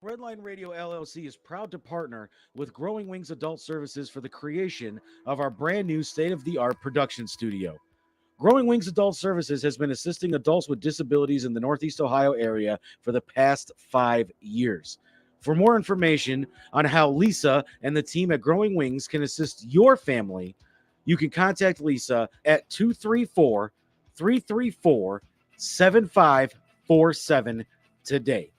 Redline Radio LLC is proud to partner with Growing Wings Adult Services for the creation of our brand new state of the art production studio. Growing Wings Adult Services has been assisting adults with disabilities in the Northeast Ohio area for the past 5 years. For more information on how Lisa and the team at Growing Wings can assist your family, you can contact Lisa at 234 334 7547 today.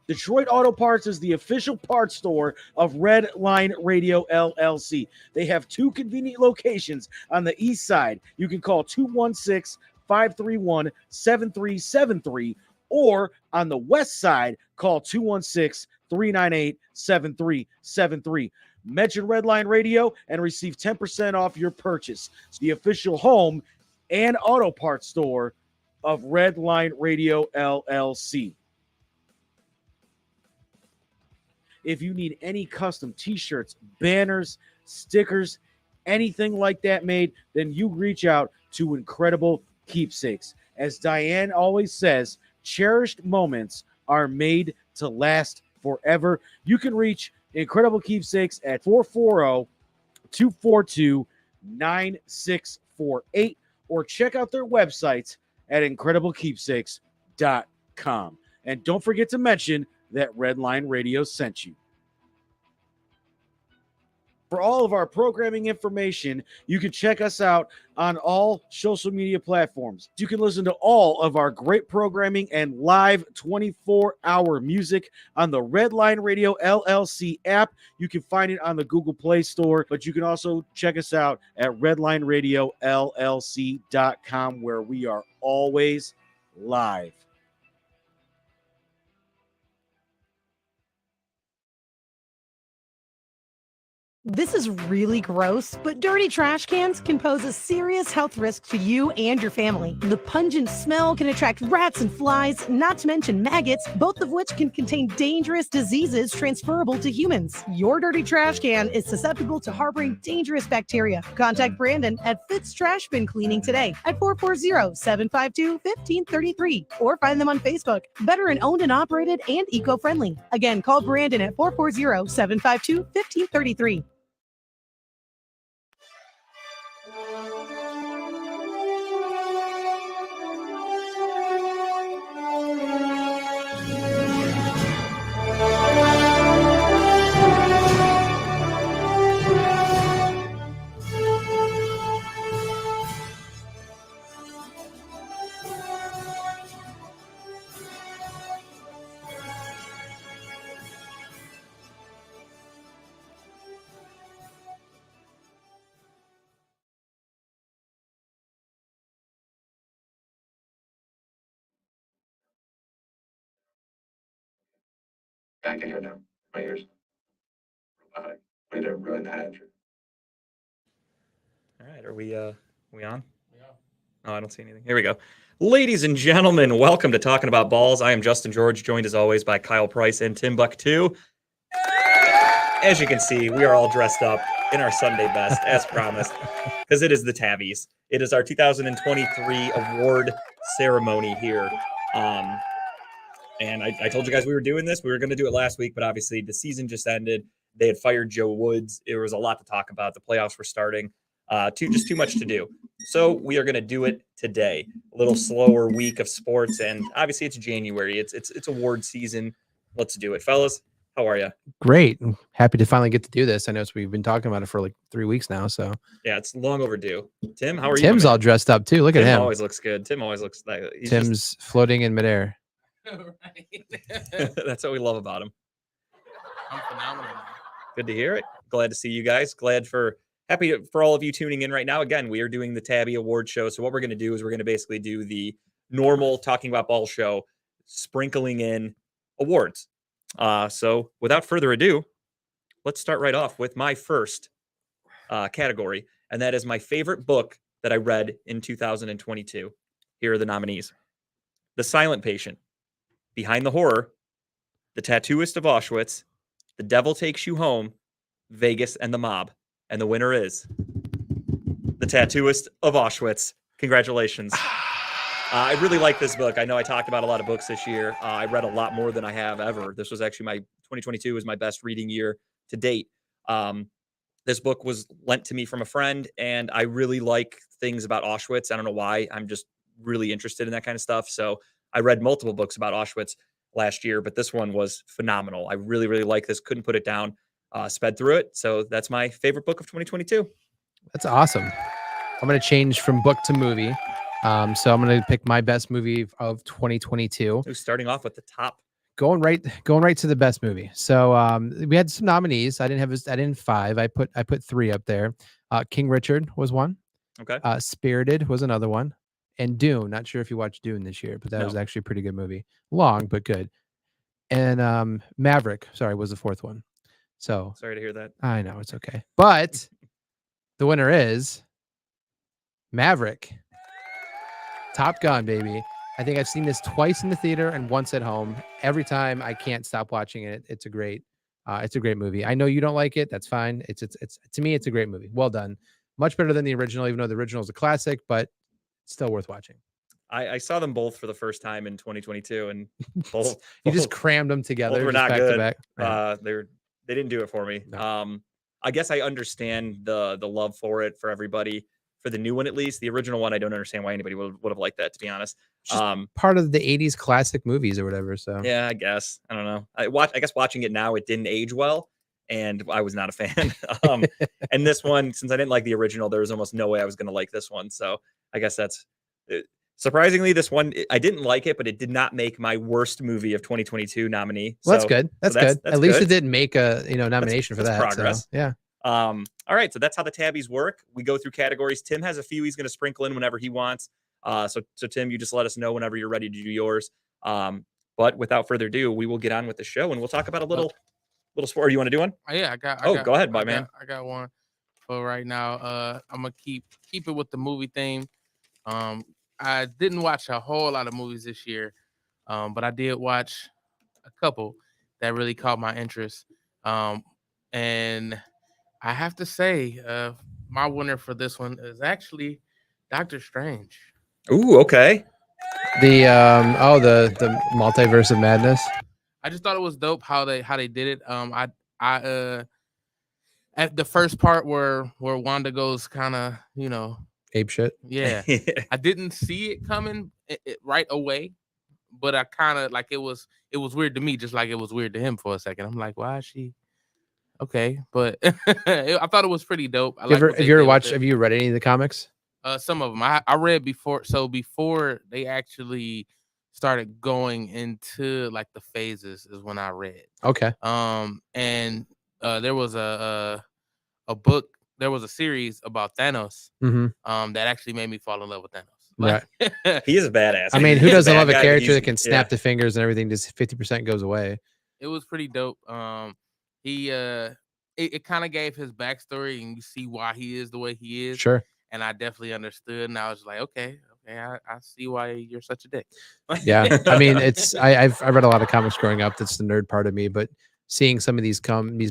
Detroit Auto Parts is the official parts store of Red Line Radio LLC. They have two convenient locations on the east side. You can call 216 531 7373, or on the west side, call 216 398 7373. Mention Redline Radio and receive 10% off your purchase. It's the official home and auto parts store of Redline Radio LLC. If you need any custom t-shirts, banners, stickers, anything like that made, then you reach out to Incredible Keepsakes. As Diane always says, cherished moments are made to last forever. You can reach Incredible Keepsakes at 440-242-9648 or check out their websites at incrediblekeepsakes.com. And don't forget to mention that Redline Radio sent you. For all of our programming information, you can check us out on all social media platforms. You can listen to all of our great programming and live 24-hour music on the Redline Radio LLC app. You can find it on the Google Play Store, but you can also check us out at redlineradiolllc.com, where we are always live. This is really gross, but dirty trash cans can pose a serious health risk to you and your family. The pungent smell can attract rats and flies, not to mention maggots, both of which can contain dangerous diseases transferable to humans. Your dirty trash can is susceptible to harboring dangerous bacteria. Contact Brandon at Fitz Trash Bin Cleaning today at 440-752-1533 or find them on Facebook. Veteran owned and operated and eco-friendly. Again, call Brandon at 440-752-1533. I can hear now. My ears. Way to ruin that intro. All right, are we on? Yeah. Oh, I don't see anything. Here we go. Ladies and gentlemen, welcome to Talking About Balls. I am Justin George, joined as always by Kyle Price and Tim Buck 2. As you can see, we are all dressed up in our Sunday best, as promised, because it is the TABbies. It is our 2023 award ceremony here. And I told you guys we were doing this. We were going to do it last week, but obviously the season just ended. They had fired Joe Woods. There was a lot to talk about. The playoffs were starting. Just too much to do. So we are going to do it today. A little slower week of sports, and obviously it's January. It's award season. Let's do it, fellas. How are you? Great. I'm happy to finally get to do this. I know we've been talking about it for like 3 weeks now. So yeah, it's long overdue. Tim, how are you? Tim's all dressed up too. Look at him. Tim always looks good. Tim always looks like Tim's floating in midair. Right. That's what we love about him. I'm phenomenal. Good to hear it. Glad to see you guys. Happy for all of you tuning in right now. Again, we are doing the Tabby Award Show. So what we're going to do is we're going to basically do the normal Talking About Ball show, sprinkling in awards. So without further ado, let's start right off with my first category, and that is my favorite book that I read in 2022. Here are the nominees: The Silent Patient, Behind the Horror, The Tattooist of Auschwitz, The Devil Takes You Home, Vegas and the Mob. And the winner is The Tattooist of Auschwitz. Congratulations. I really like this book. I know I talked about a lot of books this year. I read a lot more than I have ever. This was actually my 2022 was my best reading year to date. Um, this book was lent to me from a friend, and I really like things about Auschwitz. I don't know why. I'm just really interested in that kind of stuff. So I read multiple books about Auschwitz last year, but this one was phenomenal. I really, really like this. Couldn't put it down. Sped through it. So that's my favorite book of 2022. That's awesome. I'm going to change from book to movie. So I'm going to pick my best movie of 2022. Who's starting off with the top? Going right to the best movie. So we had some nominees. I didn't 5. I put 3 up there. King Richard was one. Okay. Spirited was another one. And Dune. Not sure if you watched Dune this year, but that No. was actually a pretty good movie. Long but good. And Maverick, was the 4th one. So Sorry to hear that. I know it's okay. But the winner is Maverick. Top Gun, baby. I think I've seen this twice in the theater and once at home. Every time I can't stop watching it. It's a great movie. I know you don't like it. That's fine. It's to me, it's a great movie. Well done. Much better than the original, even though the original is a classic, but still worth watching. I saw them both for the first time in 2022, and both You just crammed them together. both were just not back good. to back. Yeah. They didn't do it for me. No. I guess I understand the love for it for everybody. For the new one, at least the original one, I don't understand why anybody would have liked that. To be honest, Just part of the 80s classic movies or whatever. So yeah, I guess I don't know. I guess watching it now, it didn't age well, and I was not a fan. And this one, since I didn't like the original, there was almost no way I was going to like this one. So I guess that's surprisingly this one. I didn't like it, but it did not make my worst movie of 2022 nominee. Well, that's good. That's good. At least it didn't make a nomination for that. Progress. So, yeah. All right, so that's how the tabbies work. We go through categories. Tim has a few he's going to sprinkle in whenever he wants. So Tim, you just let us know whenever you're ready to do yours. But without further ado, we will get on with the show and we'll talk about a little sport. You want to do one? Yeah, Go ahead, my man. I got one for right now. I'm gonna keep it with the movie theme. I didn't watch a whole lot of movies this year, but I did watch a couple that really caught my interest. And I have to say, my winner for this one is actually Doctor Strange. Ooh, okay. The the multiverse of madness. I just thought it was dope how they did it. I at the first part where Wanda goes kind of, Ape shit. Yeah. I didn't see it coming right away, but I kind of like it was weird to me, just like it was weird to him for a second. I'm like, why is she okay? But I thought it was pretty dope. Have you read any of the comics? Some of them I read before. So before they actually started going into like the phases is when I read. Okay. And there was a book. There was a series about Thanos. Mm-hmm. That actually made me fall in love with Thanos. Right. He is a badass. I mean, who doesn't love a character that can snap the fingers and everything just 50% goes away? It was pretty dope. It kind of gave his backstory and you see why he is the way he is. Sure. And I definitely understood. And I was like, okay, I see why you're such a dick. Yeah. I mean, I've read a lot of comics growing up. That's the nerd part of me, but seeing some of these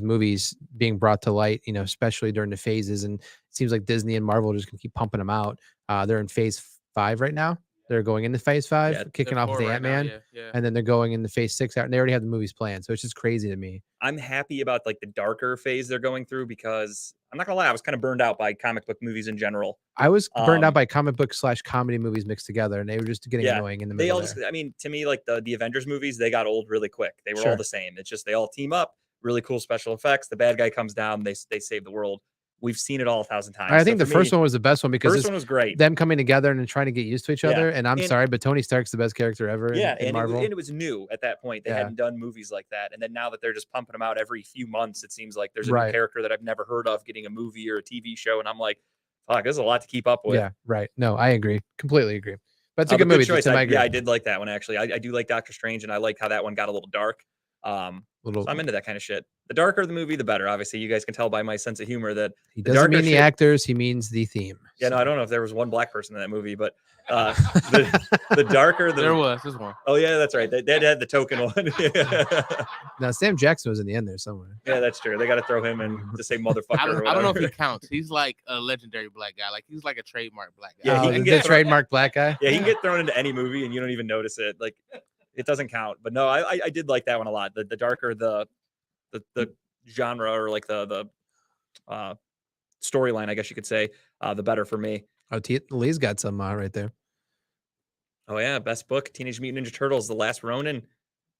movies being brought to light, especially during the phases, and it seems like Disney and Marvel are just gonna keep pumping them out. They're in phase 5 right now. They're going into phase 5, kicking off with the Ant-Man, and then they're going into phase 6 out, and they already have the movies planned. So it's just crazy to me. I'm happy about like the darker phase they're going through because I'm not gonna lie, I was kind of burned out by comic book movies in general. I was burned out by comic book / comedy movies mixed together, and they were just getting annoying in the middle. I mean, to me, like the Avengers movies, they got old really quick. They were all the same. It's just they all team up, really cool special effects. The bad guy comes down, they save the world. We've seen it all 1,000 times. I think the first one was the best one because first one was great. Them coming together and trying to get used to each other. And I'm sorry, but Tony Stark's the best character ever. In Marvel. It was new at that point. They hadn't done movies like that. And then now that they're just pumping them out every few months, it seems like there's a new character that I've never heard of getting a movie or a TV show. And I'm like, fuck, there's a lot to keep up with. Yeah, right. No, I agree. Completely agree. But it's a good movie. Choice. I did like that one, actually. I do like Doctor Strange, and I like how that one got a little dark. Little. So I'm into that kind of shit. The darker the movie, the better. Obviously, you guys can tell by my sense of humor that He the doesn't darker mean the shit- actors. He means the theme. Yeah, no, I don't know if there was one black person in that movie, but the darker the. There was this one. Oh yeah, that's right. They had the token one. Now Sam Jackson was in the end there somewhere. Yeah, that's true. They got to throw him in to say motherfucker. I or don't know if whatever. he counts. He's like a legendary black guy. Like he's like a trademark black guy. Yeah, he Oh, can the get thrown- trademark black guy. Yeah, he can get thrown into any movie and you don't even notice it. Like it doesn't count. But no, I did like that one a lot. The darker the genre or like the storyline, I guess you could say, the better for me. Oh, Lee's got some right there. Oh yeah, best book, Teenage Mutant Ninja Turtles, The Last Ronin.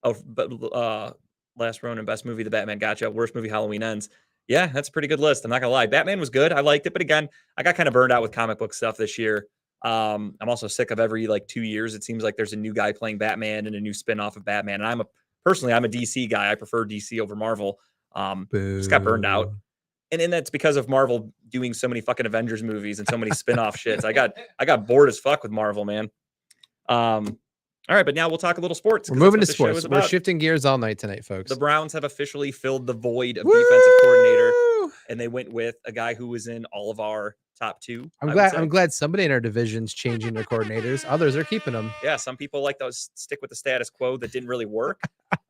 Oh, but Last Ronin, best movie, The Batman Gotcha. Worst movie, Halloween Ends. Yeah, that's a pretty good list. I'm not gonna lie. Batman was good. I liked it, but again, I got kind of burned out with comic book stuff this year. I'm also sick of every like 2 years. It seems like there's a new guy playing Batman and a new spin-off of Batman. And I'm a DC guy. I prefer DC over Marvel. Just got burned out. And that's because of Marvel doing so many fucking Avengers movies and so many spin-off shits. I got bored as fuck with Marvel, man. All right, but now we'll talk a little sports. We're moving to sports. We're shifting gears all night tonight, folks. The Browns have officially filled the void of defensive coordinator, and they went with a guy who was in all of our top two. I'm glad somebody in our division's changing their coordinators. Others are keeping them. Yeah, some people like those stick with the status quo that didn't really work.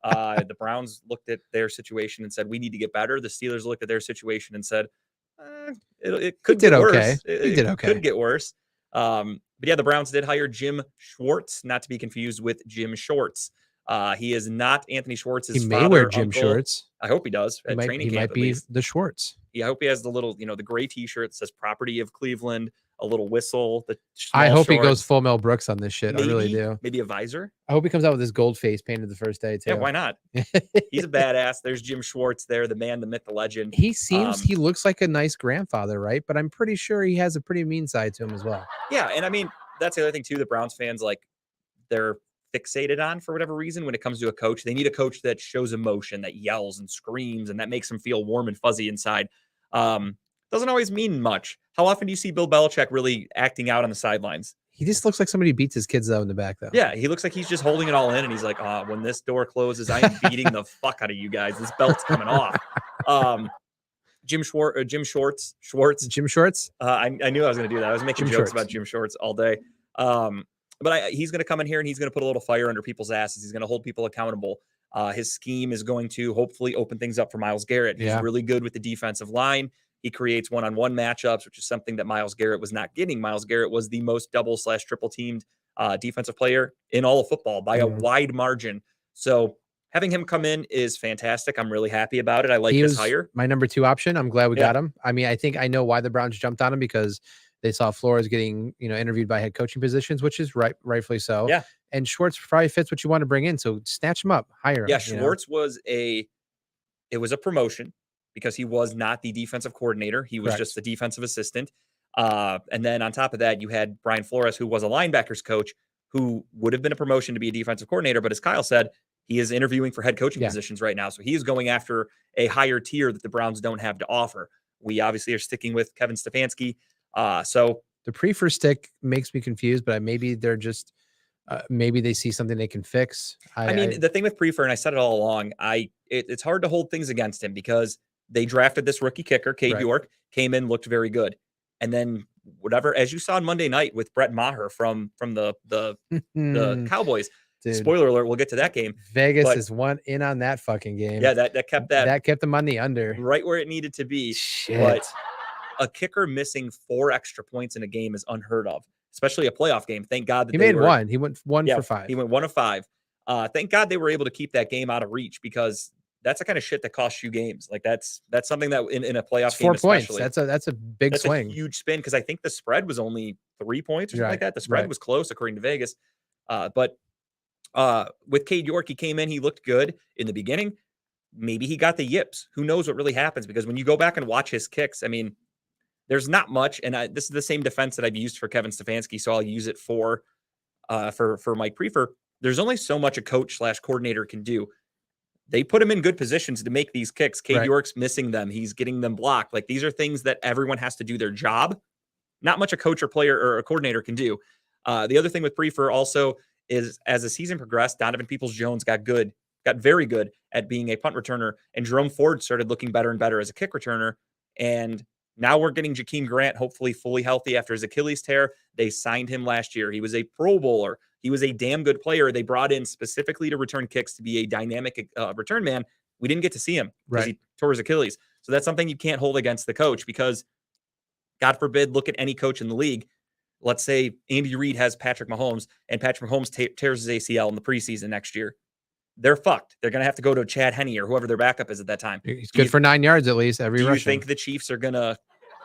The Browns looked at their situation and said, we need to get better. The Steelers looked at their situation and said, it could get worse. He did okay. It could get worse. But yeah, the Browns did hire Jim Schwartz, not to be confused with Jim Shorts. He is not Anthony Schwartz's He may father, wear Jim uncle. Shorts. I hope he does at He training camp. might At be least. the Schwartz. Yeah, I hope he has the little, the gray T-shirt that says "Property of Cleveland," a little whistle. I hope he shorts. goes full Mel Brooks on this shit. I really do. Maybe a visor. I hope he comes out with his gold face painted the first day too. Yeah, why not? He's a badass. There's Jim Schwartz there, the man, the myth, the legend. He seems he looks like a nice grandfather, right? But I'm pretty sure he has a pretty mean side to him as well. Yeah, and I mean that's the other thing too. The Browns fans they're fixated on for whatever reason when it comes to a coach. They need a coach that shows emotion, that yells and screams, and that makes them feel warm and fuzzy inside. Doesn't always mean much. How often do you see Bill Belichick really acting out on the sidelines? He just looks like somebody beats his kids out in the back, though. Yeah, he looks like he's just holding it all in, and he's like, when this door closes, I am beating the fuck out of you guys. This belt's coming off. Jim Shorts. Jim Shorts. I knew I was going to do that. I was making jokes Shorts. about Jim Shorts all day. But he's going to come in here and he's going to put a little fire under people's asses. He's going to hold people accountable. His scheme is going to hopefully open things up for Myles Garrett. He's really good with the defensive line. He creates one-on-one matchups, which is something that Myles Garrett was not getting. Myles Garrett was the most double/triple teamed defensive player in all of football by a wide margin. So having him come in is fantastic. I'm really happy about it. I like his hire. My number 2 option. I'm glad we got him. I mean, I know why the Browns jumped on him because they saw Flores getting, interviewed by head coaching positions, which is rightfully so. Yeah. And Schwartz probably fits what you want to bring in. So snatch him up, hire him. Yeah, Schwartz was a promotion because he was not the defensive coordinator. He was just the defensive assistant. And then on top of that, you had Brian Flores, who was a linebackers coach, who would have been a promotion to be a defensive coordinator. But as Kyle said, he is interviewing for head coaching positions right now. So he is going after a higher tier that the Browns don't have to offer. We obviously are sticking with Kevin Stefanski. So the prefer stick makes me confused, but maybe they're just maybe they see something they can fix. I mean, the thing with Prefer, and I said it all along, it's hard to hold things against him because they drafted this rookie kicker, Cade York, came in, looked very good. And then whatever, as you saw on Monday night with Brett Maher from the Cowboys. Dude, spoiler alert, we'll get to that game. Vegas is one in on that fucking game. Yeah, that kept them on the under. Right where it needed to be. Shit. But a kicker missing 4 extra points in a game is unheard of, especially a playoff game. Thank God that he made one. He went 1 for 5. He went 1 of 5. Thank God they were able to keep that game out of reach because that's the kind of shit that costs you games. Like that's something that in a playoff game, 4 points. That's a big swing. A huge spin because I think the spread was only 3 points or something like that. The spread was close according to Vegas. But with Cade York, he came in, he looked good in the beginning. Maybe he got the yips. Who knows what really happens? Because when you go back and watch his kicks, I mean, there's not much. And this is the same defense that I've used for Kevin Stefanski, so I'll use it for Mike Prefer. There's only so much a coach / coordinator can do. They put him in good positions to make these kicks. Cade York's missing them. He's getting them blocked. Like these are things that everyone has to do their job. Not much a coach or player or a coordinator can do. The other thing with Prefer also is as the season progressed, Donovan Peoples-Jones got very good at being a punt returner, and Jerome Ford started looking better and better as a kick returner. And now we're getting Jakeem Grant, hopefully fully healthy after his Achilles tear. They signed him last year. He was a Pro Bowler. He was a damn good player. They brought in specifically to return kicks to be a dynamic return man. We didn't get to see him because he tore his Achilles. So that's something you can't hold against the coach because, God forbid, look at any coach in the league. Let's say Andy Reid has Patrick Mahomes and Patrick Mahomes tears his ACL in the preseason next year. They're fucked. They're going to have to go to Chad Henne or whoever their backup is at that time. He's good for 9 yards at least every rush. Do you think the Chiefs are going to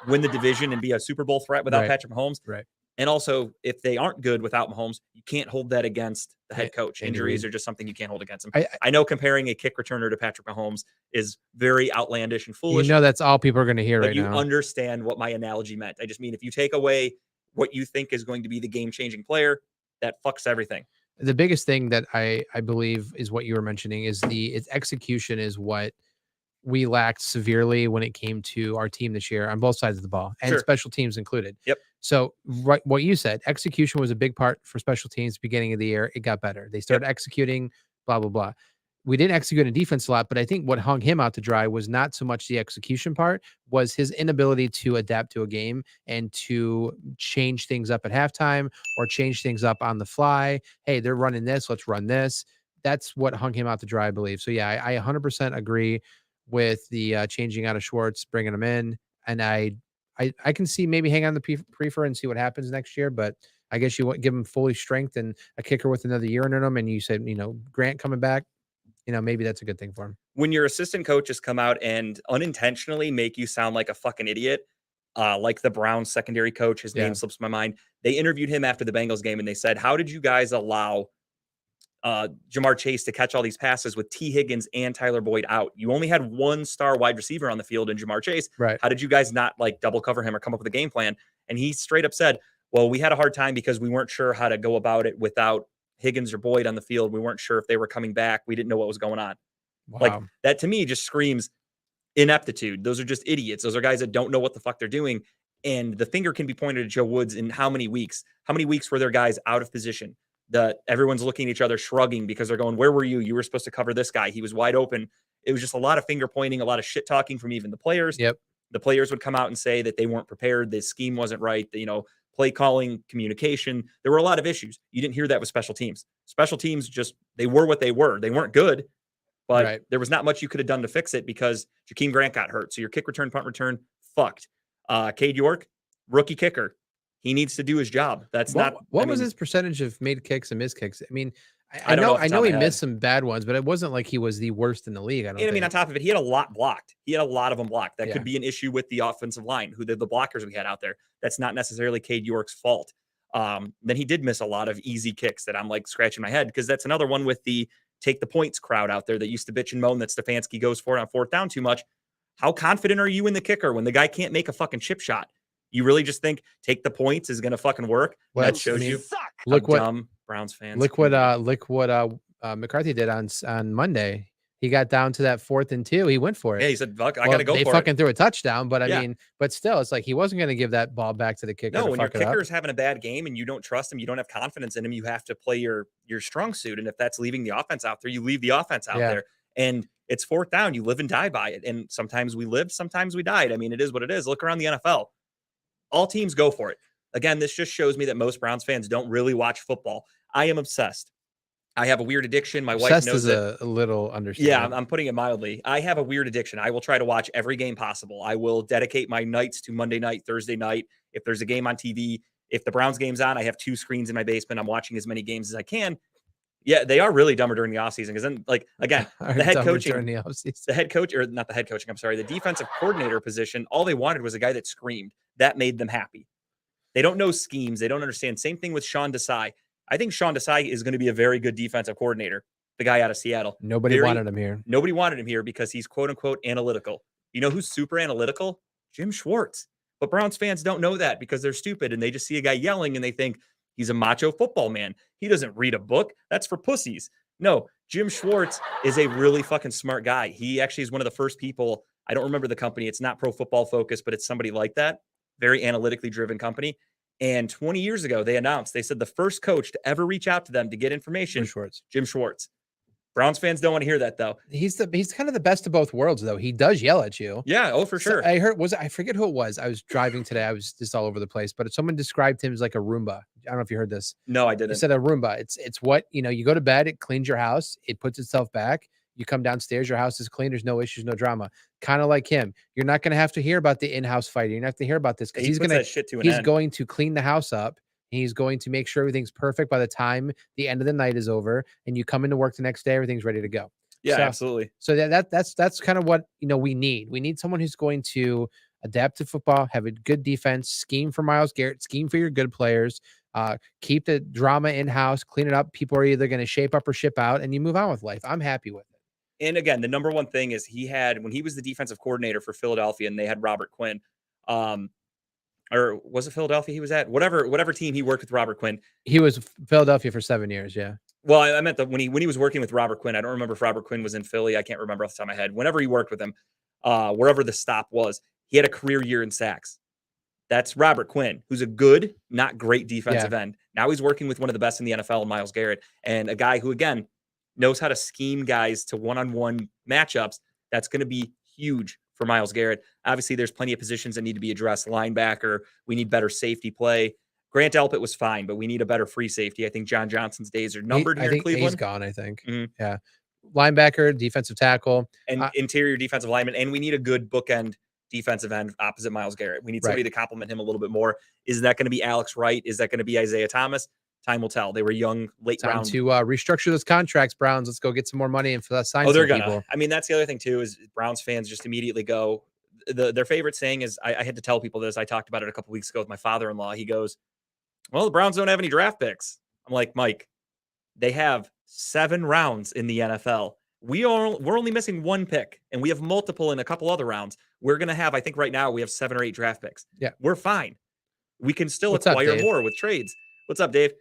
win the division and be a Super Bowl threat without Patrick Mahomes? Right. And also, if they aren't good without Mahomes, you can't hold that against the head coach. Injuries are just something you can't hold against him. I know comparing a kick returner to Patrick Mahomes is very outlandish and foolish. You know that's all people are going to hear right now. But you understand what my analogy meant. I just mean if you take away what you think is going to be the game-changing player, that fucks everything. The biggest thing that I believe is what you were mentioning is its execution is what we lacked severely when it came to our team this year on both sides of the ball and special teams included. Yep. So what you said, execution was a big part for special teams beginning of the year. It got better. They started executing, blah, blah, blah. We didn't execute in defense a lot, but I think what hung him out to dry was not so much the execution part, was his inability to adapt to a game and to change things up at halftime or change things up on the fly. Hey, they're running this, let's run this. That's what hung him out to dry, I believe. So yeah, I 100% agree with the changing out of Schwartz, bringing him in. And I can see maybe hang on the prefer and see what happens next year, but I guess you give him fully strength and a kicker with another year in him. And you said, Grant coming back, maybe that's a good thing for him. When your assistant coaches come out and unintentionally make you sound like a fucking idiot, like the Browns secondary coach, his name slips my mind. They interviewed him after the Bengals game and they said, how did you guys allow Jamar Chase to catch all these passes with T. Higgins and Tyler Boyd out? You only had one star wide receiver on the field in Jamar Chase. Right. How did you guys not double cover him or come up with a game plan? And he straight up said, well, we had a hard time because we weren't sure how to go about it without Higgins or Boyd on the field. We weren't sure if they were coming back. We didn't know what was going on. Wow. That to me just screams ineptitude. Those are just idiots. Those are guys that don't know what the fuck they're doing. And the finger can be pointed at Joe Woods in how many weeks? How many weeks were there guys out of position that everyone's looking at each other shrugging because they're going, where were you? You were supposed to cover this guy. He was wide open. It was just a lot of finger pointing, a lot of shit talking from even the players. Yep. The players would come out and say that they weren't prepared. The scheme wasn't right. Play calling, communication. There were a lot of issues. You didn't hear that with special teams. Special teams they were what they were. They weren't good, but there was not much you could have done to fix it because Jakeem Grant got hurt. So your kick return, punt return, fucked. Cade York, rookie kicker. He needs to do his job. What was his percentage of made kicks and missed kicks? I mean, I know he missed some bad ones, but it wasn't like he was the worst in the league. I mean, on top of it, he had a lot blocked. He had a lot of them blocked. That could be an issue with the offensive line, the blockers we had out there. That's not necessarily Cade York's fault. Then he did miss a lot of easy kicks that I'm scratching my head because that's another one with the take the points crowd out there that used to bitch and moan that Stefanski goes for it on fourth down too much. How confident are you in the kicker when the guy can't make a fucking chip shot? You really just think take the points is going to fucking work? Well, that shows you look how what dumb Browns fans. Look what McCarthy did on Monday. He got down to that 4th and 2. He went for it. Yeah, he said, "Fuck, I got to go for it." They fucking threw a touchdown, but I mean, but still, it's like he wasn't going to give that ball back to the kicker. No, when your kicker's having a bad game and you don't trust him, you don't have confidence in him, you have to play your strong suit. And if that's leaving the offense out there, you leave the offense out there. And it's 4th down. You live and die by it. And sometimes we lived, sometimes we died. I mean, it is what it is. Look around the NFL. All teams go for it. Again, this just shows me that most Browns fans don't really watch football. I am obsessed. I have a weird addiction. My wife knows it. A little understandable. Yeah, I'm putting it mildly. I have a weird addiction. I will try to watch every game possible. I will dedicate my nights to Monday night, Thursday night. If there's a game on TV, if the Browns game's on, I have 2 screens in my basement. I'm watching as many games as I can. Yeah, they are really dumber during the offseason because then, again, the head coaching, the head coach, or not the head coaching, I'm sorry, the defensive coordinator position, all they wanted was a guy that screamed. That made them happy. They don't know schemes. They don't understand. Same thing with Sean Desai. I think Sean Desai is going to be a very good defensive coordinator, the guy out of Seattle. Nobody wanted him here. Nobody wanted him here because he's quote unquote analytical. You know who's super analytical? Jim Schwartz. But Browns fans don't know that because they're stupid and they just see a guy yelling and they think he's a macho football man. He doesn't read a book. That's for pussies. No, Jim Schwartz is a really fucking smart guy. He actually is one of the first people. I don't remember the company. It's not Pro Football Focus, but it's somebody like that. Very analytically driven company. And 20 years ago, they said the first coach to ever reach out to them to get information, Jim Schwartz. Jim Schwartz. Browns fans don't want to hear that though. He's kind of the best of both worlds, though. He does yell at you. Yeah, oh for sure. I forget who it was. I was driving today. I was just all over the place, but someone described him as like a Roomba. I don't know if you heard this. No, I He didn't. said a Roomba. It's what, you go to bed, it cleans your house, it puts itself back. You come downstairs, your house is clean. There's no issues, no drama. Kind of like him. You're not going to have to hear about the in-house fighting. You're not have to hear about this because he's going to clean the house up. He's going to make sure everything's perfect by the time the end of the night is over, and you come into work the next day, everything's ready to go. Yeah, absolutely. So that's kind of what we need. We need someone who's going to adapt to football, have a good defense, scheme for Myles Garrett, scheme for your good players, keep the drama in-house, clean it up. People are either going to shape up or ship out, and you move on with life. I'm happy with it. And again, the number one thing is when he was the defensive coordinator for Philadelphia and they had Robert Quinn, or was it Philadelphia he was at? Whatever team he worked with Robert Quinn. He was Philadelphia for 7 years, yeah. Well, I meant that when he was working with Robert Quinn, I don't remember if Robert Quinn was in Philly. I can't remember off the top of my head. Whenever he worked with him, wherever the stop was, he had a career year in sacks. That's Robert Quinn, who's a good, not great defensive end. Now he's working with one of the best in the NFL, Myles Garrett, and a guy who, again, knows how to scheme guys to one-on-one matchups. That's going to be huge for Myles Garrett. Obviously, there's plenty of positions that need to be addressed. Linebacker, we need better safety play. Grant Delpit was fine, but we need a better free safety. I think John Johnson's days are numbered here in Cleveland. He's gone, I think. Mm-hmm. Yeah. Linebacker, defensive tackle. And interior defensive lineman. And we need a good bookend defensive end opposite Myles Garrett. We need somebody to complement him a little bit more. Is that going to be Alex Wright? Is that going to be Isaiah Thomas? Time will tell. They were young, late round. To restructure those contracts, Browns. Let's go get some more money and sign they're some gonna. people. I mean, that's the other thing, too, is Browns fans just immediately go. Their favorite saying is, I had to tell people this. I talked about it a couple weeks ago with my father-in-law. He goes, well, the Browns don't have any draft picks. I'm like, Mike, they have 7 rounds in the NFL. We're only missing 1 pick, and we have multiple in a couple other rounds. We're going to have, I think right now, we have 7 or 8 draft picks. Yeah. We're fine. We can still acquire more with trades. What's up, Dave?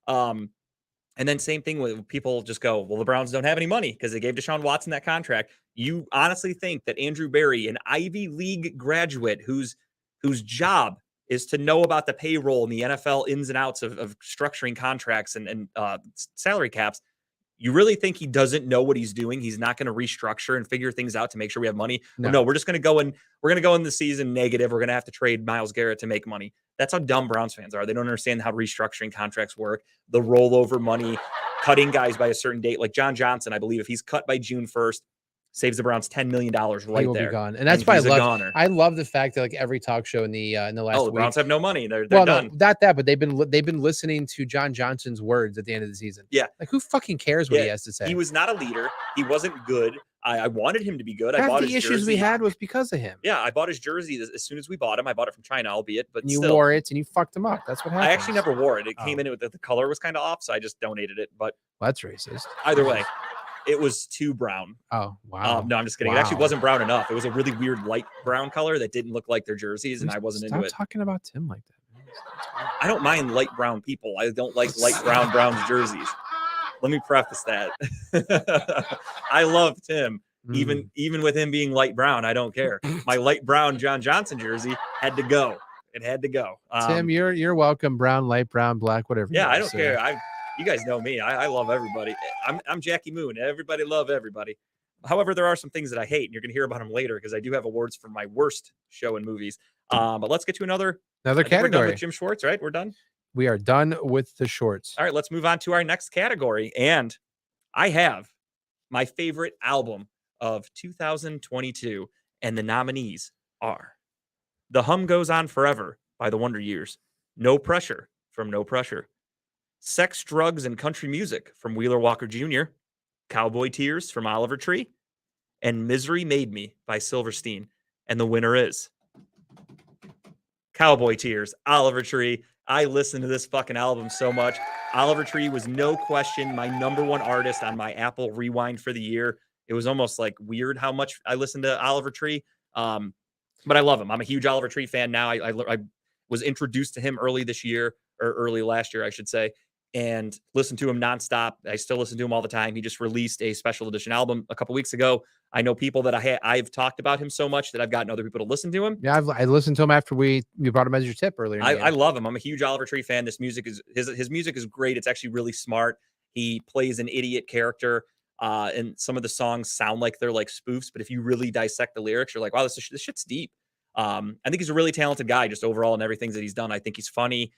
And then same thing with people just go, well, the Browns don't have any money because they gave Deshaun Watson that contract. You honestly think that Andrew Berry, an Ivy League graduate whose job is to know about the payroll and the NFL ins and outs of structuring contracts and salary caps, you really think he doesn't know what he's doing? He's not going to restructure and figure things out to make sure we have money? No, we're just going to go in. We're going to go in the season negative. We're going to have to trade Myles Garrett to make money. That's how dumb Browns fans are. They don't understand how restructuring contracts work, the rollover money, cutting guys by a certain date. Like John Johnson, I believe if he's cut by June 1st, saves the Browns $10 million right he will there. Be gone. And that's why I love the fact that like every talk show in the last week. The Browns have no money. They're done. No, not that, but they've been listening to John Johnson's words at the end of the season. Yeah. Like who fucking cares what he has to say? He was not a leader. He wasn't good. I wanted him to be good. Half I bought the his issues jersey. we had was because of him. Yeah, I bought his jersey as soon as we bought him. I bought it from China, albeit, but you wore it and you fucked him up. That's what happened. I actually never wore it. It came in with the color was kind of off, so I just donated it. But that's racist. Either way, it was too brown. Oh wow! No, I'm just kidding. It actually wasn't brown enough. It was a really weird light brown color that didn't look like their jerseys, and I wasn't into it. Stop talking about Tim like that. I don't mind light brown people. I don't like light Browns jerseys. Let me preface that. I love Tim. Even with him being light brown, I don't care. My light brown John Johnson jersey had to go. It had to go. Tim, you're welcome. Brown, light brown, black, whatever. Yeah, I don't care. You guys know me. I love everybody. I'm Jackie Moon. Everybody love everybody. However, there are some things that I hate, and you're going to hear about them later because I do have awards for my worst show in movies. But let's get to another category. We're done with Jim Schwartz, right? We're done. We are done with the shorts. All right, let's move on to our next category. And I have my favorite album of 2022, and the nominees are The Hum Goes On Forever by The Wonder Years, No Pressure from No Pressure, Sex, Drugs, and Country Music from Wheeler Walker Jr., Cowboy Tears from Oliver Tree, and Misery Made Me by Silverstein. And the winner is Cowboy Tears, Oliver Tree. I listened to this fucking album so much. Oliver Tree was no question my #1 artist on my Apple Rewind for the year. It was almost like weird how much I listened to Oliver Tree. But I love him. I'm a huge Oliver Tree fan now. I was introduced to him early last year, I should say, and listened to him nonstop. I still listen to him all the time. He just released a special edition album a couple weeks ago. I know people that I've talked about him so much that I've gotten other people to listen to him. Yeah, I listened to him after we brought him as your tip earlier. I love him. I'm a huge Oliver Tree fan. His music is great. It's actually really smart. He plays an idiot character. And some of the songs sound like they're like spoofs, but if you really dissect the lyrics, you're like, wow, this shit's deep. I think he's a really talented guy just overall in everything that he's done. I think he's funny,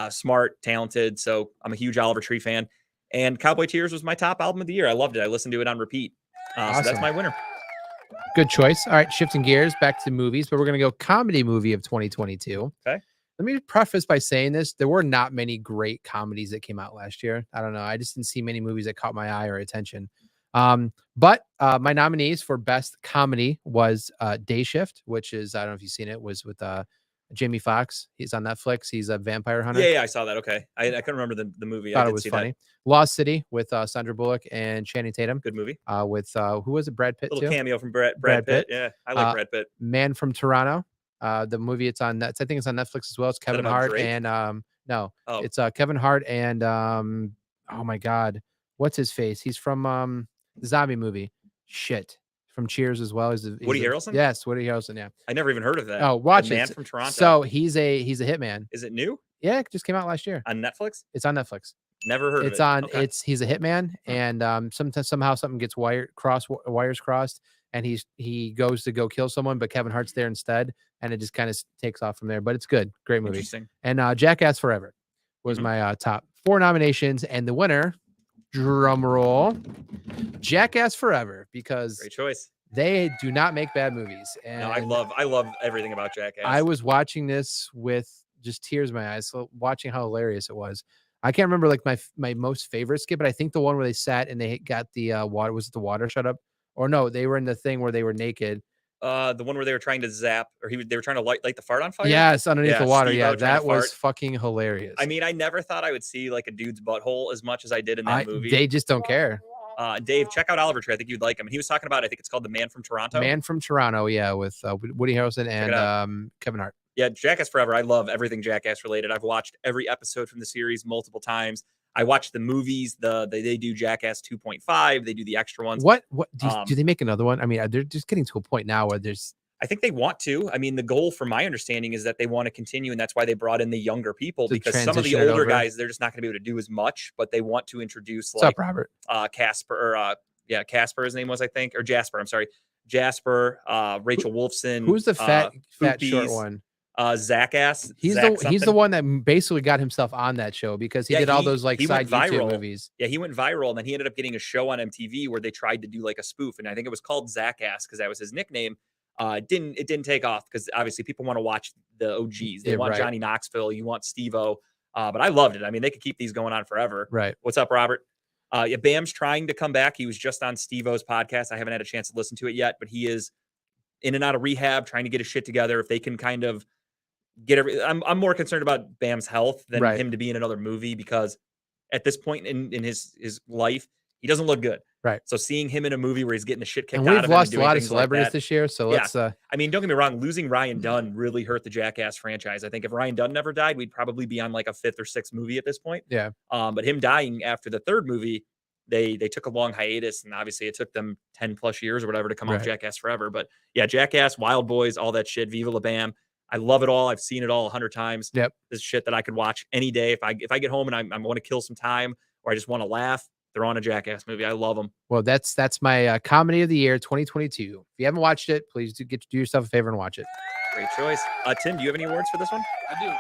smart, talented. So I'm a huge Oliver Tree fan. And Cowboy Tears was my top album of the year. I loved it. I listened to it on repeat. So that's Awesome. my winner. Good choice. All right, shifting gears back to movies, but we're going to go comedy movie of 2022. Okay. Let me preface by saying this. There were not many great comedies that came out last year. I don't know. I just didn't see many movies that caught my eye or attention. But my nominees for best comedy was Day Shift, which is, I don't know if you've seen it, was with Jamie Foxx. He's on Netflix. He's a vampire hunter. Yeah, I saw that. Okay. I couldn't remember the movie. Thought I it did was see funny. that. Lost City with Sandra Bullock and Channing Tatum. Good movie. With who was it? Brad Pitt Little too. cameo from Brad Brad Pitt. Pitt. Yeah, I like Brad Pitt. Man from Toronto. The movie, it's on. I think it's on Netflix as well. It's Kevin about Hart Drake? and no, Oh. it's Kevin Hart and oh my God, what's his face? He's from the zombie movie. Shit, from Cheers as well. Woody Harrelson? Yes, Woody Harrelson. Yeah. I never even heard of that. Oh, watch The it. Man from Toronto. So he's a hitman. Is it new Yeah, it just came out last year. on Netflix? It's on Netflix. Never heard It's of it. on. Okay. He's a hitman, and somehow something gets wires crossed, and he goes to go kill someone, but Kevin Hart's there instead, and it just kind of takes off from there. But it's good, great movie. Interesting. And Jackass Forever was my top 4 nominations, and the winner, drum roll, Jackass Forever, because Great choice. they do not make bad movies. And No, I love everything about Jackass. I was watching this with just tears in my eyes, so watching how hilarious it was. I can't remember like my most favorite skit, but I think the one where they sat and they got the water, was it the water shut up? Or no, they were in the thing where they were naked. The one where they were trying to zap, or they were trying to light the fart on fire. Yes, underneath Yeah, the water. Steve-O Yeah, trying to that was fart. fucking hilarious. I mean, I never thought I would see like a dude's butthole as much as I did in that movie. They just don't care. Dave, check out Oliver Tree. I think you'd like him. And he was talking about, I think it's called The Man from Toronto. Man from Toronto, yeah, with Woody Harrelson and Kevin Hart. Yeah, Jackass Forever. I love everything Jackass related. I've watched every episode from the series multiple times. I watched the movies. They do Jackass 2.5. They do the extra ones. What do they make another one? I mean, they're just getting to a point now where there's. I think they want to. I mean, the goal, from my understanding, is that they want to continue, and that's why they brought in the younger people, because some of the transition it older over. guys, they're just not going to be able to do as much, but they want to introduce What's like up, Robert? Casper, or Casper, his name was, I think, or Jasper. I'm sorry, Jasper, Rachel Wolfson. Who's the fat short Poopies, one? Zackass. He's the one that basically got himself on that show because he did all those like he side went YouTube viral. movies. Yeah, he went viral, and then he ended up getting a show on MTV where they tried to do like a spoof, and I think it was called Zackass because that was his nickname. It didn't take off because obviously people want to watch the OGs. They want Johnny Knoxville. You want Steve-O. But I loved it. I mean, they could keep these going on forever. Right. What's up, Robert? Yeah, Bam's trying to come back. He was just on Steve-O's podcast. I haven't had a chance to listen to it yet, but he is in and out of rehab, trying to get his shit together. If they can kind of get I'm more concerned about Bam's health than him to be in another movie, because at this point in his life, he doesn't look good. Right. So seeing him in a movie where he's getting the shit kicked And out we've of him, lost and a lot of things like celebrities that, this year, so yeah. let's. I mean, don't get me wrong. Losing Ryan Dunn really hurt the Jackass franchise. I think if Ryan Dunn never died, we'd probably be on like a 5th or 6th movie at this point. Yeah. But him dying after the 3rd movie, they took a long hiatus, and obviously it took them 10 plus years or whatever to come off Jackass Forever. But yeah, Jackass, Wild Boys, all that shit, Viva La Bam. I love it all. I've seen it all 100 times. Yep. This is shit that I could watch any day. If I get home and I want to kill some time, or I just want to laugh, they're on a Jackass movie. I love them. Well, that's my comedy of the year 2022. If you haven't watched it, please do yourself a favor and watch it. Great choice. Tim, do you have any awards for this one? I do.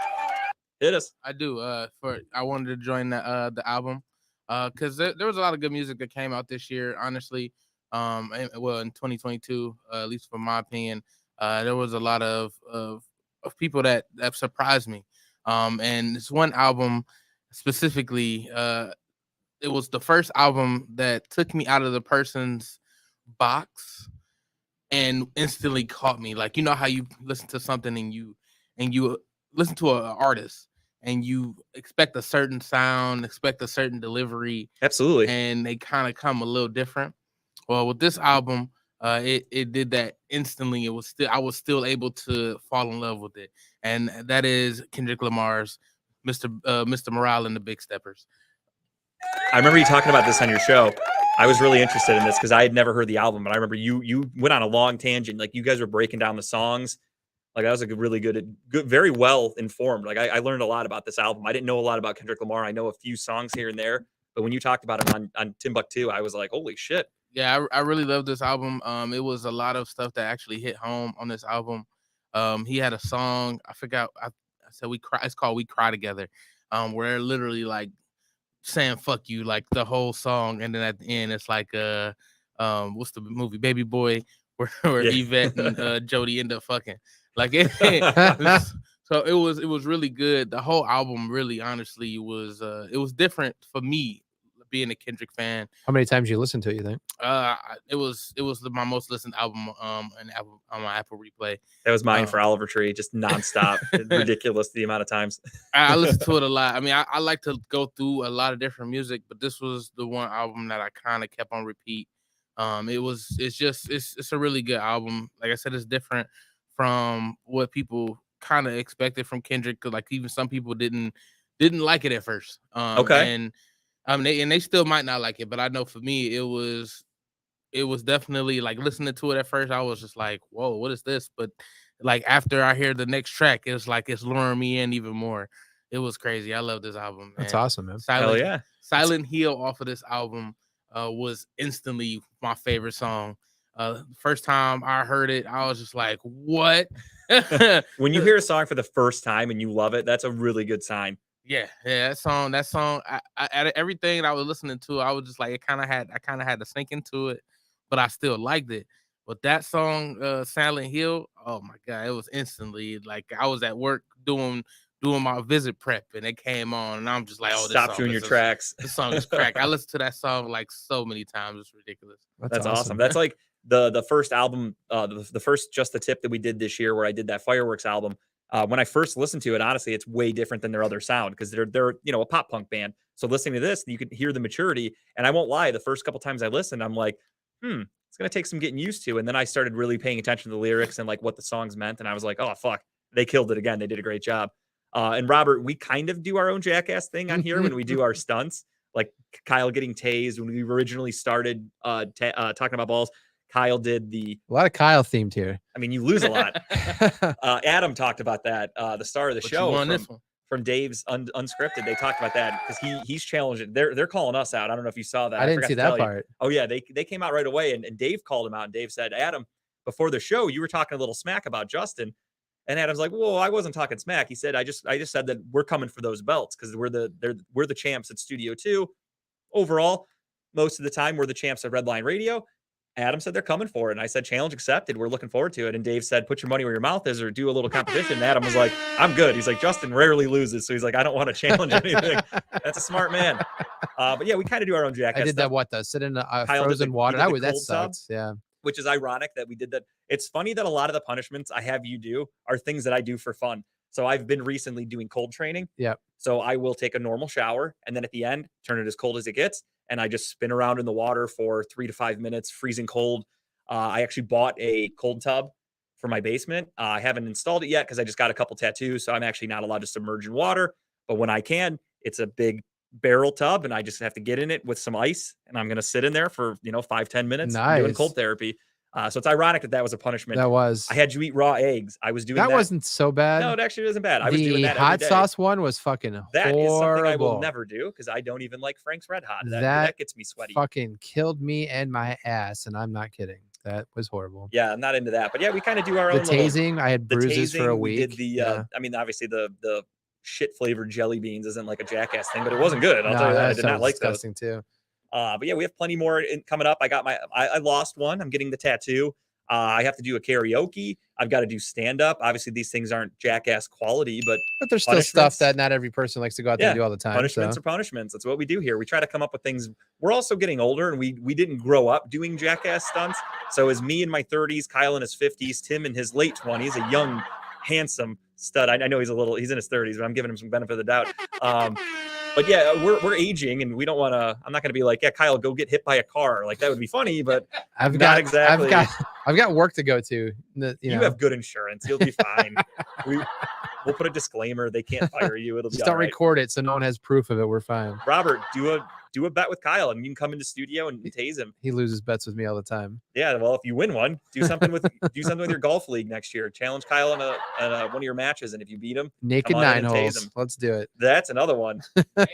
Hit us. I do. I wanted to join the album because there was a lot of good music that came out this year. Honestly, in 2022, at least for my opinion, there was a lot of people that surprised me. And this one album specifically, it was the first album that took me out of the person's box and instantly caught me. Like, you know how you listen to something and you listen to an artist and you expect a certain sound, expect a certain delivery. Absolutely. And they kind of come a little different. Well, with this album, it did that instantly. I was still able to fall in love with it. And that is Kendrick Lamar's Mr. Morale and the Big Steppers. I remember you talking about this on your show. I was really interested in this because I had never heard the album, but I remember you went on a long tangent. Like, you guys were breaking down the songs. Like, that was a really good, very well informed. Like, I learned a lot about this album. I didn't know a lot about Kendrick Lamar. I know a few songs here and there, But when you talked about him on Timbuktu, I was like, holy shit. Yeah, I really love this album. It was a lot of stuff that actually hit home on this album. He had a song, I forgot, I said We Cry. It's called We Cry Together, where they're literally like saying "fuck you" like the whole song, and then at the end it's like what's the movie Baby Boy where Yeah. Yvette and Jodie end up fucking like it. So it was really good. The whole album really honestly was it was different for me being a Kendrick fan. How many times you listen to it, you think? It was my most listened album on my Apple Replay. That was mine for Oliver Tree, just nonstop. Ridiculous the amount of times. I listened to it a lot. I mean, I like to go through a lot of different music, but this was the one album that I kind of kept on repeat. It's a really good album. Like I said, it's different from what people kind of expected from Kendrick. Like even some people didn't like it at first. Okay. And they still might not like it, but I know for me, it was definitely like listening to it at first. I was just like, whoa, what is this? But like after I hear the next track, it's like it's luring me in even more. It was crazy. I love this album, man. That's awesome, man. Hell yeah. Silent Hill off of this album was instantly my favorite song. First time I heard it, I was just like, what? When you hear a song for the first time and you love it, that's a really good sign. Yeah, that song. I everything that I was listening to, I was just like, I kind of had to sink into it, but I still liked it. But that song, Silent Hill, oh my god, it was instantly like I was at work doing my visit prep, and it came on, and I'm just like, oh, stop doing your tracks. This song is crack. I listened to that song like so many times, it's ridiculous. That's awesome. That's like the first album, the first Just the Tip that we did this year, where I did that Fireworks album. When I first listened to it, honestly, it's way different than their other sound because they're a pop punk band. So listening to this, you can hear the maturity. And I won't lie, the first couple times I listened, I'm like, it's gonna take some getting used to. And then I started really paying attention to the lyrics and like what the songs meant. And I was like, oh fuck, they killed it again. They did a great job. And Robert, we kind of do our own jackass thing on here when we do our stunts, like Kyle getting tased when we originally started talking about balls. Kyle did a lot of Kyle themed here. I mean, you lose a lot. Adam talked about that. The star of the show from Dave's Unscripted. They talked about that because he's challenging. They're calling us out. I don't know if you saw that. I didn't see that part. Oh yeah, they came out right away, and Dave called him out. And Dave said, Adam, before the show, you were talking a little smack about Justin. And Adam's like, "Whoa, I wasn't talking smack." He said, "I just said that we're coming for those belts because we're the champs at Studio 2. Overall, most of the time we're the champs at Redline Radio." Adam said they're coming for it. And I said, challenge accepted. We're looking forward to it. And Dave said, put your money where your mouth is or do a little competition. And Adam was like, I'm good. He's like, Justin rarely loses. So he's like, I don't want to challenge anything. That's a smart man. But yeah, we kind of do our own jackass. I did stuff. that, sit in frozen water. That sucks. Yeah. Which is ironic that we did that. It's funny that a lot of the punishments I have you do are things that I do for fun. So I've been recently doing cold training. Yep. So I will take a normal shower and then at the end, turn it as cold as it gets. And I just spin around in the water for 3 to 5 minutes, freezing cold. I actually bought a cold tub for my basement. I haven't installed it yet because I just got a couple tattoos. So I'm actually not allowed to submerge in water. But when I can, it's a big barrel tub and I just have to get in it with some ice. And I'm going to sit in there for, 5-10 minutes doing cold therapy. So it's ironic that was a punishment. That was. I had you eat raw eggs. I was doing that. That wasn't so bad. No, it actually wasn't bad. I was doing that The hot every day. sauce one was fucking horrible. That is something I will never do because I don't even like Frank's Red Hot. That gets me sweaty. Fucking killed me and my ass, and I'm not kidding. That was horrible. Yeah, I'm not into that. But yeah, we kind of do our own. The tasing, I had bruises for a week. We did the. I mean, obviously the shit flavored jelly beans isn't like a jackass thing, but it wasn't good. I'll tell you that. I did not like disgusting too. But yeah, we have plenty more coming up. I lost one. I'm getting the tattoo. I have to do a karaoke. I've got to do stand up. Obviously, these things aren't jackass quality, but there's still stuff that not every person likes to go out there and do all the time. Punishments are punishments. That's what we do here. We try to come up with things. We're also getting older, and we didn't grow up doing jackass stunts. So as me in my 30s, Kyle in his 50s, Tim in his late 20s, a young, handsome stud. I know he's in his 30s, but I'm giving him some benefit of the doubt. But yeah, we're aging, and we don't want to. I'm not going to be like, yeah, Kyle, go get hit by a car. Like that would be funny, but I've got work to go to. You have good insurance. You'll be fine. We'll put a disclaimer. They can't fire you. It'll just be don't all right. record it so no one has proof of it. We're fine. Robert, do do a bet with Kyle, and you can come into studio and tase him. He loses bets with me all the time. Yeah, well, if you win one, do something with your golf league next year. Challenge Kyle in one of your matches, and if you beat him, Naked come on in 9 and tase holes. him. Let's do it. That's another one.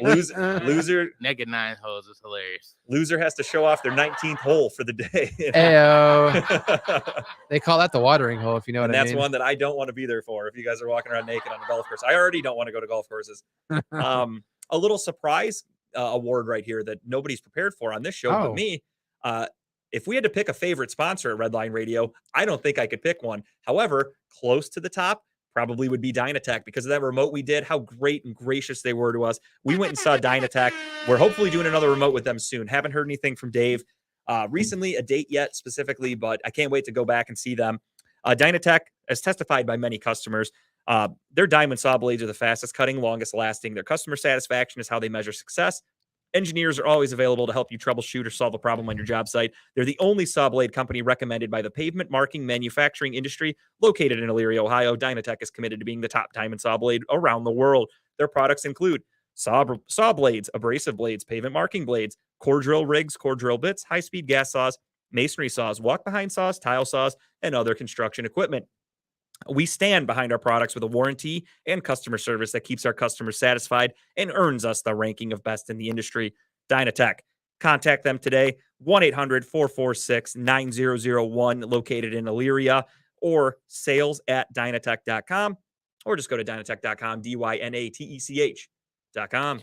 Loser Naked 9 holes is hilarious. Loser has to show off their 19th hole for the day. Ayo. They call that the watering hole, if you know what I mean. And that's one that I don't want to be there for. If you guys are walking around naked on a golf course, I already don't want to go to golf courses. A little surprise award right here that nobody's prepared for on this show but me. If we had to pick a favorite sponsor at Redline Radio, I don't think I could pick one. However, close to the top probably would be Dynatech because of that remote we did, how great and gracious they were to us. We went and saw Dynatech. We're hopefully doing another remote with them soon. Haven't heard anything from Dave recently, a date yet specifically, but I can't wait to go back and see them. Dynatech, as testified by many customers, their diamond saw blades are the fastest cutting, longest lasting. Their customer satisfaction is how they measure success. Engineers are always available to help you troubleshoot or solve a problem on your job site. They're the only saw blade company recommended by the pavement marking manufacturing industry located in Elyria, Ohio. Dynatech is committed to being the top diamond saw blade around the world. Their products include saw blades, abrasive blades, pavement marking blades, core drill rigs, core drill bits, high-speed gas saws, masonry saws, walk-behind saws, tile saws, and other construction equipment. We stand behind our products with a warranty and customer service that keeps our customers satisfied and earns us the ranking of best in the industry. Dynatech. Contact them today, 1-800-446-9001, located in Elyria, or sales@dynatech.com, or just go to dynatech.com, dynatech.com.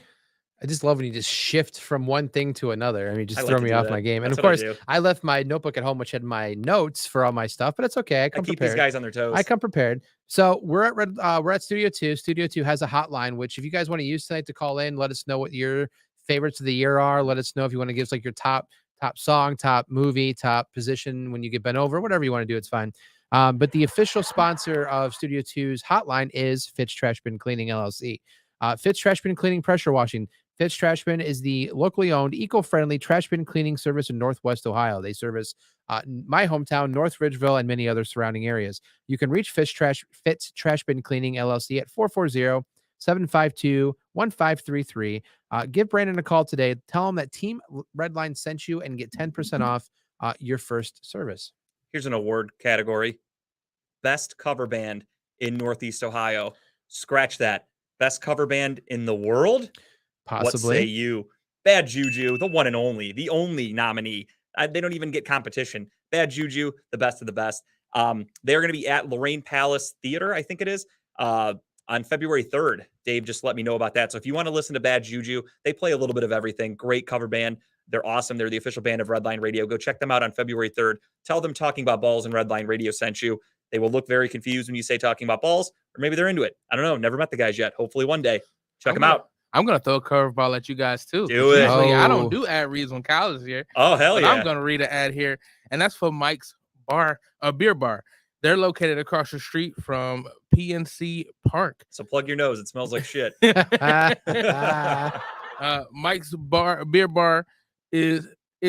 I just love when you just shift from one thing to another. I mean, just I like throw to me do off that. my game. And That's of what I course, do. I left my notebook at home, which had my notes for all my stuff, but it's okay. I I keep prepared. these guys on their toes. I come prepared. So we're at Studio 2. Studio 2 has a hotline, which if you guys want to use tonight to call in, let us know what your favorites of the year are. Let us know if you want to give us like your top song, top movie, top position when you get bent over, whatever you want to do, it's fine. But the official sponsor of Studio 2's hotline is Fitz Trash Bin Cleaning LLC. Fitz Trash Bin Cleaning Pressure Washing. Fitz Trash Bin is the locally owned, eco-friendly trash bin cleaning service in Northwest Ohio. They service my hometown, North Ridgeville, and many other surrounding areas. You can reach Fitz Trash Bin Cleaning LLC at 440-752-1533. Give Brandon a call today. Tell him that Team Redline sent you and get 10% off your first service. Here's an award category. Best cover band in Northeast Ohio. Scratch that. Best cover band in the world? Possibly. What say you? Bad Juju, the one and only, the only nominee. They don't even get competition. Bad Juju, the best of the best. They're going to be at Lorraine Palace Theater, I think it is, on February 3rd. Dave just let me know about that. So if you want to listen to Bad Juju, they play a little bit of everything. Great cover band. They're awesome. They're the official band of Redline Radio. Go check them out on February 3rd. Tell them Talking About Balls and Redline Radio sent you. They will look very confused when you say Talking About Balls, or maybe they're into it. I don't know. Never met the guys yet. Hopefully one day. Check them out. I'm gonna throw a curveball at you guys too. Do it. Usually I Oh. don't do ad reads when Kyle is here. Oh, hell But yeah. I'm gonna read an ad here, and that's for Mike's Beer Bar. They're located across the street from PNC Park. So plug your nose. It smells like shit. Mike's Beer Bar is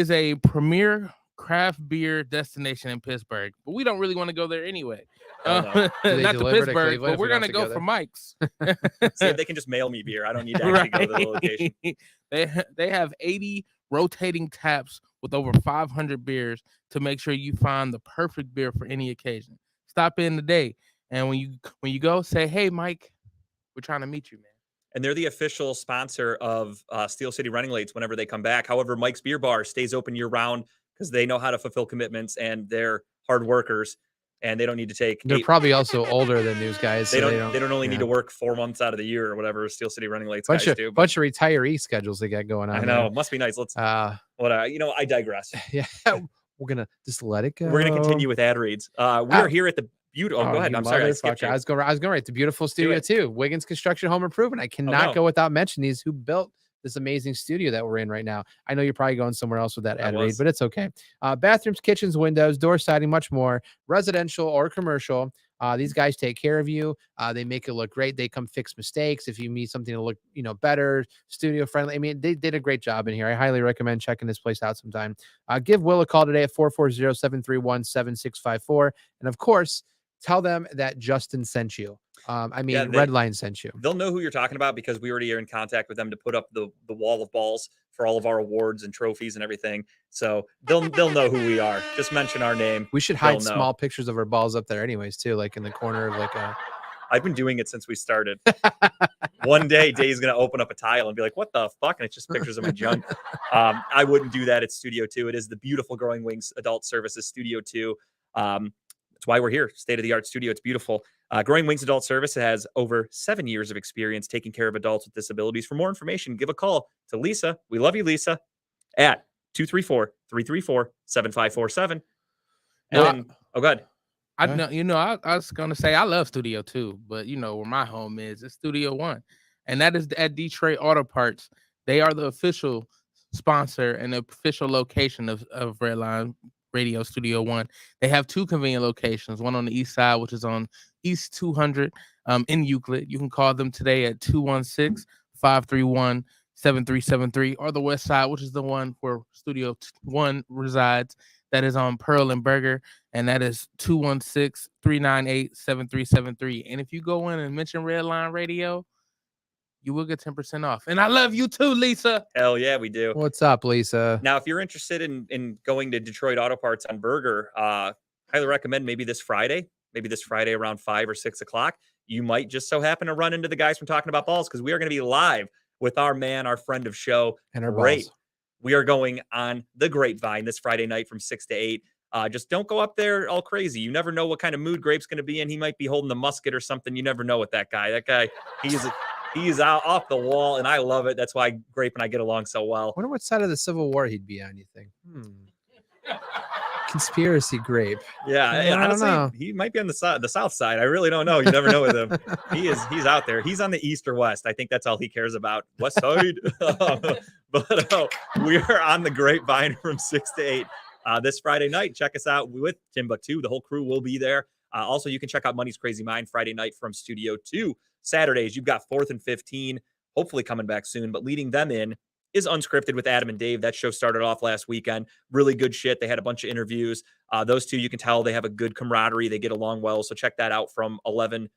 a premier craft beer destination in Pittsburgh, but we don't really want to go there anyway. Oh, no. Do they Not to deliver to Pittsburgh, Cleveland but if we're we don't gonna have to go go for there? Mike's. See if they can just mail me beer. I don't need to actually go to the location. They have 80 rotating taps with over 500 beers to make sure you find the perfect beer for any occasion. Stop in today, and when you go, say, "Hey, Mike, we're trying to meet you, man." And they're the official sponsor of Steel City Running Lates whenever they come back. However, Mike's Beer Bar stays open year round because they know how to fulfill commitments and they're hard workers and they don't need to take. They're probably also older than these guys. They so don't only need yeah. to work 4 months out of the year or whatever Steel City Running Lates bunch guys of do. bunch of retiree schedules they got going on. I know. Must be nice. Let's. I digress. Yeah, we're gonna just let it go. We're gonna continue with ad reads. We are here at the beautiful. Oh, go ahead. you I'm sorry. I skipped motherfucker. you. I was going right. The beautiful studio it. too. Wiggins Construction Home Improvement. I cannot no. go without mentioning these who built this amazing studio that we're in right now. I know you're probably going somewhere else with that ad read, but it's okay. Bathrooms, kitchens, windows, door siding, much more, residential or commercial. These guys take care of you. They make it look great. They come fix mistakes. If you need something to look, better, studio friendly. I mean, they did a great job in here. I highly recommend checking this place out sometime. Give Will a call today at 440-731-7654. And of course, tell them that Justin sent you. I mean, Yeah, Redline sent you. They'll know who you're talking about because we already are in contact with them to put up the wall of balls for all of our awards and trophies and everything. So they'll know who we are. Just mention our name. We should They'll hide know. small pictures of our balls up there anyways, too, like in the corner of like a... I've been doing it since we started. One day, Dave's going to open up a tile and be like, what the fuck? And it's just pictures of my junk. I wouldn't do that at Studio 2. It is the beautiful Growing Wings Adult Services Studio 2. That's why we're here. State-of-the-art studio. It's beautiful. Growing Wings Adult Service has over 7 years of experience taking care of adults with disabilities. For more information, give a call to Lisa. We love you, Lisa, at 234-334-7547. No, Oh, God. I know, I was gonna say I love Studio 2, but where my home is, it's Studio 1, and that is at Detroit Auto Parts. They are the official sponsor and the official location of Redline Radio Studio 1. They have 2 convenient locations, one on the east side, which is on East 200 in Euclid. You can call them today at 216-531-7373, or the west side, which is the one where Studio 1 resides. That is on Pearl and Burger, and that is 216-398-7373. And if you go in and mention Redline Radio, you will get 10% off. And I love you too, Lisa. Hell yeah, we do. What's up, Lisa? Now, if you're interested in going to Detroit Auto Parts on Burger, highly recommend maybe this Friday around 5 or 6 o'clock. You might just so happen to run into the guys from Talking About Balls because we are going to be live with our friend of show, and our balls. We are going on the Grapevine this Friday night from 6 to 8. Just don't go up there all crazy. You never know what kind of mood Grape's going to be in. He might be holding the musket or something. You never know with that guy. That guy, he's out off the wall, and I love it. That's why Grape and I get along so well. I wonder what side of the Civil War he'd be on, you think? Conspiracy Grape. Yeah, honestly, don't know. He might be on the south side. I really don't know. You never know with him. He's out there. He's on the east or west. I think that's all he cares about. West side. But we are on the Grapevine from 6 to 8 this Friday night. Check us out with Timbuktu. The whole crew will be there. Also, you can check out Money's Crazy Mind Friday night from Studio 2. Saturdays, you've got 4th and 15, hopefully coming back soon, but leading them in is Unscripted with Adam and Dave. That show started off last weekend. Really good shit. They had a bunch of interviews. Those two, you can tell they have a good camaraderie. They get along well. So check that out from 10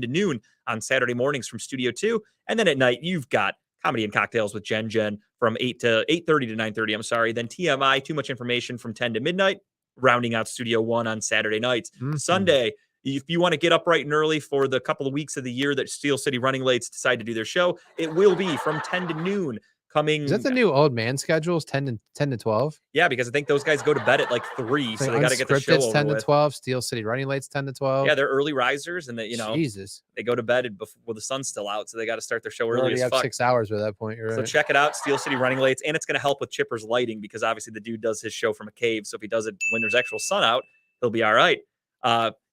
to noon on Saturday mornings from Studio 2. And then at night, you've got Comedy and Cocktails with Jen from 8:30 to 9:30. Then TMI, Too Much Information from 10 to midnight, rounding out Studio 1 on Saturday nights. Mm-hmm. Sunday, if you want to get up bright and early for the couple of weeks of the year that Steel City Running Lates decide to do their show, it will be from 10 to noon. Is that the new old man schedules, 10 to 12? Yeah, because I think those guys go to bed at like 3, so they got to get the show over 10 with. to 12, Steel City Running Late's 10 to 12. Yeah, they're early risers, and Jesus, they go to bed before the sun's still out, so they got to start their show early as have fuck. 6 hours by that point. You're right. So check it out, Steel City Running Lates, and it's going to help with Chipper's lighting because obviously the dude does his show from a cave, so if he does it when there's actual sun out, he'll be all right.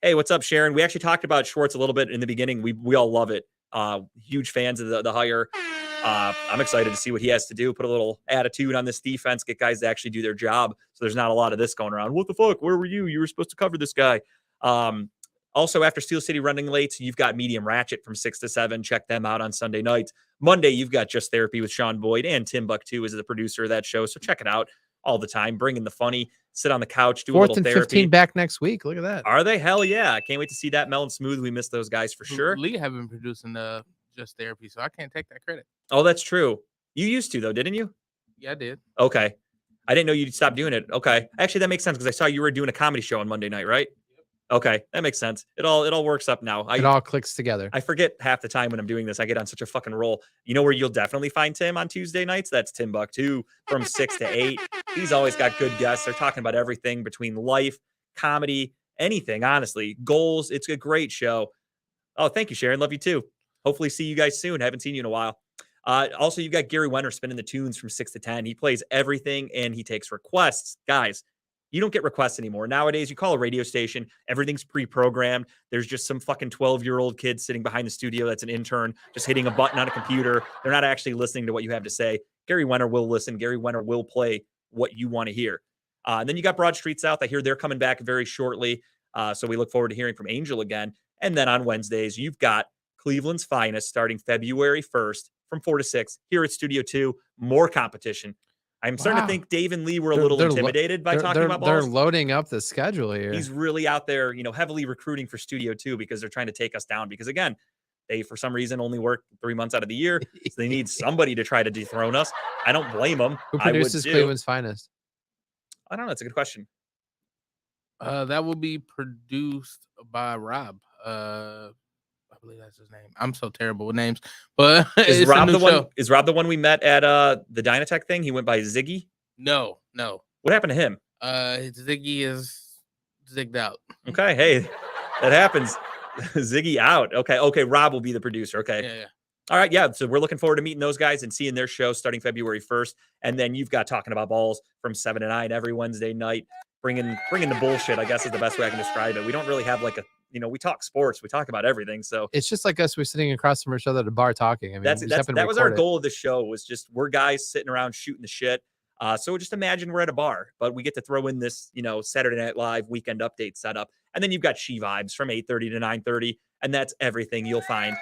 Hey, what's up, Sharon? We actually talked about Schwartz a little bit in the beginning. We all love it. Huge fans of the hire. I'm excited to see what he has to do. Put a little attitude on this defense, get guys to actually do their job. So there's not a lot of this going around. What the fuck? Where were you? You were supposed to cover this guy. Also, after Steel City Running Late, you've got Medium Ratchet from 6 to 7. Check them out on Sunday nights. Monday, you've got Just Therapy with Sean Boyd, and Timbuktu is the producer of that show. So check it out all the time. Bring in the funny, sit on the couch, do a little therapy. 4th and 15 back next week. Look at that. Are they? Hell yeah. I can't wait to see that. Mel and Smooth. We miss those guys for sure. Lee have been producing the Just Therapy, so I can't take that credit. Oh, that's true. You used to, though, didn't you? Yeah, I did. Okay. I didn't know you'd stop doing it. Okay. Actually, that makes sense because I saw you were doing a comedy show on Monday night, right? Okay. That makes sense. It all works up now. It all clicks together. I forget half the time when I'm doing this. I get on such a fucking roll. You know where you'll definitely find Tim on Tuesday nights? That's Timbuktu from 6 to 8. He's always got good guests. They're talking about everything between life, comedy, anything, honestly. Goals. It's a great show. Oh, thank you, Sharon. Love you too. Hopefully see you guys soon. Haven't seen you in a while. Also, you've got Gary Wenner spinning the tunes from 6 to 10. He plays everything and he takes requests. Guys, you don't get requests anymore. Nowadays, you call a radio station, everything's pre-programmed. There's just some fucking 12-year-old kid sitting behind the studio that's an intern, just hitting a button on a computer. They're not actually listening to what you have to say. Gary Wenner will listen. Gary Wenner will play what you want to hear. And then you got Broad Street South. I hear they're coming back very shortly. So we look forward to hearing from Angel again. And then on Wednesdays, you've got Cleveland's Finest starting February 1st from 4 to 6 here at Studio 2. More competition. I'm starting to Wow. think Dave and Lee were a They're- little they're lo- intimidated by talking about They're balls. loading up the schedule here. He's really out there, heavily recruiting for Studio 2 because they're trying to take us down. Because again, they for some reason only work 3 months out of the year, so they need somebody to try to dethrone us. I don't blame them. Who I would produces too. Cleveland's finest? I don't know. That's a good question. That will be produced by Rob. I believe that's his name. I'm so terrible with names, but Is it's Rob a new the one? show. Is Rob the one we met at the Dynatech thing? He went by Ziggy. No. What happened to him? Ziggy is zigged out. Okay, hey, that happens. Ziggy out. Okay. Rob will be the producer. Okay. Yeah. All right, yeah. So we're looking forward to meeting those guys and seeing their show starting February 1st. And then you've got Talking About Balls from 7 to 9 every Wednesday night, bringing the bullshit, I guess is the best way I can describe it. We don't really have like we talk sports, we talk about everything. So It's just like us. We're sitting across from each other at a bar talking. I mean, we just happen to that was our record it. goal of the show, was just we're guys sitting around shooting the shit. So just imagine we're at a bar, but we get to throw in this, Saturday Night Live weekend update setup. And then you've got She Vibes from 8:30 to 9:30. And that's everything you'll find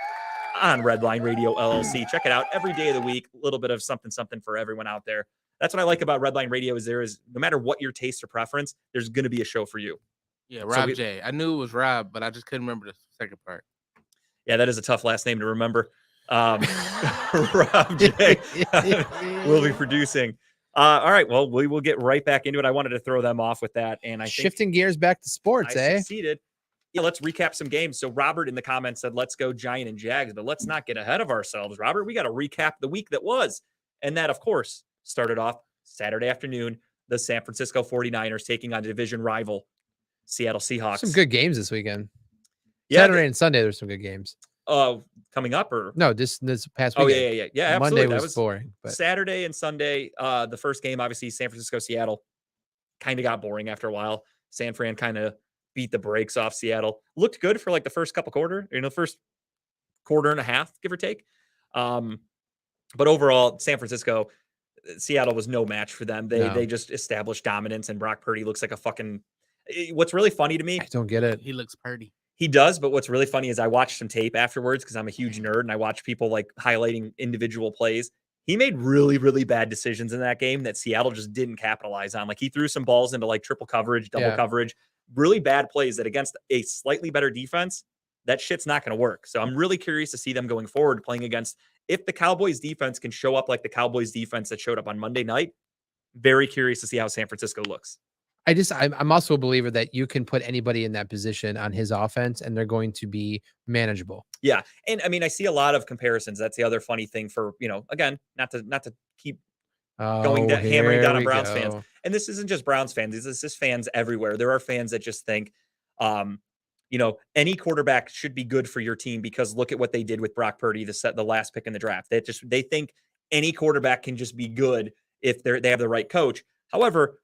on Redline Radio LLC. Check it out every day of the week. A little bit of something for everyone out there. That's what I like about Redline Radio is no matter what your taste or preference, there's going to be a show for you. Yeah, Rob J. I knew it was Rob, but I just couldn't remember the second part. Yeah, that is a tough last name to remember. Rob J. will be producing. All right, well, we will get right back into it. I wanted to throw them off with that, and I think Shifting gears back to sports, I succeeded. Yeah, let's recap some games. So Robert in the comments said, let's go Giant and Jags, but let's not get ahead of ourselves, Robert. We got to recap the week that was. And that, of course, started off Saturday afternoon, the San Francisco 49ers taking on division rival Seattle Seahawks. Some good games this weekend. Yeah, Saturday and Sunday, there's some good games. Coming up or No, this past oh weekend. yeah. Monday Absolutely. was boring. But Saturday and Sunday. The first game, obviously, San Francisco Seattle, kind of got boring after a while. San Fran kind of beat the brakes off Seattle. Looked good for like the first couple quarter, the first quarter and a half, give or take. But overall, San Francisco, Seattle was no match for them. They just established dominance, and Brock Purdy looks like a fucking. What's really funny to me, I don't get it. He looks purdy. he does, but what's really funny is I watched some tape afterwards because I'm a huge nerd and I watch people like highlighting individual plays. He made really, really bad decisions in that game that Seattle just didn't capitalize on. Like he threw some balls into like triple coverage, double coverage, really bad plays that against a slightly better defense, that shit's not going to work. So I'm really curious to see them going forward playing against, if the Cowboys defense can show up like the Cowboys defense that showed up on Monday night, very curious to see how San Francisco looks. I'm also a believer that you can put anybody in that position on his offense and they're going to be manageable. Yeah. And I mean, I see a lot of comparisons. That's the other funny thing for, again, not to keep hammering down on Browns fans. And this isn't just Browns fans. This is fans everywhere. There are fans that just think, any quarterback should be good for your team because look at what they did with Brock Purdy, the last pick in the draft. They think any quarterback can just be good if they have the right coach. However,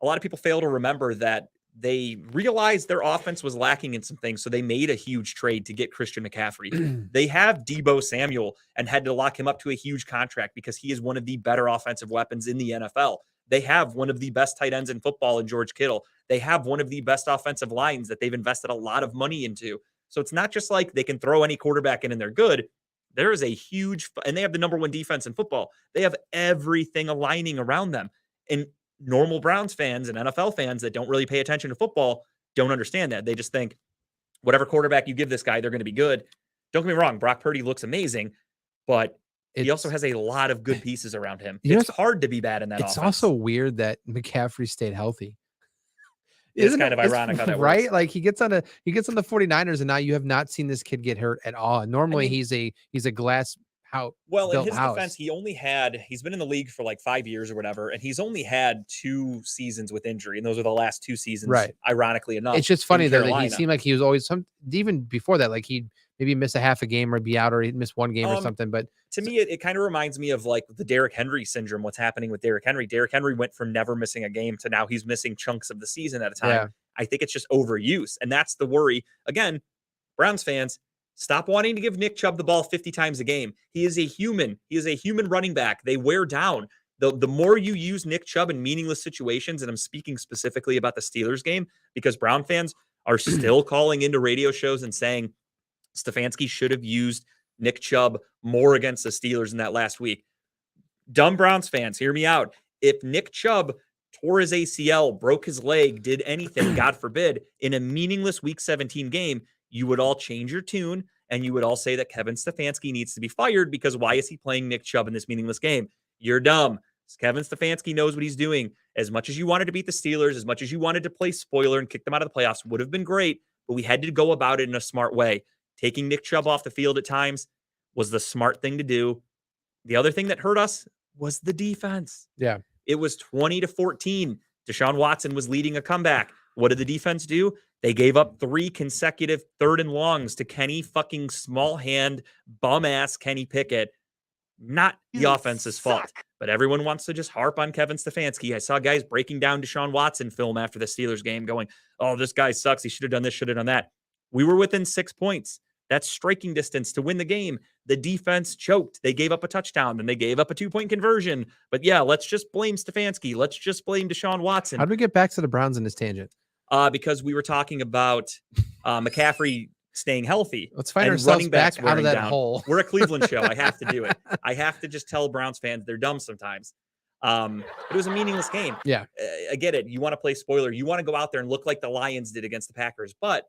a lot of people fail to remember that they realized their offense was lacking in some things, so they made a huge trade to get Christian McCaffrey. They have Deebo Samuel and had to lock him up to a huge contract because he is one of the better offensive weapons in the NFL. They have one of the best tight ends in football in George Kittle. They have one of the best offensive lines that they've invested a lot of money into. So it's not just like they can throw any quarterback in and they're good. There is a huge, and they have the number one defense in football. They have everything aligning around them. And normal Browns fans and NFL fans that don't really pay attention to football don't understand that. They just think whatever quarterback you give this guy, they're going to be good. Don't get me wrong. Brock Purdy looks amazing, but he also has a lot of good pieces around him. It's hard to be bad in that offense. It's also weird that McCaffrey stayed healthy. It's kind of ironic how that right? works. Like he gets on the 49ers and now you have not seen this kid get hurt at all. And normally he's a glass house. Well, in his defense, he's been in the league for like 5 years or whatever, and he's only had 2 seasons with injury, and those are the last 2 seasons, right? Ironically enough. It's just funny though that he seemed like he was always even before that, like he'd maybe miss a half a game or be out, or he'd miss one game or something. But to me, it kind of reminds me of like the Derrick Henry syndrome, what's happening with Derrick Henry. Derrick Henry went from never missing a game to now he's missing chunks of the season at a time. Yeah. I think it's just overuse, and that's the worry. Again, Browns fans, stop wanting to give Nick Chubb the ball 50 times a game. He is a human. He is a human running back. They wear down. The more you use Nick Chubb in meaningless situations, and I'm speaking specifically about the Steelers game, because Brown fans are still calling into radio shows and saying Stefanski should have used Nick Chubb more against the Steelers in that last week. Dumb Browns fans, hear me out. If Nick Chubb tore his ACL, broke his leg, did anything, God forbid, in a meaningless Week 17 game, you would all change your tune and you would all say that Kevin Stefanski needs to be fired because why is he playing Nick Chubb in this meaningless game? You're dumb. Kevin Stefanski knows what he's doing. As much as you wanted to beat the Steelers, as much as you wanted to play spoiler and kick them out of the playoffs, would have been great, but we had to go about it in a smart way. Taking Nick Chubb off the field at times was the smart thing to do. The other thing that hurt us was the defense. Yeah. It was 20-14. Deshaun Watson was leading a comeback. What did the defense do? They gave up 3 consecutive 3rd and longs to Kenny fucking small hand, bum ass Kenny Pickett. Not the offense's fault, but everyone wants to just harp on Kevin Stefanski. I saw guys breaking down Deshaun Watson film after the Steelers game going, oh, this guy sucks. He should have done this, should have done that. We were within 6 points. That's striking distance to win the game. The defense choked. They gave up a touchdown and they gave up a 2-point conversion. But yeah, let's just blame Stefanski. Let's just blame Deshaun Watson. How do we get back to the Browns in this tangent? Because we were talking about McCaffrey staying healthy. Let's find and ourselves running backs back out of wearing that down. hole. We're a Cleveland show. I have to do it. I have to just tell Browns fans they're dumb sometimes. But it was a meaningless game. Yeah. I get it. You want to play spoiler. You want to go out there and look like the Lions did against the Packers. But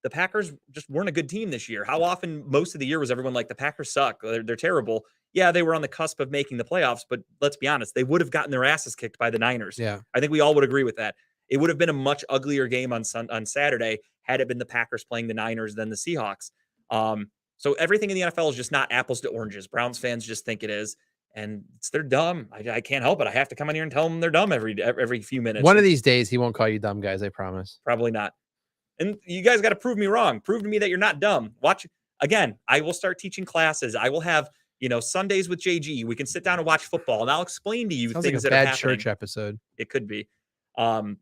the Packers just weren't a good team this year. How often most of the year was everyone like, the Packers suck. They're terrible. Yeah, they were on the cusp of making the playoffs, but let's be honest, they would have gotten their asses kicked by the Niners. Yeah. I think we all would agree with that. It would have been a much uglier game on Saturday had it been the Packers playing the Niners than the Seahawks. So everything in the NFL is just not apples to oranges. Browns fans just think it is, and they're dumb. I can't help it. I have to come in here and tell them they're dumb every few minutes. One of these days, he won't call you dumb, guys. I promise. Probably not. And you guys got to prove me wrong. Prove to me that you're not dumb. Watch again. I will start teaching classes. I will have Sundays with JG. We can sit down and watch football, and I'll explain to you Sounds things like a that are bad happening. church episode. It could be. And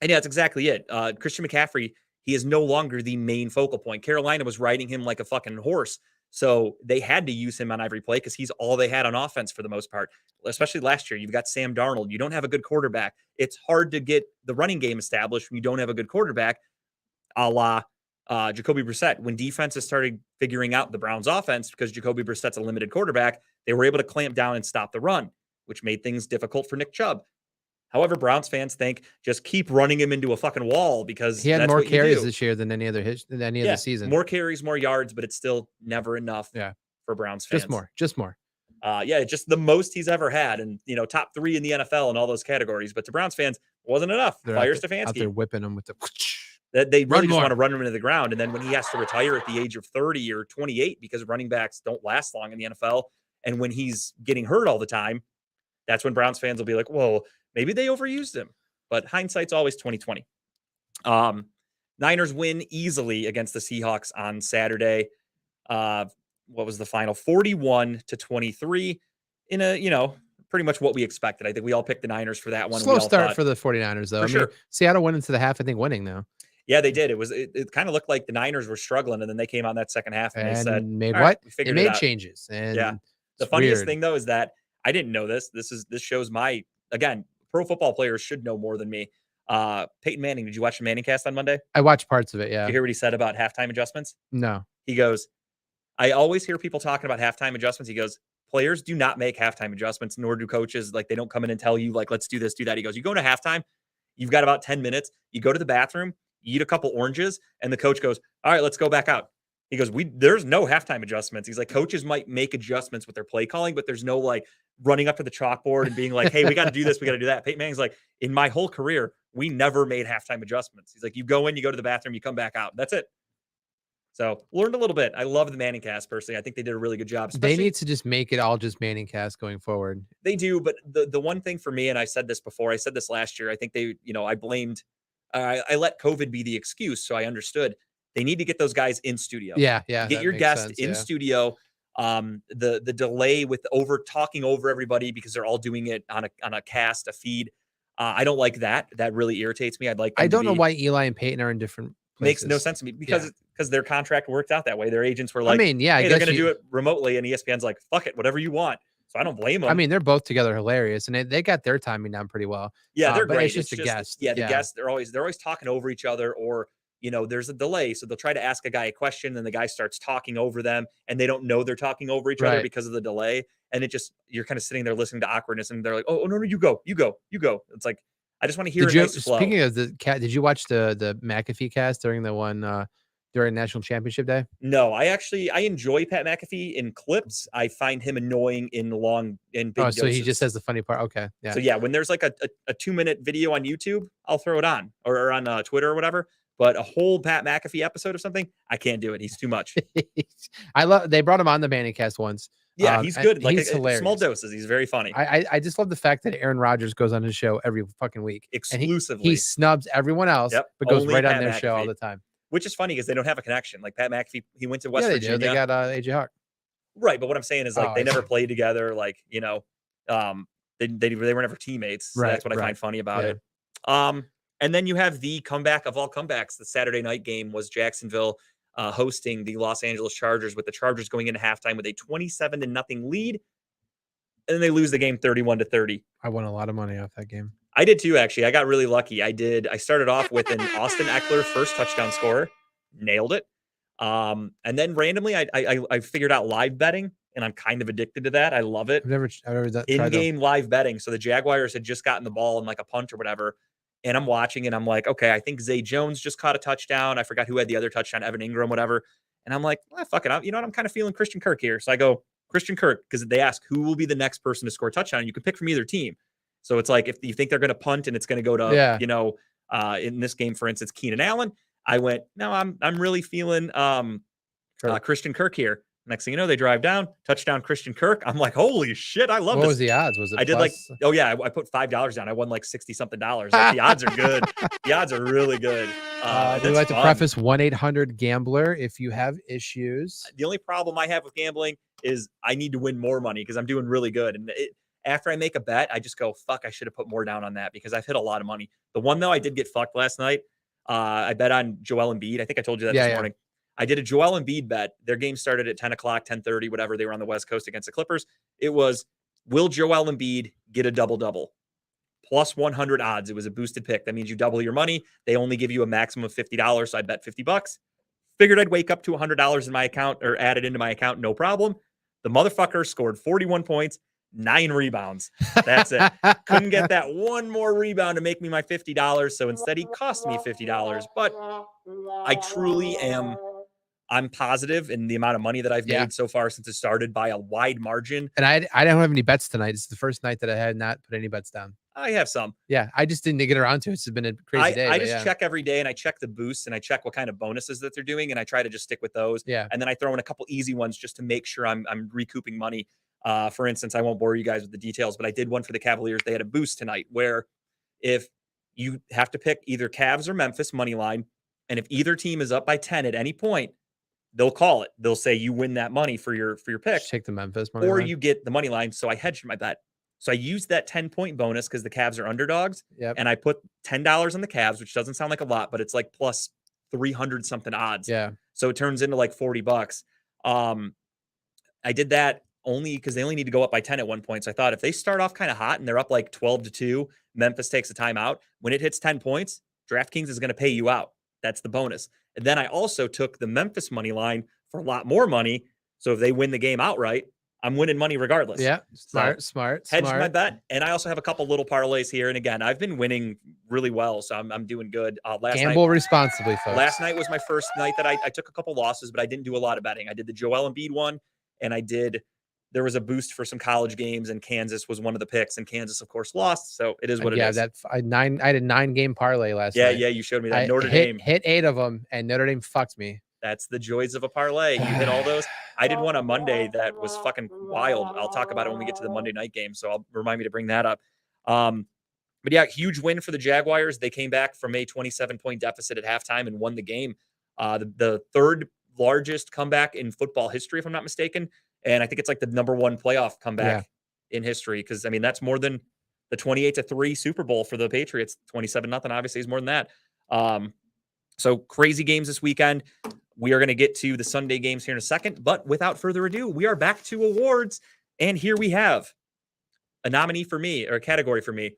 yeah, that's exactly it. Christian McCaffrey, he is no longer the main focal point. Carolina was riding him like a fucking horse. So they had to use him on every play because he's all they had on offense for the most part, especially last year. You've got Sam Darnold. You don't have a good quarterback. It's hard to get the running game established when you don't have a good quarterback, a la Jacoby Brissett. When defenses started figuring out the Browns offense because Jacoby Brissett's a limited quarterback, they were able to clamp down and stop the run, which made things difficult for Nick Chubb. However, Browns fans think just keep running him into a fucking wall because he had that's more what you carries do. this year than any other season. More carries, more yards, but it's still never enough. Yeah. For Browns fans. Just more. Yeah, just the most he's ever had, and top 3 in the NFL in all those categories. But to Browns fans, wasn't enough. Fire Stefanski. Out there whipping him with the. That they really just want to run him into the ground, and then when he has to retire at the age of 30 or 28 because running backs don't last long in the NFL, and when he's getting hurt all the time, that's when Browns fans will be like, "Whoa, maybe they overused him." But hindsight's always 20/20. Niners win easily against the Seahawks on Saturday. What was the final? 41-23 in a, pretty much what we expected. I think we all picked the Niners for that one. Slow start for the 49ers, though. Sure. Seattle went into the half, I think, winning, though. Yeah, they did. It kind of looked like the Niners were struggling, and then they came on that second half and they said, made what? Right, they made changes. And yeah. The funniest thing, though, is that I didn't know this. This shows again, pro football players should know more than me. Peyton Manning, did you watch the Manning cast on Monday? I watched parts of it, yeah. Did you hear what he said about halftime adjustments? No. He goes, I always hear people talking about halftime adjustments. He goes, players do not make halftime adjustments, nor do coaches. Like, they don't come in and tell you, like, let's do this, do that. He goes, you go to halftime, you've got about 10 minutes. You go to the bathroom, you eat a couple oranges, and the coach goes, all right, let's go back out. He goes, there's no halftime adjustments. He's like, coaches might make adjustments with their play calling, but there's no like running up to the chalkboard and being like, hey, we got to do this, we got to do that. Peyton Manning's like, in my whole career, we never made halftime adjustments. He's like, you go in, you go to the bathroom, you come back out. That's it. So learned a little bit. I love the Manning cast personally. I think they did a really good job. They need to just make it all just Manning cast going forward. They do, but the one thing for me, and I said this before, I said this last year, I think they, I let COVID be the excuse. So I understood they need to get those guys in studio. Yeah. Get your guest in studio. The delay with talking over everybody because they're all doing it on a cast, a feed. I don't like that. That really irritates me. I don't know why Eli and Peyton are in different places. Makes no sense to me because their contract worked out that way. Their agents were like, hey, they're going to do it remotely. And ESPN's like, fuck it, whatever you want. So I don't blame them. I mean, they're both together hilarious, and they got their timing down pretty well. Yeah, they're great. It's just a guest. Yeah, the guests, they're always talking over each other, or there's a delay. So they'll try to ask a guy a question, and the guy starts talking over them, and they don't know they're talking over each other because of the delay. and you're kind of sitting there listening to awkwardness, and they're like, oh no, you go. It's like, I just want to hear a nice flow. Speaking of the cat, did you watch the McAfee cast during the one during National Championship Day? No, I enjoy Pat McAfee in clips. I find him annoying in big doses. So he just says the funny part. Okay. Yeah. So yeah, when there's like a 2-minute video on YouTube, I'll throw it on or on Twitter or whatever. But a whole Pat McAfee episode of something, I can't do it. He's too much. They brought him on the Mannycast once. Yeah, he's good. Like he's hilarious. Small doses. He's very funny. I just love the fact that Aaron Rodgers goes on his show every fucking week. Exclusively. And he snubs everyone else, but goes right on their show all the time. Which is funny because they don't have a connection. Like Pat McAfee, he went to West Virginia. They got AJ Hawk. Right, but what I'm saying is like they never played together. Like, they were never teammates. So that's what I find funny about it. And then you have the comeback of all comebacks. The Saturday night game was Jacksonville hosting the Los Angeles Chargers, with the Chargers going into halftime with a 27-0 lead, and then they lose the game 31-30. I won a lot of money off that game. I did too, actually. I got really lucky. I started off with an Austin Eckler first touchdown scorer, nailed it. And then randomly, I figured out live betting, and I'm kind of addicted to that. I love it. I've never done in-game live betting. So the Jaguars had just gotten the ball in like a punt or whatever, and I'm watching, and I'm like, okay, I think Zay Jones just caught a touchdown. I forgot who had the other touchdown, Evan Ingram, whatever. And I'm like, fuck it. You know what? I'm kind of feeling Christian Kirk here. So I go Christian Kirk, because they ask who will be the next person to score a touchdown. You can pick from either team. So it's like if you think they're going to punt and it's going to go to, in this game, for instance, Keenan Allen, I went, no, I'm really feeling Christian Kirk here. Next thing you know, they drive down, touchdown Christian Kirk. I'm like, holy shit, I love this. What was the odds? Was it? I did plus? I put $5 down. I won like $60-something. Like, the odds are good. The odds are really good. We'd like to preface 1-800-GAMBLER if you have issues. The only problem I have with gambling is I need to win more money because I'm doing really good. And after I make a bet, I just go, fuck, I should have put more down on that because I've hit a lot of money. The one, though, I did get fucked last night. I bet on Joel Embiid. I think I told you that this morning. I did a Joel Embiid bet. Their game started at 10 o'clock, 10:30, whatever. They were on the West Coast against the Clippers. It was, will Joel Embiid get a double-double? Plus 100 odds. It was a boosted pick. That means you double your money. They only give you a maximum of $50, so I bet $50. Figured I'd wake up to $100 in my account or add it into my account, no problem. The motherfucker scored 41 points, 9 rebounds. That's it. Couldn't get that one more rebound to make me my $50, so instead he cost me $50. But I truly I'm positive in the amount of money that I've made so far since it started by a wide margin. And I don't have any bets tonight. It's the first night that I had not put any bets down. I have some. Yeah, I just didn't get around to it. It's been a crazy day. I just check every day, and I check the boosts, and I check what kind of bonuses that they're doing, and I try to just stick with those. Yeah. And then I throw in a couple easy ones just to make sure I'm recouping money. For instance, I won't bore you guys with the details, but I did one for the Cavaliers. They had a boost tonight where if you have to pick either Cavs or Memphis money line, and if either team is up by 10 at any point, they'll call it. They'll say you win that money for your pick. Just take the Memphis money or line. You get the money line. So I hedged my bet. So I used that 10-point bonus because the Cavs are underdogs. Yep. And I put $10 on the Cavs, which doesn't sound like a lot, but it's like plus 300 something odds. Yeah. So it turns into like $40. I did that only because they only need to go up by 10 at one point. So I thought if they start off kind of hot and they're up like 12-2, Memphis takes a timeout. When it hits 10 points, DraftKings is going to pay you out. That's the bonus. And then I also took the Memphis money line for a lot more money. So if they win the game outright, I'm winning money regardless. Yeah. Smart. Hedged my bet. And I also have a couple little parlays here. And again, I've been winning really well. So I'm doing good. Gamble responsibly, folks. Last night was my first night that I took a couple losses, but I didn't do a lot of betting. I did the Joel Embiid one, and there was a boost for some college games, and Kansas was one of the picks, and Kansas, of course, lost. So it is what it is. Yeah, I had a 9-game parlay last night. Yeah, you showed me that. Notre Dame hit 8 of them, and Notre Dame fucked me. That's the joys of a parlay. You hit all those. I did one on Monday that was fucking wild. I'll talk about it when we get to the Monday night game, so I'll remind me to bring that up. But yeah, huge win for the Jaguars. They came back from a 27-point deficit at halftime and won the game. The third largest comeback in football history, if I'm not mistaken. And I think it's like the number one playoff comeback in history. Because, I mean, that's more than the 28-3 Super Bowl for the Patriots. 27-0, obviously, is more than that. So crazy games this weekend. We are going to get to the Sunday games here in a second. But without further ado, we are back to awards. And here we have a nominee for me, or a category for me.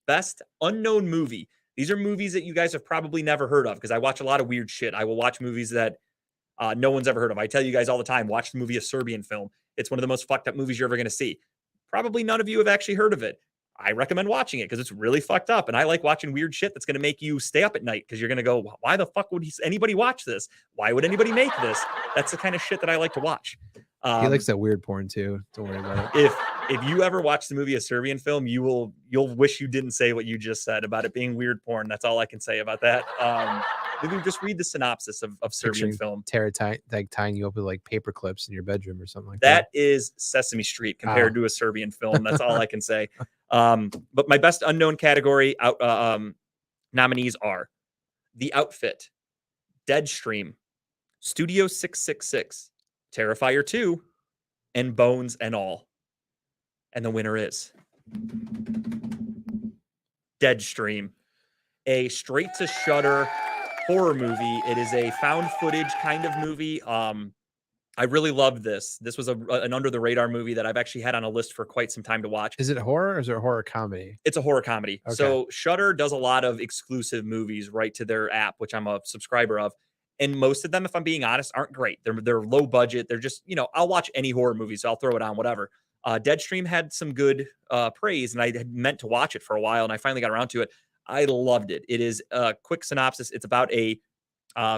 Best Unknown Movie. These are movies that you guys have probably never heard of, because I watch a lot of weird shit. I will watch movies that no one's ever heard of. I tell you guys all the time, watch the movie A Serbian Film. It's one of the most fucked up movies you're ever going to see. Probably none of you have actually heard of it. I recommend watching it because it's really fucked up. And I like watching weird shit that's going to make you stay up at night because you're going to go, why the fuck would anybody watch this? Why would anybody make this? That's the kind of shit that I like to watch. He likes that weird porn too. Don't worry about it. If you ever watch the movie A Serbian Film, you'll wish you didn't say what you just said about it being weird porn. That's all I can say about that. Maybe just read the synopsis of Serbian Film. Tara tying you up with like paper clips in your bedroom or something like that. That is Sesame Street compared to A Serbian Film. That's all I can say. But my best unknown category nominees are The Outfit, Deadstream, Studio 666, Terrifier 2, and Bones and All. And the winner is Deadstream, a straight to Shudder horror movie. It is a found footage kind of movie. I really loved this. This was an under the radar movie that I've actually had on a list for quite some time to watch. Is it horror or is it a horror comedy? It's a horror comedy. Okay. So Shudder does a lot of exclusive movies right to their app, which I'm a subscriber of. And most of them, if I'm being honest, aren't great. They're low budget. They're just, I'll watch any horror movie, so I'll throw it on, whatever. Deadstream had some good praise, and I had meant to watch it for a while, and I finally got around to it. I loved it. It is a quick synopsis. It's about a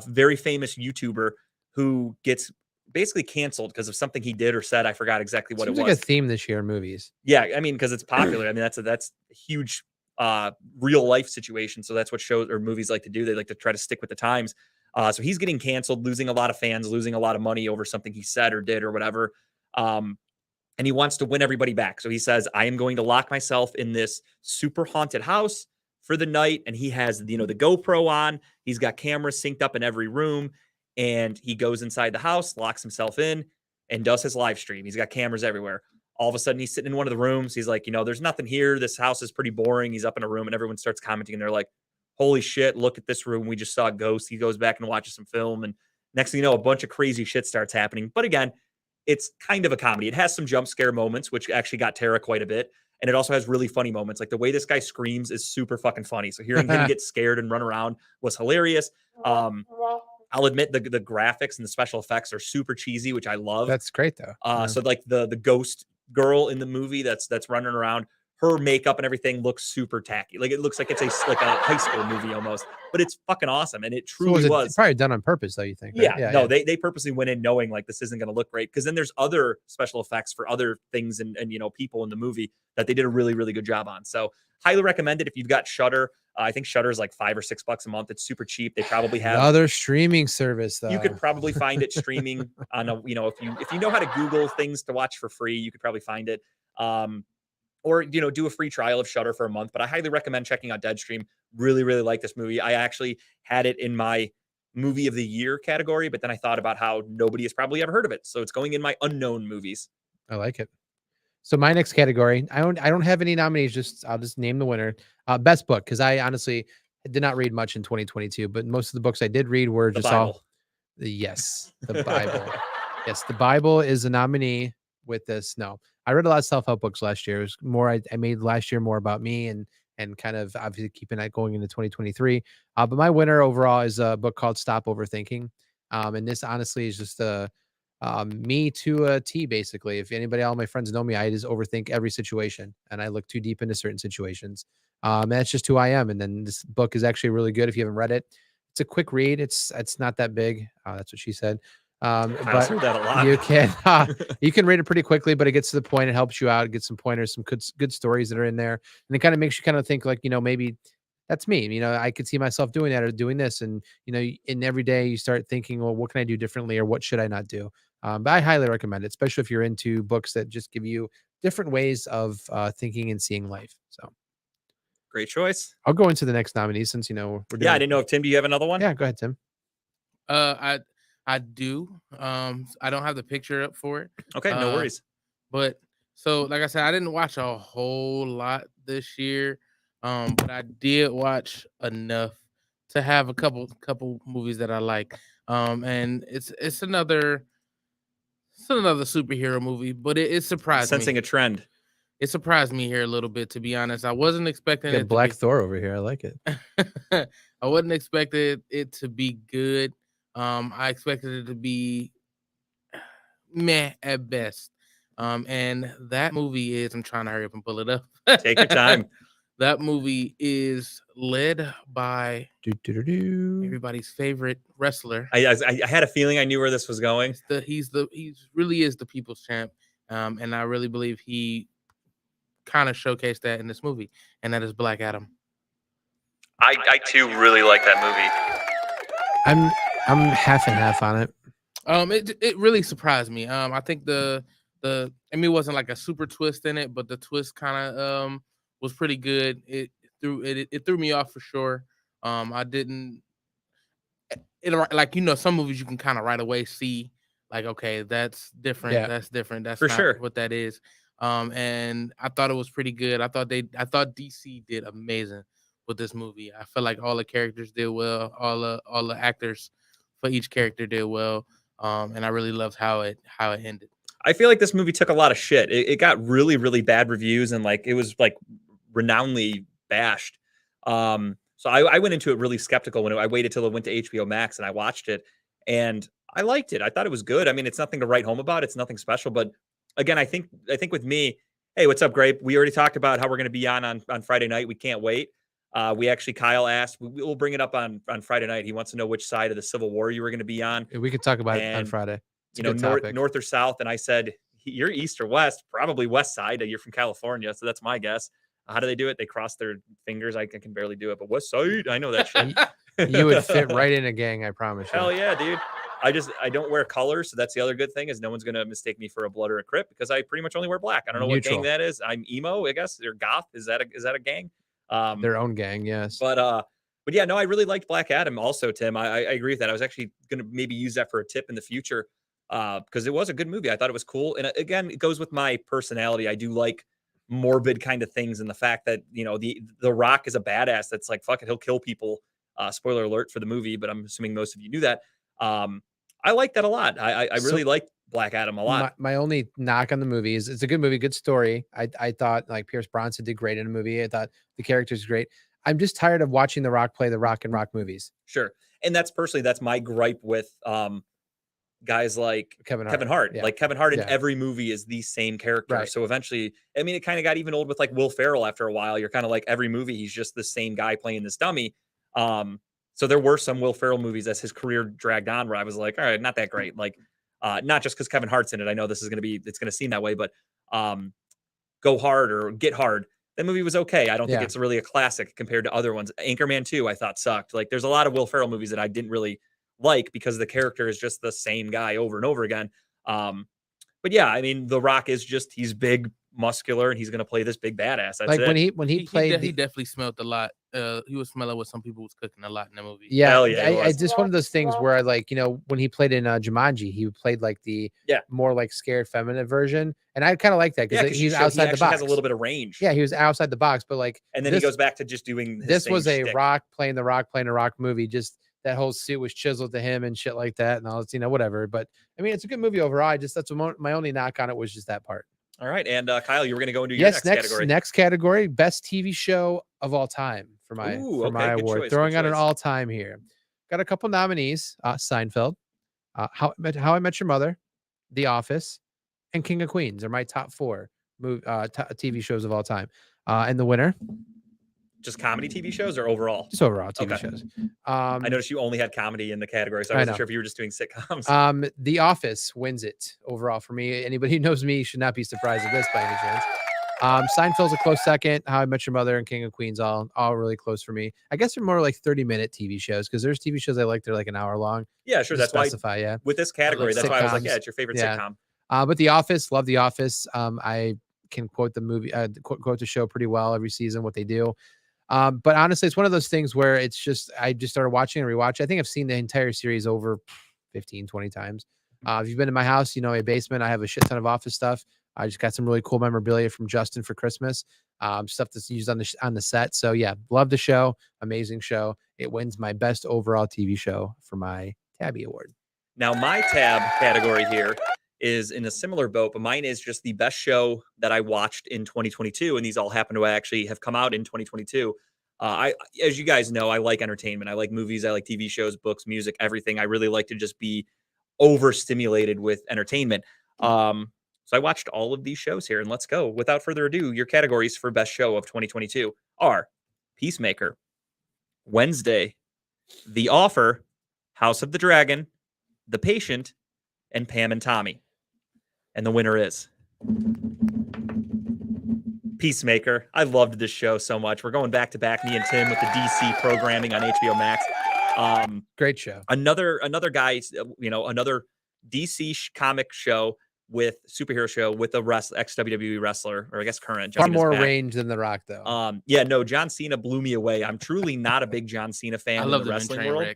very famous YouTuber who gets basically canceled because of something he did or said. I forgot exactly what it was. Like a theme this year in movies. Yeah, I mean, because it's popular. I mean, that's a huge real life situation. So that's what shows or movies like to do. They like to try to stick with the times. So he's getting canceled, losing a lot of fans, losing a lot of money over something he said or did or whatever. And he wants to win everybody back. So he says, I am going to lock myself in this super haunted house for the night. And he has, the GoPro on. He's got cameras synced up in every room. And he goes inside the house, locks himself in, and does his live stream. He's got cameras everywhere. All of a sudden, he's sitting in one of the rooms. He's like, there's nothing here. This house is pretty boring. He's up in a room, and everyone starts commenting. And they're like, holy shit, look at this room. We just saw a ghost. He goes back and watches some film. And next thing you know, a bunch of crazy shit starts happening. But again, it's kind of a comedy. It has some jump scare moments, which actually got Tara quite a bit. And it also has really funny moments. Like the way this guy screams is super fucking funny. So hearing him get scared and run around was hilarious. I'll admit the graphics and the special effects are super cheesy, which I love. That's great though. So like the ghost girl in the movie that's running around, her makeup and everything looks super tacky. Like it looks like it's a high school movie almost, but it's fucking awesome. And it truly was. It's probably done on purpose though, you think? Right? Yeah. They purposely went in knowing like this isn't going to look great. Cause then there's other special effects for other things and people in the movie that they did a really, really good job on. So highly recommend it. If you've got Shudder, I think Shudder is like $5 or $6 a month. It's super cheap. They probably have another streaming service though. You could probably find it streaming on a, if you know how to Google things to watch for free, you could probably find it. Or, do a free trial of Shudder for a month. But I highly recommend checking out Deadstream. Really, really like this movie. I actually had it in my movie of the year category, but then I thought about how nobody has probably ever heard of it. So it's going in my unknown movies. I like it. So my next category, I don't have any nominees. I'll just name the winner. Best book, because I honestly did not read much in 2022, but most of the books I did read were just all the Bible. Yes, the Bible is a nominee with this. No, I read a lot of self-help books last year. It was more I made last year more about me and kind of obviously keeping that going into 2023. But my winner overall is a book called Stop Overthinking. And this honestly is just me to a T, basically. If anybody, all my friends know me, I just overthink every situation and I look too deep into certain situations. That's just who I am. And then this book is actually really good. If you haven't read it, it's a quick read. It's not that big. That's what she said. But heard that a lot. You can read it pretty quickly, but it gets to the point. It helps you out. It gets some pointers, some good stories that are in there. And it kind of makes you kind of think like, maybe that's me. I could see myself doing that or doing this. And, in every day you start thinking, well, what can I do differently or what should I not do? But I highly recommend it, especially if you're into books that just give you different ways of thinking and seeing life. So great choice. I'll go into the next nominee since, we're doing. Yeah, I didn't know if Tim, do you have another one? Yeah, go ahead, Tim. I do. I don't have the picture up for it. Okay, no worries. But so, like I said, I didn't watch a whole lot this year, but I did watch enough to have a couple movies that I like. And it's another superhero movie, but it surprised me. Sensing a trend. It surprised me here a little bit, to be honest. I wasn't expecting it. Black Thor over here. I like it. I wasn't expecting it to be good. I expected it to be meh at best. And that movie is, I'm trying to hurry up and pull it up. Take your time. That movie is led by everybody's favorite wrestler. I had a feeling I knew where this was going. He's really is the people's champ. And I really believe he kind of showcased that in this movie, and that is Black Adam. I too really like that movie. I'm half and half on it. It really surprised me. I think I mean, it wasn't like a super twist in it, but the twist kind of was pretty good. It threw me off for sure. I didn't like, you know, some movies you can kind of right away see like, okay, that's different. Yeah. That's different. That's For not sure. what that is. And I thought it was pretty good. I thought DC did amazing with this movie. I feel like all the characters did well. All the actors for each character did well. And I really loved how it ended. I feel like this movie took a lot of shit. It got really, really bad reviews, and like it was like renownedly bashed. So I went into it really skeptical when I waited till it went to HBO Max and I watched it, and I liked it. I thought it was good. I mean, it's nothing to write home about. It's nothing special, but again, I think with me, hey, what's up, Grape? We already talked about how we're going to be on Friday night. We can't wait. We actually, Kyle asked, we'll bring it up on Friday night. He wants to know which side of the Civil War you were going to be on. We could talk about it on Friday. You know, north or south. And I said, you're east or west, probably west side. You're from California. So that's my guess. How do they do it? They cross their fingers. I can barely do it, but west side, I know that shit. You would fit right in a gang, I promise you. Hell yeah, dude. I don't wear colors. So that's the other good thing, is no one's going to mistake me for a blood or a Crip, because I pretty much only wear black. I don't know what gang that is. I'm emo, I guess. Or goth. Is that a gang? Their own gang, yes. But yeah, no, I really liked Black Adam also, Tim. I agree with that. I was actually going to maybe use that for a tip in the future, because it was a good movie. I thought it was cool. And again, it goes with my personality. I do like morbid kind of things, and the fact that, you know, the Rock is a badass that's like, fuck it, he'll kill people. Spoiler alert for the movie, but I'm assuming most of you knew that. I like that a lot. I really like Black Adam a lot. My only knock on the movie is it's a good movie, good story. I thought like Pierce Brosnan did great in the movie. I thought the character's great. I'm just tired of watching The Rock play the Rock and Rock movies. Sure. And that's my gripe with guys like Kevin Hart. Yeah. Like Kevin Hart in every movie is the same character. Right. So eventually, I mean, it kind of got even old with like Will Ferrell after a while. You're kind of like, every movie he's just the same guy playing this dummy. So there were some Will Ferrell movies as his career dragged on where I was like, all right, not that great. Like, not just because Kevin Hart's in it. I know it's going to seem that way, but Go Hard or Get Hard, that movie was okay. I don't think it's really a classic compared to other ones. Anchorman 2, I thought sucked. Like, there's a lot of Will Ferrell movies that I didn't really like because the character is just the same guy over and over again. But yeah, I mean, The Rock is just, he's big, muscular, and he's going to play this big badass. That's like it. when he played, he definitely smelled a lot. He was smelling what some people was cooking a lot in the movie. Yeah, Hell yeah, I just one of those things where I like, you know, when he played in Jumanji, he played like the more like scared feminine version, and I kind of like that because he's outside the box. Has a little bit of range. Yeah, he was outside the box, but like, and then he goes back to just doing. This was a Rock playing the Rock playing a Rock movie. Just that whole suit was chiseled to him and shit like that, and all, you know, whatever. But I mean, it's a good movie overall. That's my only knock on it was just that part. All right, and Kyle, you were going to go into your next category. Next category, best TV show of all time for my award. Choice, Throwing out an all time here. Got a couple nominees: Seinfeld, How I Met Your Mother, The Office, and King of Queens are my top 4 TV shows of all time. And the winner, just comedy TV shows or overall? Just overall TV shows. I noticed you only had comedy in the category, so I wasn't sure if you were just doing sitcoms. The Office wins it overall for me. Anybody who knows me should not be surprised at this by any chance. Seinfeld's a close second. How I Met Your Mother and King of Queens all really close for me. I guess they're more like 30-minute TV shows, because there's TV shows I like they're like an hour long. Yeah, sure. That's why with this category, that's why I was like, yeah, it's your favorite sitcom. But The Office, love The Office. I can quote the movie, quote the show pretty well every season, what they do. But honestly, it's one of those things where it's just, I just started watching and rewatching. I think I've seen the entire series over 15, 20 times. If you've been in my house, you know, my basement, I have a shit ton of Office stuff. I just got some really cool memorabilia from Justin for Christmas, stuff that's used on the set. So yeah, love the show. Amazing show. It wins my best overall TV show for my Tabby Award. Now, my tab category here is in a similar boat, but mine is just the best show that I watched in 2022. And these all happen to actually have come out in 2022. As you guys know, I like entertainment. I like movies. I like TV shows, books, music, everything. I really like to just be overstimulated with entertainment. So I watched all of these shows here, and let's go. Without further ado, your categories for best show of 2022 are Peacemaker, Wednesday, The Offer, House of the Dragon, The Patient, and Pam and Tommy. And the winner is Peacemaker. I loved this show so much. We're going back to back, me and Tim, with the DC programming on HBO Max. Great show. Another guy, another DC comic show with superhero show with a ex WWE wrestler, or I guess current. Far John Cena's more back. range than The Rock, though. No, John Cena blew me away. I'm truly not a big John Cena fan in the wrestling world.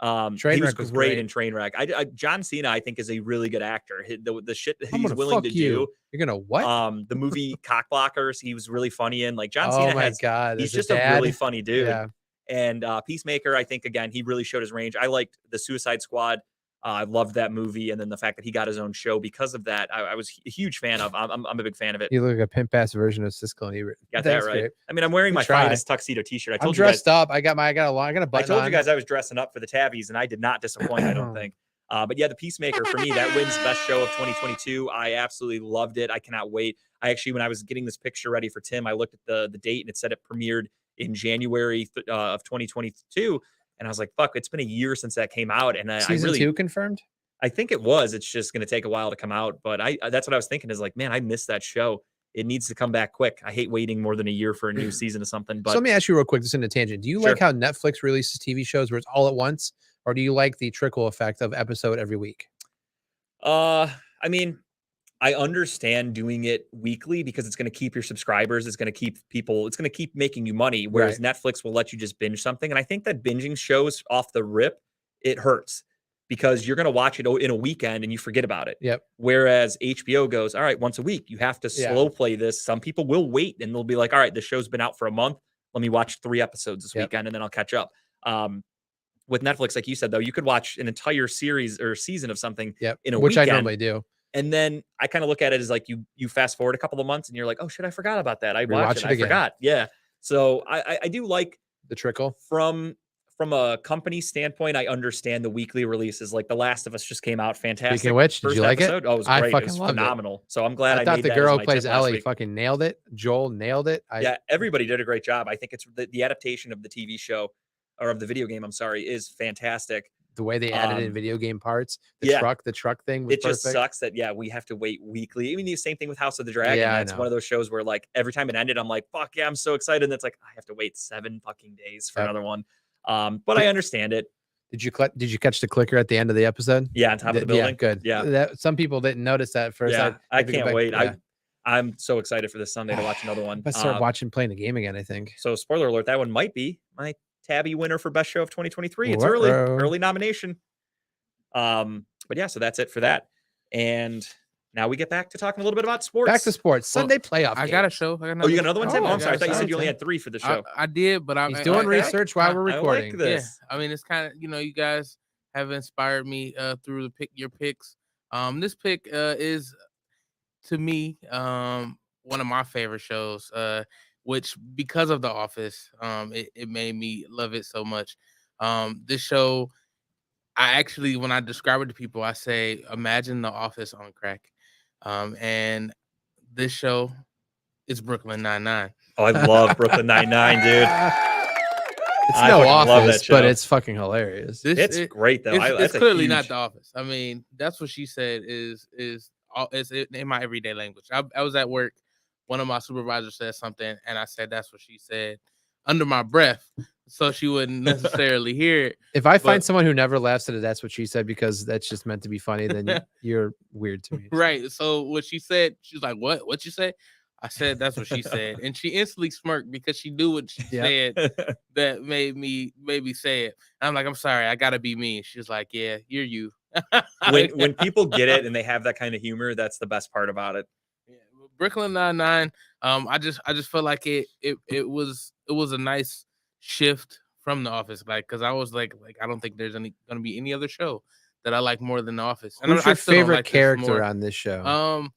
He was great in Trainwreck. John Cena, I think, is a really good actor. The shit that he's willing to do. You're gonna what? The movie Cockblockers, he was really funny in. Like John Oh Cena my God, he's as a just a dad? really funny dude. Yeah. And Peacemaker, I think, again, he really showed his range. I liked the Suicide Squad. I loved that movie, and then the fact that he got his own show because of that, I was a huge fan of. I'm a big fan of it. You look like a pimp ass version of Siskel and Ebert. Got Thanks, that right. Gabe. I mean, I'm wearing my try. finest tuxedo T-shirt. I'm dressed up. I got a button I told on. you guys I was dressing up for the TABbies, and I did not disappoint. I don't think. But yeah, the Peacemaker for me, that wins best show of 2022. I absolutely loved it. I cannot wait. I actually, when I was getting this picture ready for Tim, I looked at the date, and it said it premiered in January of 2022. And I was like, fuck, it's been a year since that came out. And Season 2 confirmed? I think it was. It's just going to take a while to come out. But that's what I was thinking is like, man, I missed that show. It needs to come back quick. I hate waiting more than a year for a new season of something. But So let me ask you real quick, this is in a tangent. Do you like how Netflix releases TV shows where it's all at once? Or do you like the trickle effect of episode every week? I mean, I understand doing it weekly because it's going to keep your subscribers. It's going to keep people, it's going to keep making you money. Whereas Netflix will let you just binge something. And I think that binging shows off the rip, it hurts because you're going to watch it in a weekend and you forget about it. Yep. Whereas HBO goes, all right, once a week, you have to slow play this. Some people will wait and they'll be like, all right, the show's been out for a month. Let me watch 3 episodes this weekend and then I'll catch up. With Netflix, like you said, though, you could watch an entire series or season of something in a weekend. Which I normally do. And then I kind of look at it as like you fast forward a couple of months and you're like, oh shit, I forgot about that. I watched it. I forgot. Yeah. So I do like the trickle from a company standpoint. I understand the weekly releases. Like The Last of Us just came out. Fantastic. Speaking of which, did you like it? Oh, it was great. It was phenomenal. So I'm glad I thought made the that girl as who my plays tip last Ellie week. fucking nailed it. Joel nailed it. Yeah, everybody did a great job. I think it's the adaptation of the TV show or of the video game, I'm sorry, is fantastic. The way they added in video game parts, the truck thing was perfect. Just sucks that we have to wait weekly. I mean, the same thing with House of the Dragon. Yeah, it's one of those shows where like every time it ended, I'm like, fuck yeah, I'm so excited. And it's like I have to wait 7 fucking days for another one. But I understand it. Did you catch the clicker at the end of the episode? Yeah, on top of the building. Yeah, good. Yeah, some people didn't notice that at first. Yeah, I can't wait. Yeah. I'm so excited for this Sunday to watch another one. I start playing the game again, I think. So spoiler alert, that one might be my TABby winner for best show of 2023. It's early nomination. But yeah, so that's it for that. And now we get back to talking a little bit about sports. Back to sports. Sunday playoff. I got a show. You got another one, Tim? I'm sorry. I thought you said you only had 3 for the show. I did, but He's doing research while we're recording. I like this. Yeah, I mean, it's kind of, you guys have inspired me through your picks. This pick is, to me, one of my favorite shows, which because of The Office, it made me love it so much. This show, I actually, when I describe it to people, I say, imagine The Office on crack. And this show is Brooklyn Nine-Nine. Oh, I love Brooklyn Nine-Nine, dude. It's no Office, but it's fucking hilarious. It's great though. It's clearly not The Office. I mean, that's what she said is in my everyday language. I was at work. One of my supervisors said something, and I said, "That's what she said," under my breath, so she wouldn't necessarily hear it. If I find someone who never laughs at it, that's what she said, because that's just meant to be funny, then you're weird to me. Right. So what she said, she's like, "What? What you say?" I said, "That's what she said," and she instantly smirked because she knew what she said that made me say it. And I'm like, "I'm sorry, I gotta be me." She's like, "Yeah, you're you." when people get it and they have that kind of humor, that's the best part about it. Yeah, Brooklyn Nine-Nine. I just feel like it was a nice shift from The Office, like, because I was like I don't think there's gonna be any other show that I like more than The Office. And who's your favorite character on this show?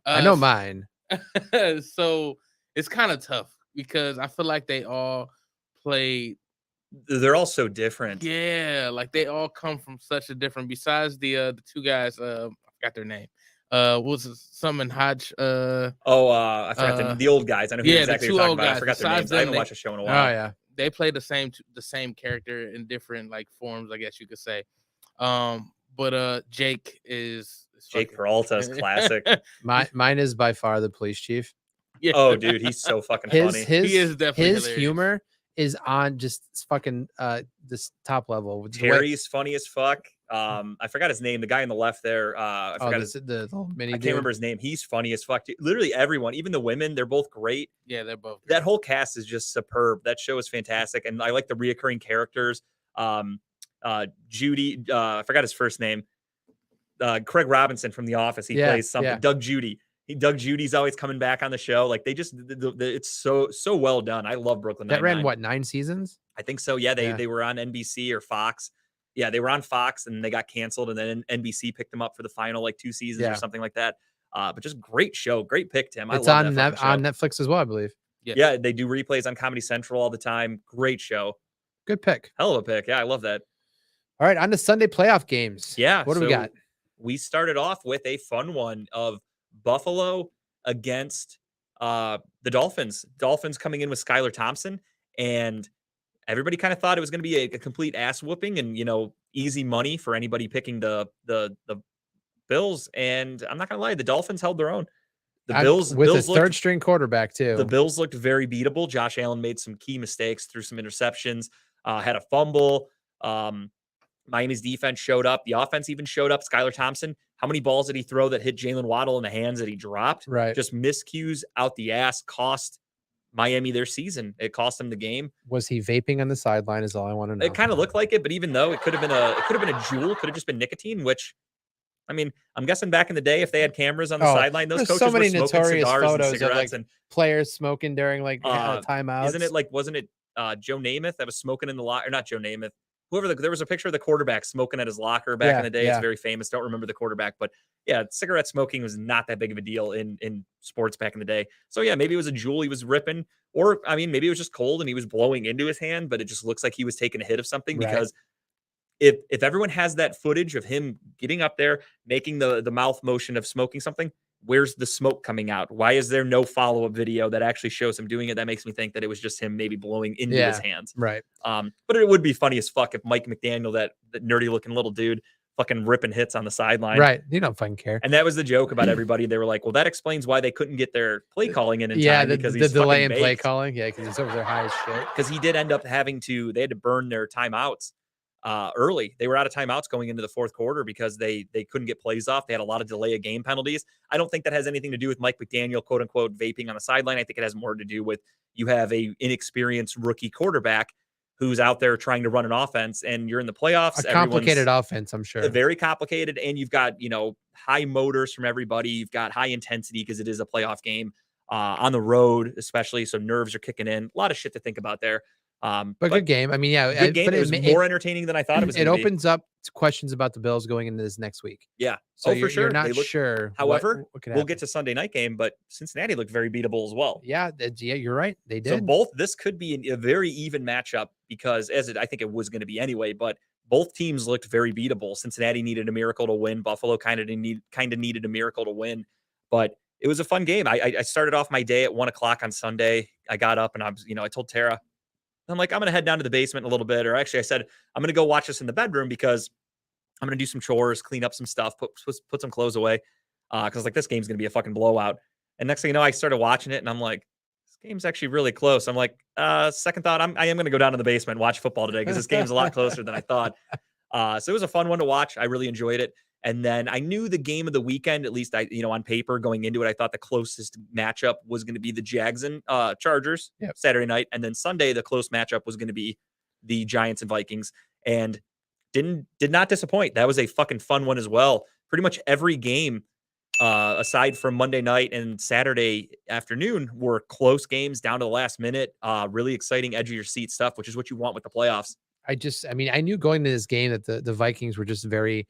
I know mine. So it's kind of tough because I feel like they all played. They're all so different. Yeah, like they all come from such a different. Besides the 2 guys, I forgot their name. Was it something Hodge? I forgot the old guys. I know who yeah, exactly the you're two talking old about. I guys. forgot their Besides names. I them, haven't watched the show in a Oh while. yeah. they play the same character in different like forms, I guess you could say. But Jake is Jake fucking- Peralta is classic. Mine is by far the police chief. Yeah. Oh, dude, he's so fucking funny. He is definitely his hilarious. humor is on just fucking this top level. The way- Terry's funny as fuck. I forgot his name. The guy on the left there. I oh, forgot this, his. the little mini I can't remember his name. He's funny as fuck. Dude. Literally everyone, even the women, they're both great. Yeah, they're both That great. whole cast is just superb. That show is fantastic, and I like the reoccurring characters. Judy, I forgot his first name. Craig Robinson from The Office. He plays something. yeah. Doug Judy. Doug Judy's always coming back on the show. Like they just, it's so well done. I love Brooklyn that Nine-Nine. ran what 9 seasons? I think so. Yeah, Yeah. they were on NBC or Fox. Yeah, they were on Fox and they got canceled, and then NBC picked them up for the final like 2 seasons Yeah. or something like that. But just great show, great pick, Tim. It's I love on that fucking show. on Netflix as well, I believe. Yeah, they do replays on Comedy Central all the time. Great show. Good pick. Hell of a pick. Yeah, I love that. All right, on to Sunday playoff games. Yeah. What do we got? We started off with a fun one of Buffalo against the Dolphins. Dolphins coming in with Skylar Thompson, and everybody kind of thought it was going to be a complete ass whooping and, easy money for anybody picking the Bills. And I'm not going to lie, the Dolphins held their own. The Bills with Bills a third string quarterback too. The Bills looked very beatable. Josh Allen made some key mistakes, threw some interceptions, had a fumble. Miami's defense showed up. The offense even showed up. Skylar Thompson, how many balls did he throw that hit Jalen Waddle in the hands that he dropped? Right. Just miscues out the ass cost Miami their season. It cost them the game. Was he vaping on the sideline? Is all I want to know. It kind of looked like it, but even though it could have been a jewel, could have just been nicotine, which, I mean, I'm guessing back in the day, if they had cameras on the sideline, those there's coaches so many were smoking notorious cigars and photos of cigarettes. like And players smoking during like timeouts. wasn't it Joe Namath that was smoking in the locker? Or not Joe Namath. There was a picture of the quarterback smoking at his locker back in the day. It's very famous. Don't remember the quarterback, but yeah, cigarette smoking was not that big of a deal in sports back in the day. So yeah, maybe it was a jewel he was ripping, or I mean, maybe it was just cold and he was blowing into his hand, but it just looks like he was taking a hit of something. Right. Because if everyone has that footage of him getting up there, making the mouth motion of smoking something, where's the smoke coming out? Why is there no follow-up video that actually shows him doing it? That makes me think that it was just him maybe blowing into his hands. Right. But it would be funny as fuck if Mike McDaniel, that nerdy looking little dude, fucking ripping hits on the sideline. Right. You don't fucking care. And that was the joke about everybody. They were like, well, that explains why they couldn't get their play calling in Yeah, time, the because he's delay in fucking play baked. calling. Yeah, because he's over there high as shit. Because he did end up they had to burn their timeouts early. They were out of timeouts going into the fourth quarter because they couldn't get plays off. They had a lot of delay of game penalties. I don't think that has anything to do with Mike McDaniel, quote unquote, vaping on the sideline. I think it has more to do with you have a inexperienced rookie quarterback who's out there trying to run an offense, and you're in the playoffs. A complicated offense, I'm sure. Very complicated, and you've got high motors from everybody. You've got high intensity because it is a playoff game on the road, especially. So nerves are kicking in. A lot of shit to think about there. But good game. I mean, yeah, good game. It was more entertaining than I thought it was. It opens up questions about the Bills going into this next week. Yeah. So for sure. You're not sure. However, what could we'll happen. get to Sunday night game, but Cincinnati looked very beatable as well. Yeah, you're right. They did. So this could be a very even matchup because I think it was going to be anyway, but both teams looked very beatable. Cincinnati needed a miracle to win. Buffalo kind of needed a miracle to win, but it was a fun game. I started off my day at 1:00 on Sunday. I got up and I told Tara, I'm like, I'm going to head down to the basement a little bit. Or actually I said, I'm going to go watch this in the bedroom because I'm going to do some chores, clean up some stuff, put some clothes away. Cause like this game's going to be a fucking blowout. And next thing you know, I started watching it and I'm like, this game's actually really close. I'm like, second thought, I am going to go down to the basement and watch football today because this game's a lot closer than I thought. So it was a fun one to watch. I really enjoyed it. And then I knew the game of the weekend, at least on paper going into it, I thought the closest matchup was going to be the Jags and Chargers Saturday night. And then Sunday, the close matchup was going to be the Giants and Vikings, and did not disappoint. That was a fucking fun one as well. Pretty much every game, aside from Monday night and Saturday afternoon, were close games down to the last minute. Really exciting edge of your seat stuff, which is what you want with the playoffs. I knew going to this game that the Vikings were just very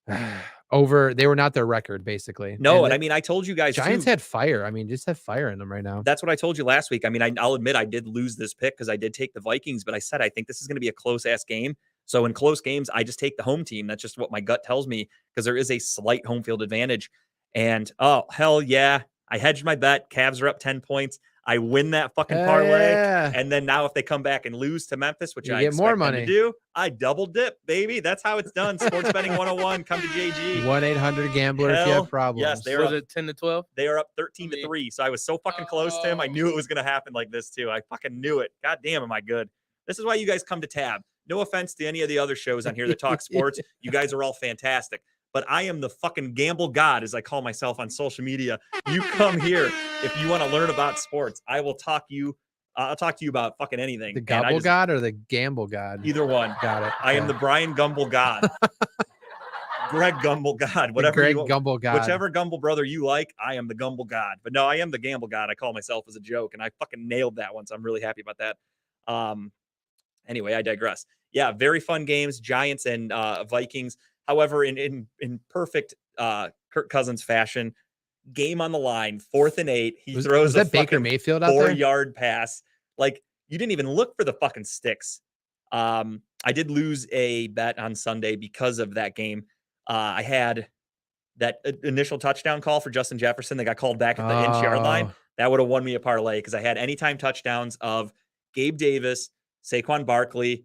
they were not their record, basically. No, and I mean, I told you guys Giants too, had fire. I mean, just have fire in them right now. That's what I told you last week. I mean, I'll admit I did lose this pick because I did take the Vikings, but I said I think this is going to be a close ass game. So in close games, I just take the home team. That's just what my gut tells me because there is a slight home field advantage. And oh, hell yeah. I hedged my bet. Cavs are up 10 points. I win that fucking parlay. Yeah. And then now if they come back and lose to Memphis, which You I get expect more them money. to do, I double dip, baby. That's how it's done. Sports betting 101. Come to JG. 1-800-GAMBLER if you Hell, have problems. yes, they are Was up, it 10 to 12? they are up 13 to 3. So I was so fucking close to him. I knew it was going to happen like this too. I fucking knew it. God damn, am I good. This is why you guys come to Tab. No offense to any of the other shows on here that talk sports. You guys are all fantastic. But I am the fucking gamble god, as I call myself on social media. You come here if you want to learn about sports. I will talk you. I'll talk to you about fucking anything. The And I gobble just- god or the gamble god? Either one. Got it. I am the Brian Gumble god. Greg Gumble god. The Whatever Greg you Gumble god. Whichever Gumble brother you like, I am the Gumble god. But no, I am the gamble god. I call myself as a joke, and I fucking nailed that one. So I'm really happy about that. Anyway, I digress. Yeah, very fun games. Giants and Vikings. However, in perfect Kirk Cousins fashion, game on the line, 4th and 8. He throws was that a Baker fucking Mayfield out there? 4-yard pass. Like, you didn't even look for the fucking sticks. I did lose a bet on Sunday because of that game. I had that initial touchdown call for Justin Jefferson that got called back at the inch-yard line. Oh. That would have won me a parlay because I had anytime touchdowns of Gabe Davis, Saquon Barkley,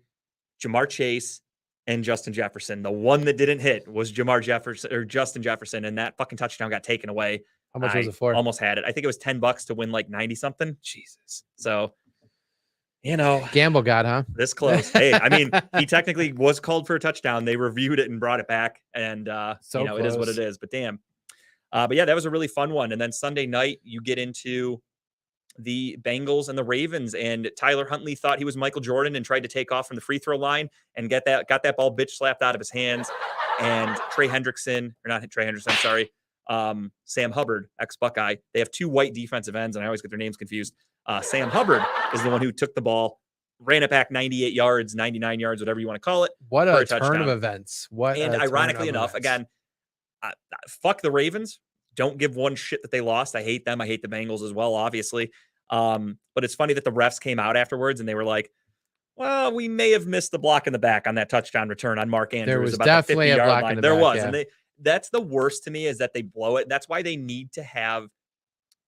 Jamar Chase, and Justin Jefferson. The one that didn't hit was Justin Jefferson, and that fucking touchdown got taken away. How much was it for? Almost had it. I think it was $10 to win like 90 something. Jesus. So, you know, Gamble god, huh? this close. Hey, I mean, he technically was called for a touchdown. They reviewed it and brought it back, and So you know, it is what close. it is. But damn. But yeah, that was a really fun one. And then Sunday night, you get into the Bengals and the Ravens, and Tyler Huntley thought he was Michael Jordan and tried to take off from the free throw line and got that ball bitch slapped out of his hands. And Sam Hubbard, ex-Buckeye. They have 2 white defensive ends, and I always get their names confused. Sam Hubbard is the one who took the ball, ran it back 98 yards, 99 yards, whatever you want to call it. What for a turn touchdown. of events. What And a turn ironically of enough, events. again, fuck the Ravens. Don't give one shit that they lost. I hate them. I hate the Bengals as well, obviously. But it's funny that the refs came out afterwards and they were like, well, we may have missed the block in the back on that touchdown return on Mark Andrews. There was about definitely the a 50-yard block line. in the There back, was. yeah. And that's the worst to me, is that they blow it. That's why they need to have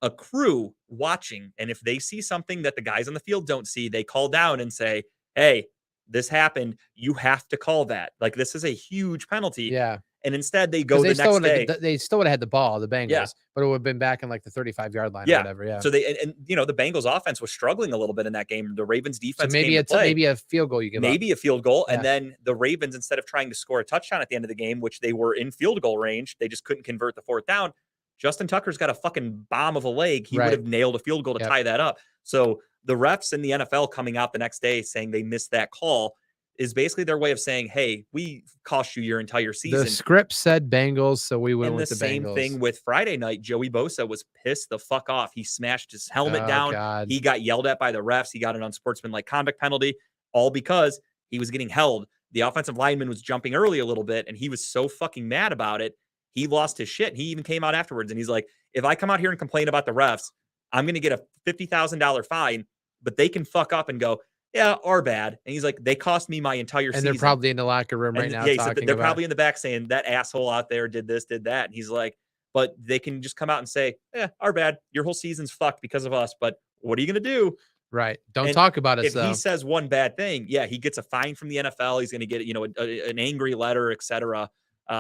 a crew watching. And if they see something that the guys on the field don't see, they call down and say, hey, this happened. You have to call that. Like, this is a huge penalty. Yeah. And instead they go 'Cause the next day. They still would have had the ball, the Bengals, Yeah. but it would have been back in like the 35-yard line or Yeah. whatever. Yeah. So and you know, the Bengals offense was struggling a little bit in that game. The Ravens So defense maybe came to play. maybe a field goal you give up. Maybe a field goal. Yeah. And then the Ravens, instead of trying to score a touchdown at the end of the game, which they were in field goal range, they just couldn't convert the 4th down. Justin Tucker's got a fucking bomb of a leg. He Right. would have nailed a field goal to Yep. tie that up. So the refs in the NFL coming out the next day saying they missed that call is basically their way of saying, hey, we cost you your entire season. The script said Bengals, so we went And with the the same Bengals. thing with Friday night. Joey Bosa was pissed the fuck off. He smashed his helmet Oh, down. God. He got yelled at by the refs. He got an unsportsmanlike conduct penalty, all because he was getting held. The offensive lineman was jumping early a little bit, and he was so fucking mad about it. He lost his shit. He even came out afterwards, and he's like, if I come out here and complain about the refs, I'm going to get a $50,000 fine, but they can fuck up and go, yeah, our bad. And he's like, they cost me my entire And season. they're probably in the locker room right And now yeah, he said talking they're about probably in the back saying that asshole out there did this, did that. And he's like, but they can just come out and say, yeah, our bad. Your whole season's fucked because of us. But what are you going to do? right. Don't And talk about us If though. he says one bad thing, yeah, he gets a fine from the NFL. He's going to get, you know, an angry letter, etc.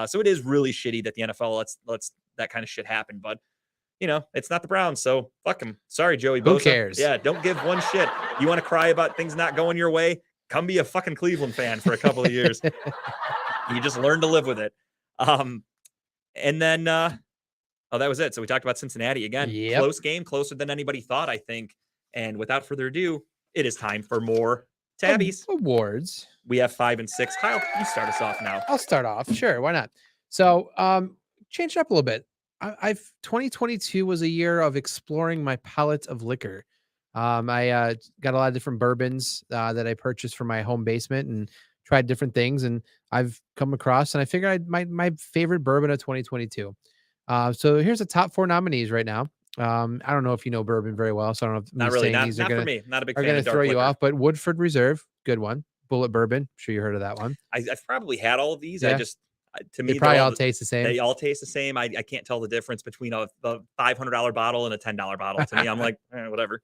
So it is really shitty that the NFL lets that kind of shit happen. But you know, it's not the Browns, so fuck them. Sorry, Joey Bosa. Who cares? Yeah, don't give one shit. You want to cry about things not going your way? Come be a fucking Cleveland fan for a couple of years. You just learn to live with it. And then, that was it. So we talked about Cincinnati again. Yep. Close game, closer than anybody thought, I think. And without further ado, it is time for more tabbies. Awards. We have 5 and 6. Kyle, you start us off now. I'll start off. Sure, why not? So, change it up a little bit. I've 2022 was a year of exploring my palette of liquor. I got a lot of different bourbons that I purchased for my home basement and tried different things, and I've come across, and I figured my favorite bourbon of 2022. So here's the top 4 nominees right now. I don't know if you know bourbon very well, so I don't know if Not me really. saying Not, these not are for gonna, me. Not a big are fan gonna of dark throw you liquor. off. But Woodford Reserve, good one. Bullet Bourbon, I'm sure you heard of that one. I've probably had all of these. Yeah. To me, They probably they're all taste the same. They all taste the same. I can't tell the difference between a $500 bottle and a $10 bottle. To me, I'm like, whatever.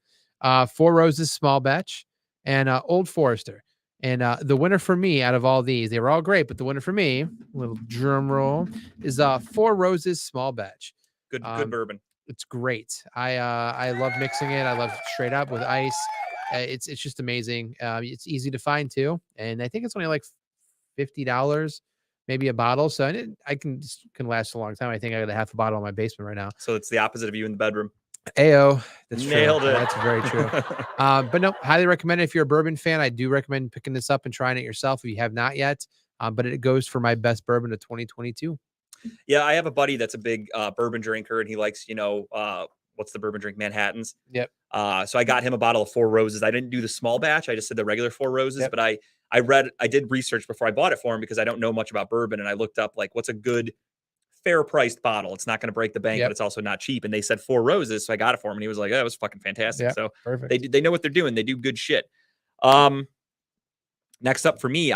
Four Roses small batch and Old Forester. And the winner for me out of all these, they were all great, but the winner for me, little drum roll, is Four Roses small batch. Good bourbon. It's great. I love mixing it. I love straight up with ice. It's just amazing. It's easy to find too, and I think it's only like $50 maybe a bottle. So I can last a long time. I think I got a half a bottle in my basement right now. So it's the opposite of you in the bedroom. Ayo, that's Nailed true. it. That's very true. But no, highly recommend it if you're a bourbon fan. I do recommend picking this up and trying it yourself if you have not yet. But it goes for my best bourbon of 2022. Yeah, I have a buddy that's a big bourbon drinker, and he likes, what's the bourbon drink? Manhattans. Yep. So I got him a bottle of Four Roses. I didn't do the small batch. I just did the regular Four Roses. Yep. But I did research before I bought it for him because I don't know much about bourbon, and I looked up like what's a good fair priced bottle. It's not going to break the bank, Yep. but it's also not cheap. And they said Four Roses, so I got it for him, and he was like, "Oh, it was fucking fantastic." Yep. So Perfect. they know what they're doing. They do good shit. Next up for me,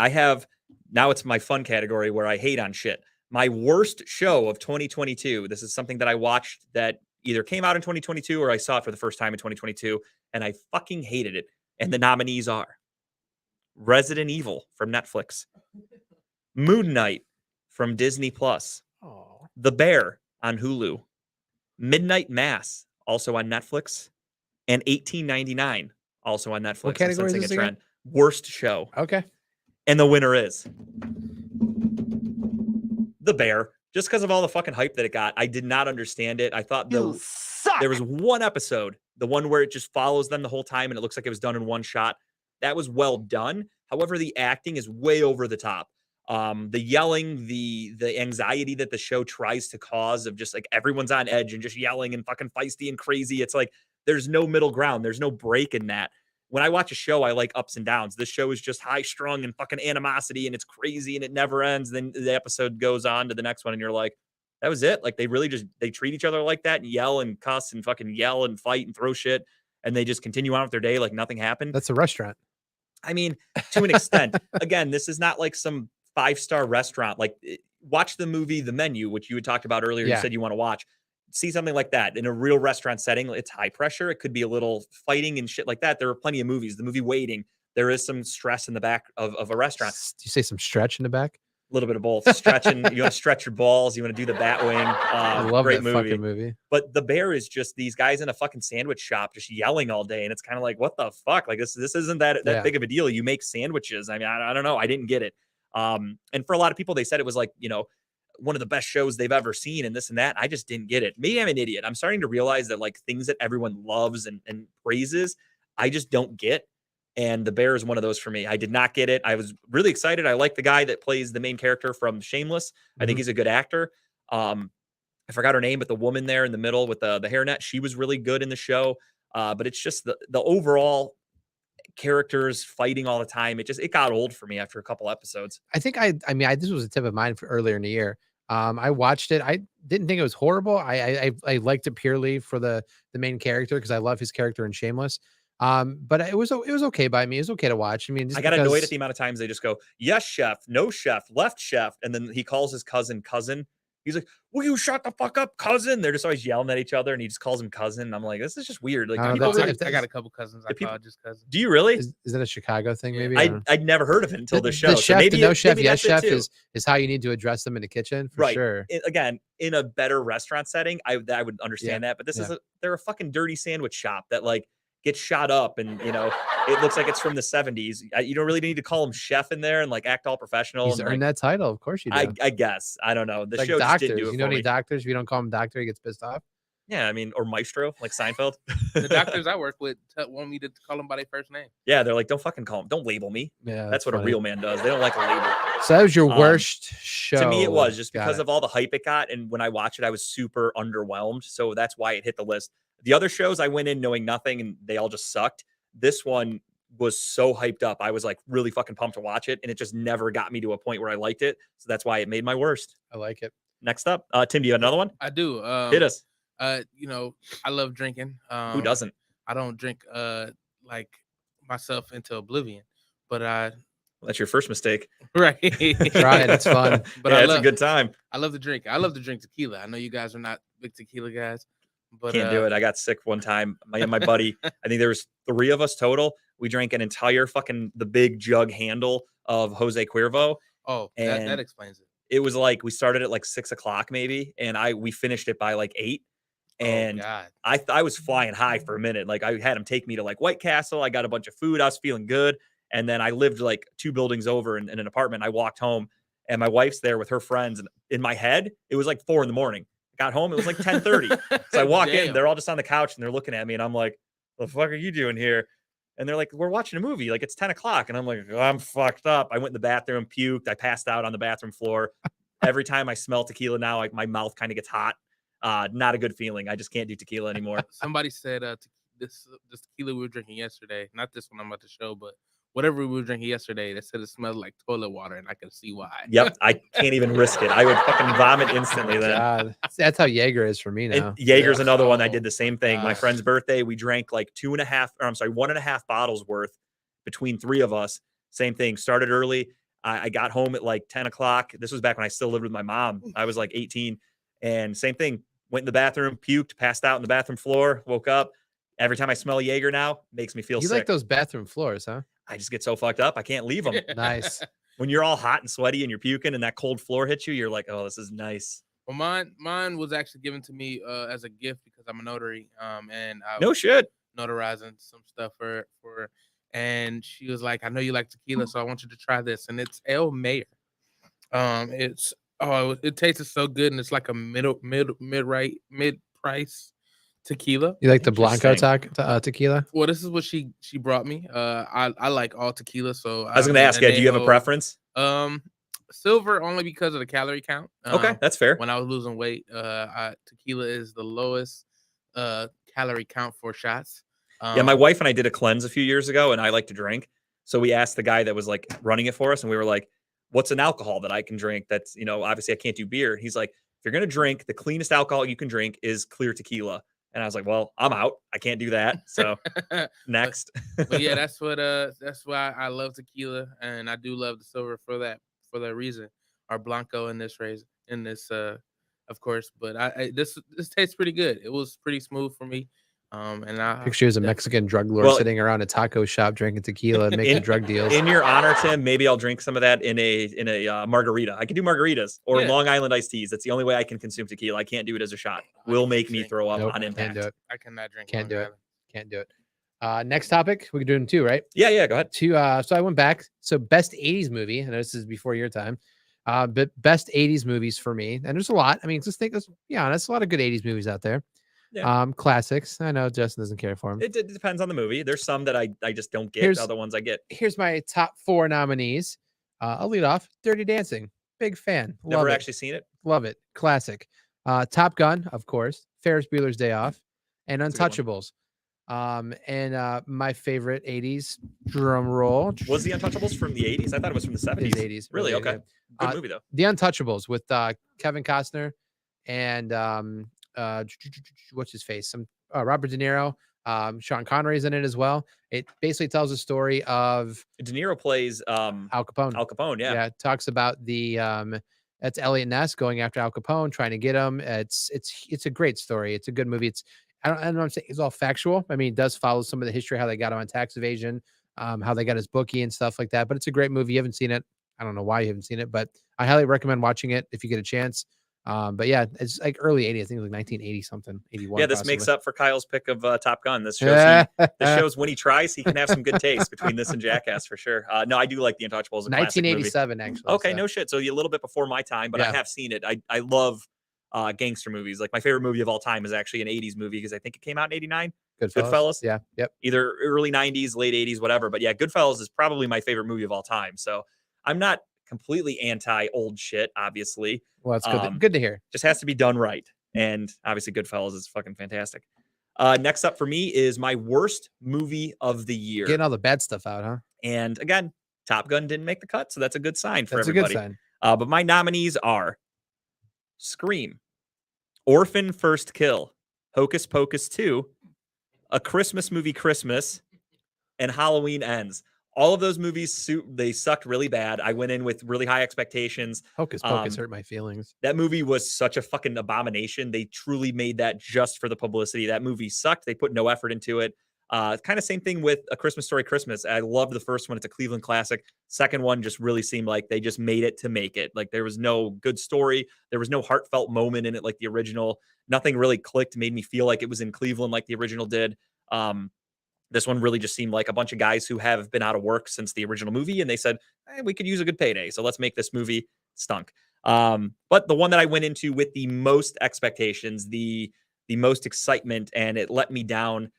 now it's my fun category where I hate on shit. My worst show of 2022. This is something that I watched that either came out in 2022 or I saw it for the first time in 2022, and I fucking hated it. And the nominees are Resident Evil from Netflix, Moon Knight from Disney Plus, Oh. The Bear on Hulu, Midnight Mass also on Netflix, and 1899 also on Netflix. What category is this again? Worst show. Okay. And the winner is The Bear. Just because of all the fucking hype that it got, I did not understand it. I thought there was one episode, the one where it just follows them the whole time and it looks like it was done in one shot. That was well done. However, the acting is way over the top. The yelling, the anxiety that the show tries to cause of just like everyone's on edge and just yelling and fucking feisty and crazy. It's like there's no middle ground. There's no break in that. When I watch a show, I like ups and downs. This show is just high strung and fucking animosity and it's crazy and it never ends. Then the episode goes on to the next one and you're like, that was it. Like they really they treat each other like that and yell and cuss and fucking yell and fight and throw shit. And they just continue on with their day like nothing happened. That's a restaurant. I mean, to an extent. Again, this is not like some 5-star restaurant. Like watch the movie The Menu, which you had talked about earlier. Yeah. You said you want to watch. See something like that in a real restaurant setting. It's high pressure. It could be a little fighting and shit like that. There are plenty of movies. The movie Waiting, there is some stress in the back of a restaurant. Do you say some stretch in the back? A little bit of both. Stretching. You want to stretch your balls. You want to do the bat wing. I love great that fucking movie. But The Bear is just these guys in a fucking sandwich shop just yelling all day. And it's kind of like, what the fuck? Like this isn't that big of a deal. You make sandwiches. I mean, I don't know. I didn't get it. And for a lot of people, they said it was like, one of the best shows they've ever seen and this and that. I just didn't get it. Maybe I'm an idiot. I'm starting to realize that like things that everyone loves and praises, I just don't get. And The Bear is one of those for me. I did not get it. I was really excited. I like the guy that plays the main character from Shameless. I think he's a good actor. I forgot her name, but the woman there in the middle with the hairnet, she was really good in the show. But it's just the overall characters fighting all the time. It got old for me after a couple episodes. I think this was a tip of mine for earlier in the year. I watched it. I didn't think it was horrible. I liked it purely for the main character because I love his character in Shameless. But it was okay by me. It was okay to watch. I mean, I got annoyed at the amount of times they just go, yes, chef, no chef, left chef. And then he calls his cousin. He's like, will you shut the fuck up, cousin? They're just always yelling at each other and he just calls him cousin. And I'm like, this is just weird. Like, I I got a couple cousins. I call just cousin. Do you really? Is that a Chicago thing? Maybe I'd never heard of it until this show. The chef, so maybe the no chef, maybe yes chef it is how you need to address them in the kitchen for sure. Again, in a better restaurant setting, I would understand that. But this is they're a fucking dirty sandwich shop that like gets shot up and it looks like it's from the 70s. You don't really need to call him chef in there and like act all professional. He's earned that title. Of course you do. I guess. I don't know. The like show doctors. just didn't do it. You know any doctors? If you don't call him doctor, he gets pissed off. Yeah, I mean, or Maestro, like Seinfeld. The doctors I work with want me to call them by their first name. Yeah, they're like, don't fucking call him. Don't label me. Yeah, that's what funny. A real man does. They don't like a label. So that was your worst show. To me, it was just because of all the hype it got. And when I watched it, I was super underwhelmed. So that's why it hit the list. The other shows I went in knowing nothing and they all just sucked. This one was so hyped up. I was like really fucking pumped to watch it. And it just never got me to a point where I liked it. So that's why it made my worst. I like it. Next up, Tim, do you have another one? I do. Hit us. I love drinking. Who doesn't? I don't drink like myself into oblivion, but I Well, that's your first mistake. Right. Try it. It's fun. But Yeah, I it's a love good time. I love to drink. I love to drink tequila. I know you guys are not big tequila guys, but Can't do it. I got sick one time. My buddy, I think there was 3 of us total. We drank an entire the big jug handle of Jose Cuervo. Oh, And that explains it. it was like we started at like 6 o'clock maybe, and we finished it by like 8. And oh God. I was flying high for a minute. Like I had him take me to like White Castle. I got a bunch of food. I was feeling good. And then I lived like 2 buildings over in an apartment. I walked home and my wife's there with her friends. And in my head, it was like 4 a.m. Got home, it was like 10:30. So I walk in, Damn. they're all just on the couch and they're looking at me. And I'm like, the fuck are you doing here? And they're like, we're watching a movie. Like it's 10 o'clock. And I'm like, oh, I'm fucked up. I went in the bathroom, puked. I passed out on the bathroom floor. Every time I smell tequila now, like my mouth kind of gets hot. Not a good feeling. I just can't do tequila anymore. Somebody said this tequila we were drinking yesterday, not this one I'm about to show, but whatever we were drinking yesterday, they said it smelled like toilet water, and I can see why. Yep. I can't even risk it. I would fucking vomit instantly then. God. That's how Jaeger is for me now. And Jaeger's Yeah. another one. I Oh, did the same thing. My gosh. friend's birthday, we drank like 1.5 bottles worth between 3 of us. Same thing. Started early. I got home at like 10 o'clock. This was back when I still lived with my mom. I was like 18. And same thing. Went in the bathroom, puked, passed out in the bathroom floor, woke up. Every time I smell Jaeger now, makes me feel You sick. like those bathroom floors, huh? I just get so fucked up. I can't leave them. Nice. When you're all hot and sweaty and you're puking and that cold floor hits you, you're like, oh, this is nice. Well, mine was actually given to me as a gift because I'm a notary. And I No was shit. notarizing some stuff for and she was like, I know you like tequila, so I want you to try this. And it's El Mayor. It tasted so good, and it's like a mid price tequila. You like the Blanco Interesting. tequila? Well, this is what she brought me. I like all tequila, so I was going to ask you, do you have a preference? Silver only because of the calorie count. Okay, that's fair. When I was losing weight, tequila is the lowest calorie count for shots. Yeah, my wife and I did a cleanse a few years ago, and I like to drink. So we asked the guy that was like running it for us, and we were like, what's an alcohol that I can drink? That's, obviously I can't do beer. He's like, if you're going to drink, the cleanest alcohol you can drink is clear tequila. And I was like, well, I'm out. I can't do that. So next. But yeah, that's why I love tequila, and I do love the silver for that reason. Or Blanco in this of course. But this tastes pretty good. It was pretty smooth for me. And I Picture you as a Mexican drug lord Well, sitting around a taco shop drinking tequila and making drug deals. In your honor, Tim, maybe I'll drink some of that in a margarita. I can do margaritas or Yeah. Long Island iced teas. That's the only way I can consume tequila. I can't do it as a shot. Will make me throw up Nope, on can't impact. do it. I cannot drink. Can't Long do it. Island. Can't do it. Next topic. We can do them too, right? Yeah, go ahead. So I went back. So best 80s movie. I know this is before your time. But best 80s movies for me. And there's a lot. I mean, let's be honest, a lot of good 80s movies out there. Yeah. Classics. I know Justin doesn't care for them. It depends on the movie. There's some that I just don't get. The other ones I get. Here's my top 4 nominees. I'll lead off. Dirty Dancing. Big fan. Never Love it. actually seen it. Love it. Classic. Top Gun, of course. Ferris Bueller's Day Off. And That's a good Untouchables. And my favorite 80s drum roll. Was The Untouchables from the 80s? I thought it was from the 70s. 80s. Really? Really, Okay. Good movie though. The Untouchables with Kevin Costner and what's his face? Robert De Niro. Sean Connery's in it as well. It basically tells a story of De Niro plays Al Capone. Al Capone. Yeah. It talks about the that's Elliot Ness going after Al Capone, trying to get him. It's a great story. It's a good movie. I don't know. I'm saying it's all factual. I mean, it does follow some of the history, how they got him on tax evasion, how they got his bookie and stuff like that. But it's a great movie. You haven't seen it. I don't know why you haven't seen it, but I highly recommend watching it if you get a chance. But yeah, it's like early 80s. I think it was like 1980 something, 81. Yeah, this possibly. makes up for Kyle's pick of Top Gun. This shows when he tries, he can have some good taste between this and Jackass for sure. No, I do like The Untouchables. 1987, actually. Okay, so. no shit. So a little bit before my time, but I Yeah. have seen it. I love gangster movies. Like my favorite movie of all time is actually an 80s movie because I think it came out in 89. Goodfellas. Yeah. Yep. Either early 90s, late 80s, whatever. But yeah, Goodfellas is probably my favorite movie of all time. So I'm not completely anti old shit, obviously. Well, it's good to hear. Just has to be done right. And obviously Goodfellas is fucking fantastic. Next up for me is my worst movie of the year. Getting all the bad stuff out, huh? And again, Top Gun didn't make the cut, so that's a good sign for That's everybody. a good sign. But my nominees are Scream, Orphan First Kill, Hocus Pocus 2, A Christmas Movie Christmas, and Halloween Ends. All of those movies, they sucked really bad. I went in with really high expectations. Hocus Pocus hurt my feelings. That movie was such a fucking abomination. They truly made that just for the publicity. That movie sucked. They put no effort into it. Kind of same thing with A Christmas Story Christmas. I loved the first one. It's a Cleveland classic. Second one just really seemed like they just made it to make it. Like there was no good story. There was no heartfelt moment in it like the original. Nothing really clicked, made me feel like it was in Cleveland like the original did. This one really just seemed like a bunch of guys who have been out of work since the original movie, and they said, we could use a good payday, so let's make this movie. Stunk. But the one that I went into with the most expectations, the most excitement, and it let me down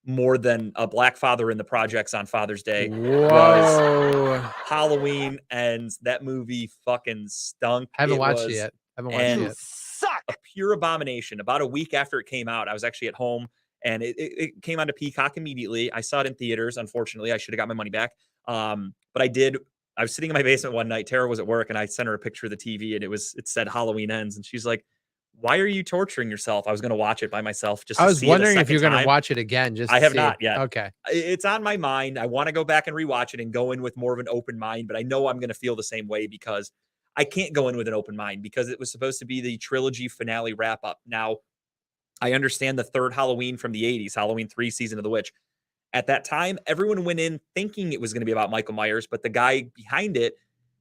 more than a black father in the projects on Father's Day was Halloween, and that movie fucking stunk. Haven't watched it yet. A pure abomination. About a week after it came out, I was actually at home, and it came onto Peacock immediately. I saw it in theaters. Unfortunately, I should have got my money back. But I did. I was sitting in my basement one night. Tara was at work, and I sent her a picture of the TV, and it said Halloween Ends, and she's like, "Why are you torturing yourself?" I was going to watch it by myself. I was wondering if you're going to watch it again. I have not yet. Okay, it's on my mind. I want to go back and rewatch it and go in with more of an open mind, but I know I'm going to feel the same way because I can't go in with an open mind because it was supposed to be the trilogy finale wrap up. Now, I understand the third Halloween from the 80s, Halloween 3, Season of the Witch. At that time, everyone went in thinking it was going to be about Michael Myers, but the guy behind it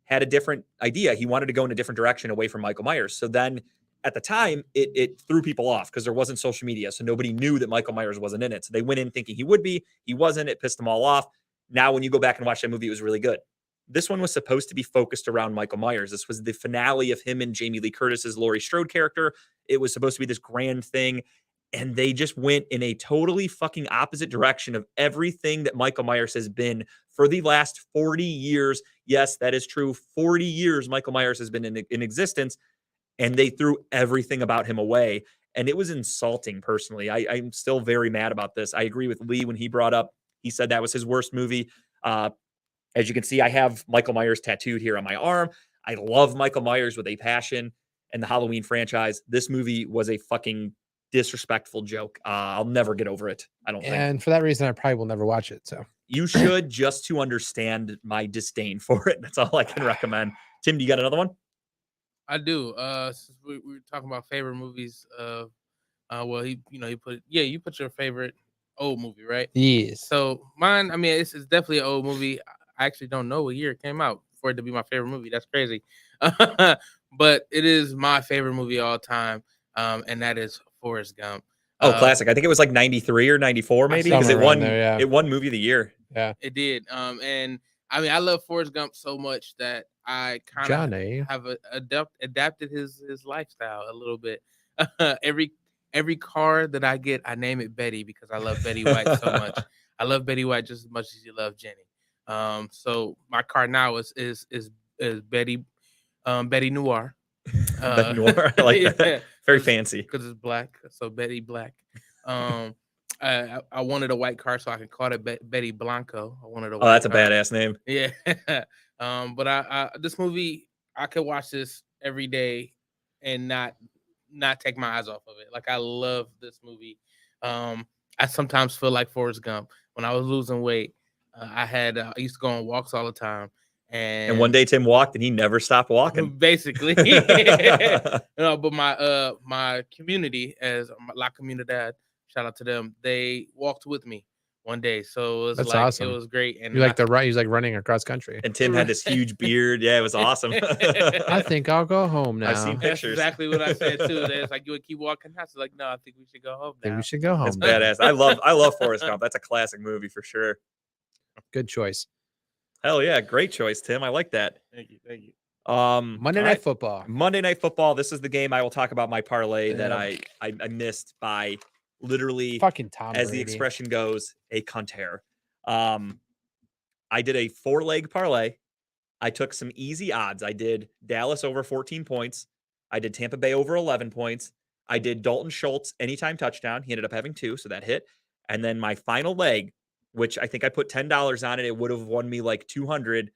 had a different idea. He wanted to go in a different direction away from Michael Myers. So then at the time, it threw people off because there wasn't social media. So nobody knew that Michael Myers wasn't in it. So they went in thinking he would be. He wasn't. It pissed them all off. Now, when you go back and watch that movie, it was really good. This one was supposed to be focused around Michael Myers. This was the finale of him and Jamie Lee Curtis's Laurie Strode character. It was supposed to be this grand thing. And they just went in a totally fucking opposite direction of everything that Michael Myers has been for the last 40 years. Yes, that is true. 40 years Michael Myers has been in existence, and they threw everything about him away. And it was insulting, personally. I'm still very mad about this. I agree with Lee when he brought up, he said that was his worst movie. As you can see, I have Michael Myers tattooed here on my arm. I love Michael Myers with a passion and the Halloween franchise. This movie was a fucking disrespectful joke. I'll never get over it, I don't think. And for that reason, I probably will never watch it. So you should, just to understand my disdain for it. That's all I can recommend. Tim, do you got another one? I do. Since we were talking about favorite movies, well, you put your favorite old movie, right? Yes. So mine, I mean, it's definitely an old movie. I actually don't know what year it came out for it to be my favorite movie. That's crazy. But it is my favorite movie of all time, and that is Forrest Gump. Classic. I think it was like 93 or 94, maybe, because it won movie of the year. Yeah, it did. And I mean, I love Forrest Gump so much that I kind of have adapted his lifestyle a little bit. Every car that I get, I name it Betty because I love Betty White so much. I love Betty White just as much as you love Jenny. So my car now is Betty Noir. Betty Noir. I like that. Very fancy because it's black. So Betty Black. I wanted a white car so I can call it Betty Blanco. I wanted a white that's a car. badass name. Yeah. But I this movie, I could watch this every day and not take my eyes off of it. Like, I love this movie. I sometimes feel like Forrest Gump. When I was losing weight, I used to go on walks all the time. And one day Tim walked and he never stopped walking. Basically. But my community, as La Comunidad, shout out to them, they walked with me one day. So it was awesome. It was great. And you like he's like running across country. And Tim had this huge beard. Yeah, it was awesome. I think I'll go home now. I've seen pictures. That's exactly what I said too. It's like, you would keep walking. I was like, no, I think we should go home now. I think we should go home. It's badass. I love Forrest Gump. That's a classic movie for sure. Good choice. Hell yeah, great choice, Tim. I like that. Thank you. Monday Night Football. Monday Night Football. This is the game I will talk about my parlay that I missed by literally fucking Tom Brady. As the expression goes, a cunt hair. I did a 4-leg parlay. I took some easy odds. I did Dallas over 14 points. I did Tampa Bay over 11 points. I did Dalton Schultz anytime touchdown. He ended up having 2, so that hit. And then my final leg, which I think I put $10 on it, it would have won me like 200,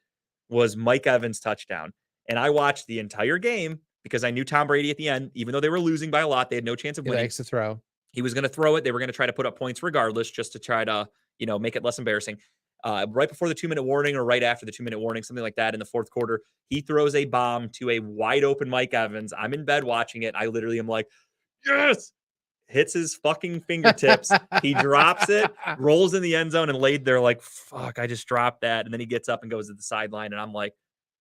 was Mike Evans touchdown. And I watched the entire game because I knew Tom Brady at the end, even though they were losing by a lot, they had no chance of winning. He likes to throw. He was going to throw it. They were going to try to put up points regardless, just to try to, make it less embarrassing. right before the 2-minute warning or right after the 2-minute warning, something like that in the fourth quarter. He throws a bomb to a wide open Mike Evans. I'm in bed watching it. I literally am like, yes, hits his fucking fingertips. He drops it, rolls in the end zone, and laid there like, fuck, I just dropped that. And then he gets up and goes to the sideline. And I'm like,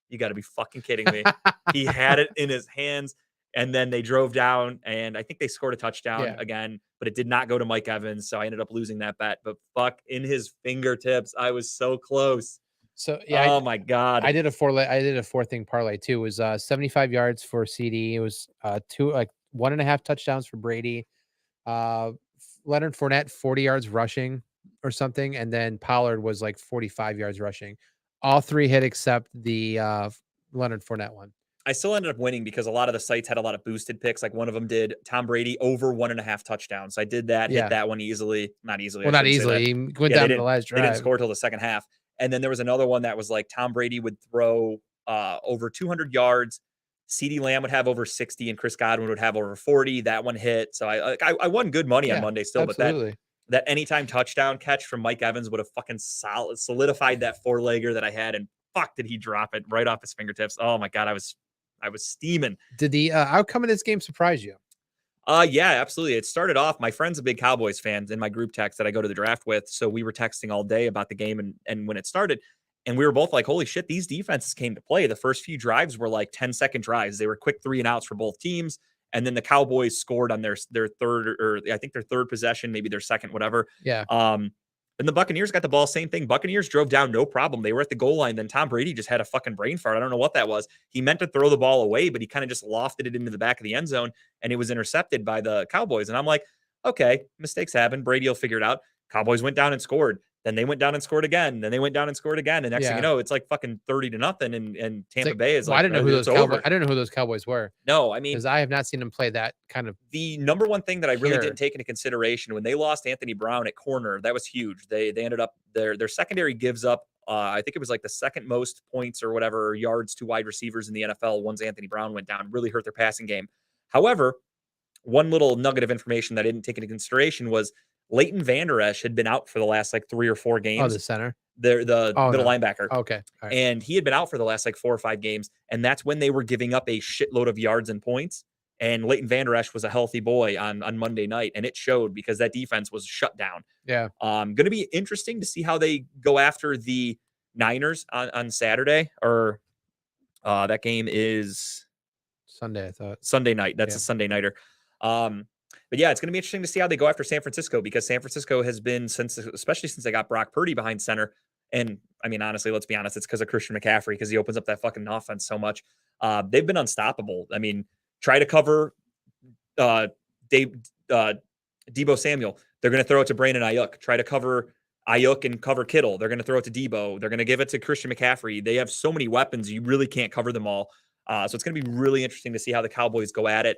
you got to be fucking kidding me. He had it in his hands. And then they drove down, and I think they scored a touchdown again, but it did not go to Mike Evans. So I ended up losing that bet. But fuck, in his fingertips, I was so close. So yeah, oh my god, I did a four thing parlay too. It was 75 yards for CD. It was 1.5 touchdowns for Brady. Leonard Fournette 40 yards rushing or something, and then Pollard was like 45 yards rushing. All three hit except the Leonard Fournette one. I still ended up winning because a lot of the sites had a lot of boosted picks. Like one of them did Tom Brady over 1.5 touchdowns. So I did that, hit that one easily. Not easily. Well, not easily. He went down to the last drive. They didn't score till the second half. And then there was another one that was like Tom Brady would throw over 200 yards. CeeDee Lamb would have over 60 and Chris Godwin would have over 40. That one hit. So I won good money on Monday still, absolutely. But that anytime touchdown catch from Mike Evans would have fucking solidified that four-legger that I had. And fuck, did he drop it right off his fingertips. Oh my God, I was steaming. Did the outcome of this game surprise you? Yeah, absolutely. It started off, my friend's a big Cowboys fan in my group text that I go to the draft with. So we were texting all day about the game and when it started. And we were both like, holy shit, these defenses came to play. The first few drives were like 10-second drives. They were quick 3-and-outs for both teams. And then the Cowboys scored on their third, or I think their third possession, maybe their second, whatever. Yeah. And the Buccaneers got the ball, same thing. Buccaneers drove down, no problem. They were at the goal line. Then Tom Brady just had a fucking brain fart. I don't know what that was. He meant to throw the ball away, but he kind of just lofted it into the back of the end zone, and it was intercepted by the Cowboys. And I'm like, okay, mistakes happen. Brady will figure it out. Cowboys went down and scored. Then they went down and scored again. Then they went down and scored again. And next thing you know, it's like fucking 30-0. And Tampa Bay is like, I didn't know who those Cowboys were. No, I mean, because I have not seen them play that kind of. The number one thing that I really didn't take into consideration when they lost Anthony Brown at corner, that was huge. They ended up their secondary gives up. I think it was like the second most points or whatever yards to wide receivers in the NFL once Anthony Brown went down. Really hurt their passing game. However, one little nugget of information that I didn't take into consideration was Leighton Vander Esch had been out for the last like 3 or 4 games. Oh, the center? The middle linebacker. Okay. All right. And he had been out for the last like 4 or 5 games. And that's when they were giving up a shitload of yards and points. And Leighton Vander Esch was a healthy boy on Monday night. And it showed because that defense was shut down. Yeah. Going to be interesting to see how they go after the Niners on Saturday. Or that game is Sunday, I thought. Sunday night. That's a Sunday nighter. But yeah, it's going to be interesting to see how they go after San Francisco because San Francisco has been, especially since they got Brock Purdy behind center. And I mean, honestly, let's be honest, it's because of Christian McCaffrey because he opens up that fucking offense so much. They've been unstoppable. I mean, try to cover Debo Samuel. They're going to throw it to Brandon Ayuk. Try to cover Ayuk and cover Kittle. They're going to throw it to Debo. They're going to give it to Christian McCaffrey. They have so many weapons. You really can't cover them all. So it's going to be really interesting to see how the Cowboys go at it.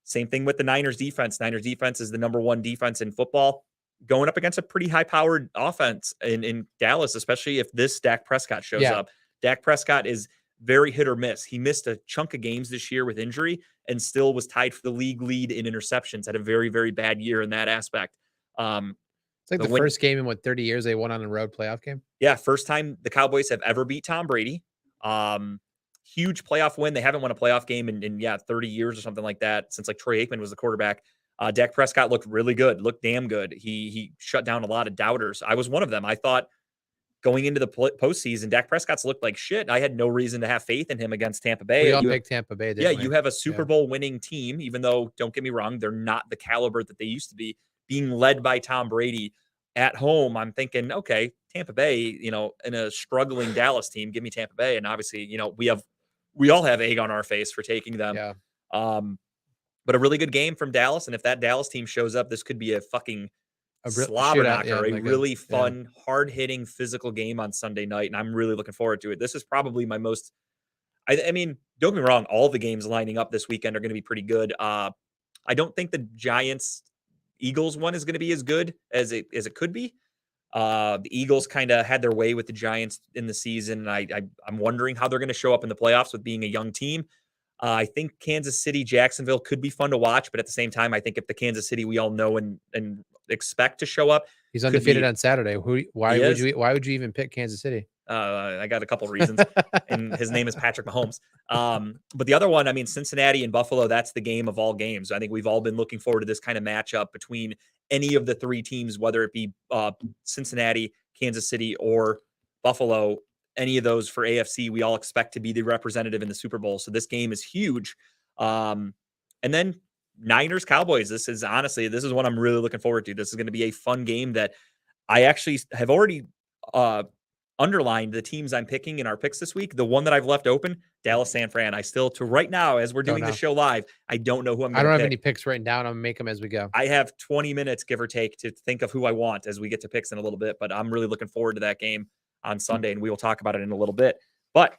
Same thing with the Niners defense. Niners defense is the number 1 defense in football, going up against a pretty high-powered offense in Dallas, especially if this Dak Prescott shows up. Dak Prescott is very hit or miss. He missed a chunk of games this year with injury and still was tied for the league lead in interceptions. Had a very, very bad year in that aspect. It's like the first game in 30 years they won on a road playoff game. Yeah, first time the Cowboys have ever beat Tom Brady. Huge playoff win. They haven't won a playoff game in 30 years or something like that since like Troy Aikman was the quarterback. Dak Prescott looked really good, looked damn good. He shut down a lot of doubters. I was one of them. I thought going into the postseason, Dak Prescott's looked like shit. I had no reason to have faith in him against Tampa Bay. We all picked Tampa Bay. Didn't we? You have a Super Bowl winning team, even though, don't get me wrong, they're not the caliber that they used to be, being led by Tom Brady at home. I'm thinking, okay, Tampa Bay, in a struggling Dallas team, give me Tampa Bay. And obviously, we all have egg on our face for taking them. Yeah. But a really good game from Dallas. And if that Dallas team shows up, this could be a fucking slobber knocker, a really fun, hard-hitting, physical game on Sunday night. And I'm really looking forward to it. This is probably my most, I mean, don't get me wrong, all the games lining up this weekend are going to be pretty good. I don't think the Giants-Eagles one is going to be as good as it could be. The Eagles kind of had their way with the Giants in the season. And I'm wondering how they're going to show up in the playoffs with being a young team. I think Kansas City, Jacksonville could be fun to watch, but at the same time, I think if the Kansas City we all know and expect to show up. He's Could undefeated be- on Saturday. Why He would is. you even pick Kansas City? I got a couple reasons, and his name is Patrick Mahomes. But the other one, I mean, Cincinnati and Buffalo, that's the game of all games. I think we've all been looking forward to this kind of matchup between any of the three teams, whether it be Cincinnati, Kansas City, or Buffalo. Any of those for AFC, we all expect to be the representative in the Super Bowl. So this game is huge. And then Niners, Cowboys. This is what I'm really looking forward to. This is going to be a fun game that I actually have already underlined the teams I'm picking in our picks this week. The one that I've left open, Dallas, San Fran. I still, to right now, as we're doing the show live, I don't know who I'm going to pick. I don't have any picks written down. I'm going to make them as we go. I have 20 minutes, give or take, to think of who I want as we get to picks in a little bit, but I'm really looking forward to that game on Sunday, and we will talk about it in a little bit. But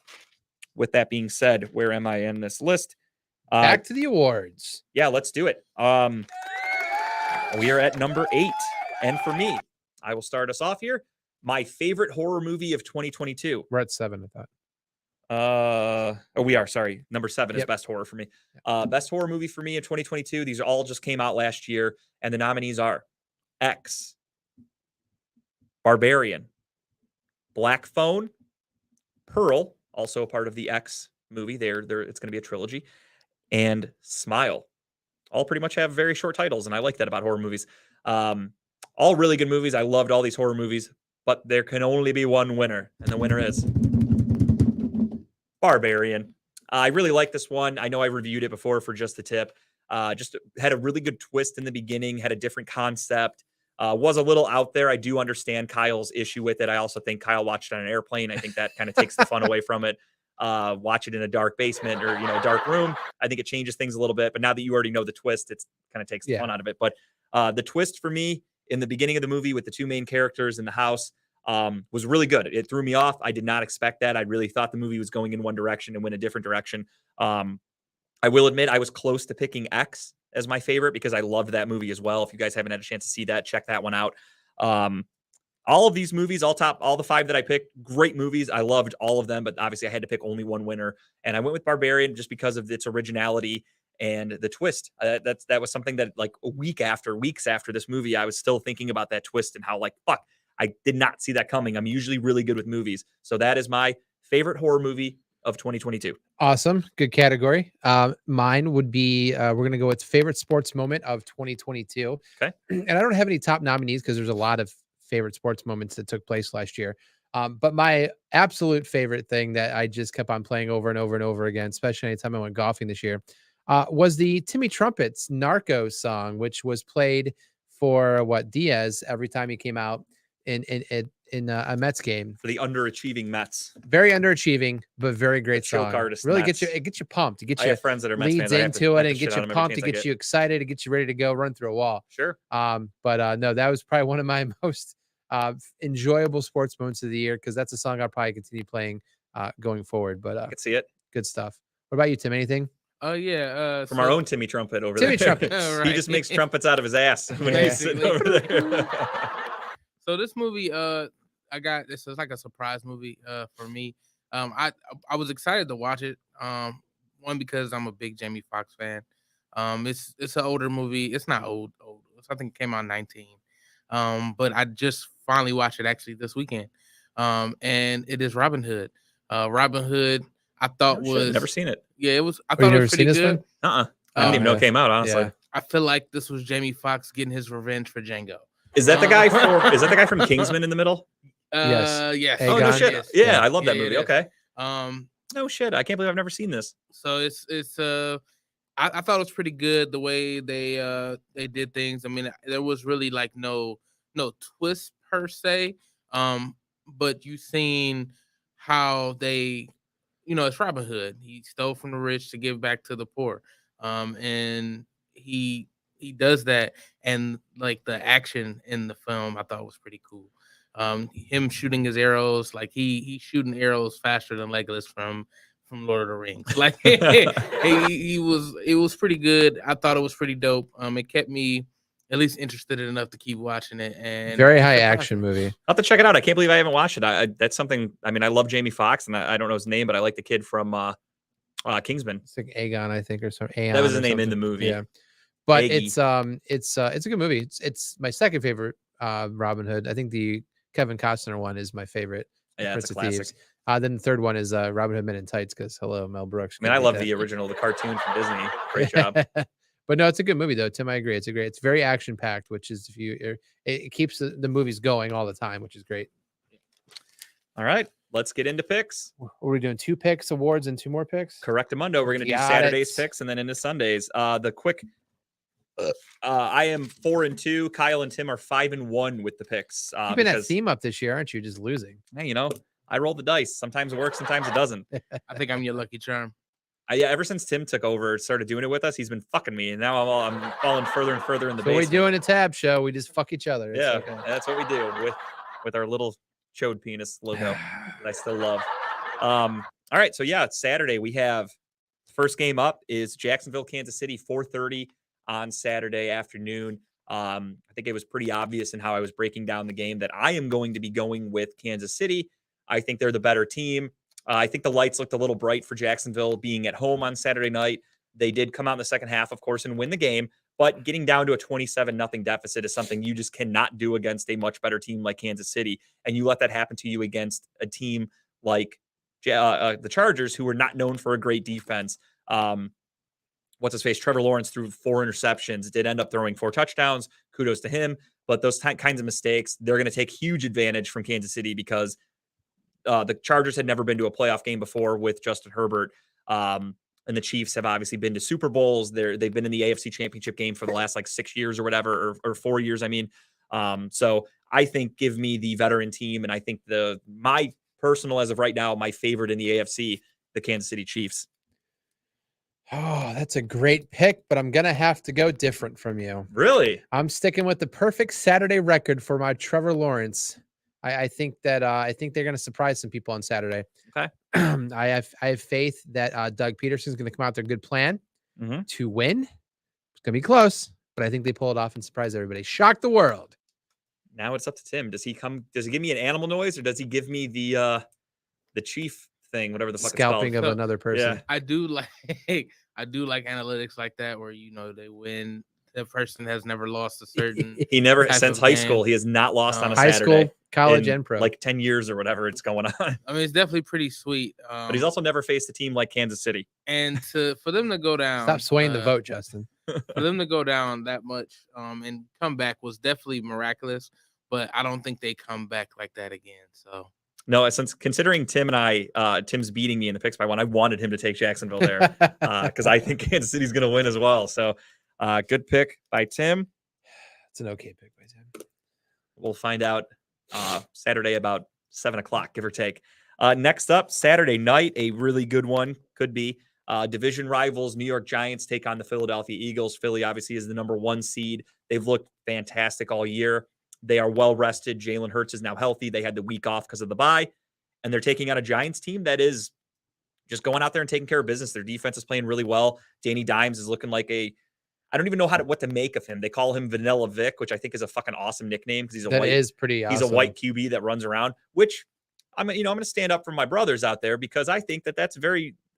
with that being said, where am I in this list? Back to the awards. Yeah, let's do it. We are at number 8. And for me, I will start us off here. My favorite horror movie of 2022. We're at 7, I thought. We are. Sorry. Number 7 is Yep. best horror for me. Best horror movie for me in 2022. These are all just came out last year. And the nominees are X, Barbarian, Black Phone, Pearl, also a part of the X movie. It's going to be a trilogy, and Smile. All pretty much have very short titles, and I like that about horror movies. All really good movies. I loved all these horror movies, but there can only be one winner, and the winner is Barbarian. I really like this one. I know I reviewed it before for Just the Tip. Just had a really good twist in the beginning, had a different concept, was a little out there. I do understand Kyle's issue with it. I also think Kyle watched it on an airplane. I think that kind of takes the fun away from it. Watch it in a dark basement or, dark room. I think it changes things a little bit, but now that you already know the twist, it's kind of takes the fun out of it. But the twist for me in the beginning of the movie with the two main characters in the house was really good. It threw me off. I did not expect that. I really thought the movie was going in one direction and went a different direction. I will admit I was close to picking X as my favorite because I loved that movie as well. If you guys haven't had a chance to see that, check that one out. All of these movies, all the 5 that I picked, great movies. I loved all of them, but obviously I had to pick only one winner. And I went with Barbarian just because of its originality and the twist. That was something that like weeks after this movie, I was still thinking about that twist and how fuck, I did not see that coming. I'm usually really good with movies. So that is my favorite horror movie of 2022. Awesome. Good category. Mine would be, we're going to go with favorite sports moment of 2022. Okay. And I don't have any top nominees because there's a lot of favorite sports moments that took place last year. But my absolute favorite thing that I just kept on playing over and over and over again, especially anytime I went golfing this year, was the Timmy Trumpet's Narcos song, which was played for Diaz every time he came out in a Mets game. For the underachieving Mets. Very underachieving, but very great song. Really Mets. gets you pumped. To get I you have friends that are Mets leads fans. into it and get you pumped, to get you excited, to get you ready to go run through a wall. Sure. But no, that was probably one of my most enjoyable sports moments of the year because that's a song I'll probably continue playing going forward. But I can see it. Good stuff. What about you, Tim? Anything? From our own Timmy Trumpet over Timmy there. Trumpet. Right. He just makes trumpets out of his ass when he's sitting over there. So this movie, I got this is like a surprise movie for me. I was excited to watch it. One because I'm a big Jamie Foxx fan. It's an older movie. It's not old. I think it came out in 19. But I just finally watched it actually this weekend. And it is Robin Hood. Robin Hood, I thought was never seen it. Yeah, it was. I thought it was pretty good. I didn't even know it came out. Honestly, Yeah. I feel like this was Jamie Foxx getting his revenge for Django. Is that the guy from Kingsman in the middle? Yes. Yes. Oh no Aegon? shit. Yes. Yeah, I love that Yeah, movie. it is. Okay. Um. No shit. I can't believe I've never seen this. So it's I thought it was pretty good the way they did things. I mean, there was really like no twist per se. But you seen how they, it's Robin Hood. He stole from the rich to give back to the poor. And he does that, and like the action in the film I thought was pretty cool. Him shooting his arrows, like he's shooting arrows faster than Legolas from Lord of the Rings. Like it was pretty good. I thought it was pretty dope. It kept me at least interested enough to keep watching it. And Very high action movie. I'll have to check it out. I can't believe I haven't watched it. That's something. I mean, I love Jamie Foxx, and I don't know his name, but I like the kid from Kingsman. It's like Aegon, I think, or something. That was his name in the movie. Yeah. But Aggie. it's a good movie. It's my second favorite Robin Hood. I think the Kevin Costner one is my favorite. Yeah, it's Prince a of classic. Thieves. Then the third one is Robin Hood Men in Tights because hello Mel Brooks. I mean, I love the original, the cartoon from Disney. Great job. But no, it's a good movie though. Tim, I agree. It's very action packed, which is it keeps the movies going all the time, which is great. All right, let's get into picks. Are we doing 2 picks, awards, and 2 more picks? Correctamundo. We're going to do Got Saturday's it. picks and then into Sundays. The quick. I am 4-2. Kyle and Tim are 5-1 with the picks. Keeping that theme up this year, aren't you? Just losing. Hey, you know, I roll the dice. Sometimes it works, sometimes it doesn't. I think I'm your lucky charm. Yeah, ever since Tim took over, started doing it with us, he's been fucking me, and now I'm falling further and further in the So we basement. do in a tab show. We just fuck each other. It's Yeah, okay. that's what we do with our little chode penis logo that I still love. All right, so yeah, it's Saturday. We have first game up is Jacksonville, Kansas City, 4:30 on Saturday afternoon. I think it was pretty obvious in how I was breaking down the game that I am going to be going with Kansas City. I think they're the better team. I think the lights looked a little bright for Jacksonville being at home on Saturday night. They did come out in the second half, of course, and win the game. But getting down to a 27-0 deficit is something you just cannot do against a much better team like Kansas City. And you let that happen to you against a team like the Chargers, who were not known for a great defense. What's his face? Trevor Lawrence threw 4 interceptions, did end up throwing 4 touchdowns. Kudos to him. But those kinds of mistakes, they're going to take huge advantage from Kansas City because the Chargers had never been to a playoff game before with Justin Herbert. And the Chiefs have obviously been to Super Bowls. They've been in the AFC Championship game for the last 6 years or whatever, or 4 years. I mean, so I think give me the veteran team, and I think my personal, as of right now, my favorite in the AFC, the Kansas City Chiefs. Oh, that's a great pick, but I'm gonna have to go different from you. Really? I'm sticking with the perfect Saturday record for my Trevor Lawrence. I think that I think they're gonna surprise some people on Saturday. Okay. I have faith that Doug Peterson's gonna come out with a good plan to win. It's gonna be close, but I think they pull it off and surprise everybody. Shock the world. Now it's up to Tim. Does he give me an animal noise, or does he give me the chief thing, whatever the fuck Scalping it's of called? another person. Yeah. I do like analytics like that where they win. The person has never lost a certain. He never type since of high game. school. He has not lost on a High Saturday. school, college, in, and pro. 10 years or whatever it's going on. I mean, it's definitely pretty sweet. But he's also never faced a team like Kansas City. And for them to go down. Stop swaying the vote, Justin. For them to go down that much and come back was definitely miraculous. But I don't think they come back like that again. So. No, since considering Tim and I, Tim's beating me in the picks by 1, I wanted him to take Jacksonville there because I think Kansas City's going to win as well. So good pick by Tim. It's an okay pick by Tim. We'll find out Saturday about 7:00, give or take. Next up, Saturday night, a really good one could be division rivals. New York Giants take on the Philadelphia Eagles. Philly obviously is the number 1 seed. They've looked fantastic all year. They are well rested. Jalen Hurts is now healthy. They had the week off because of the bye, and they're taking on a Giants team that is just going out there and taking care of business. Their defense is playing really well. Danny Dimes is looking like I don't even know what to make of him. They call him Vanilla Vic, which I think is a fucking awesome nickname because pretty awesome. He's a white QB that runs around, which I'm going to stand up for my brothers out there because I think that's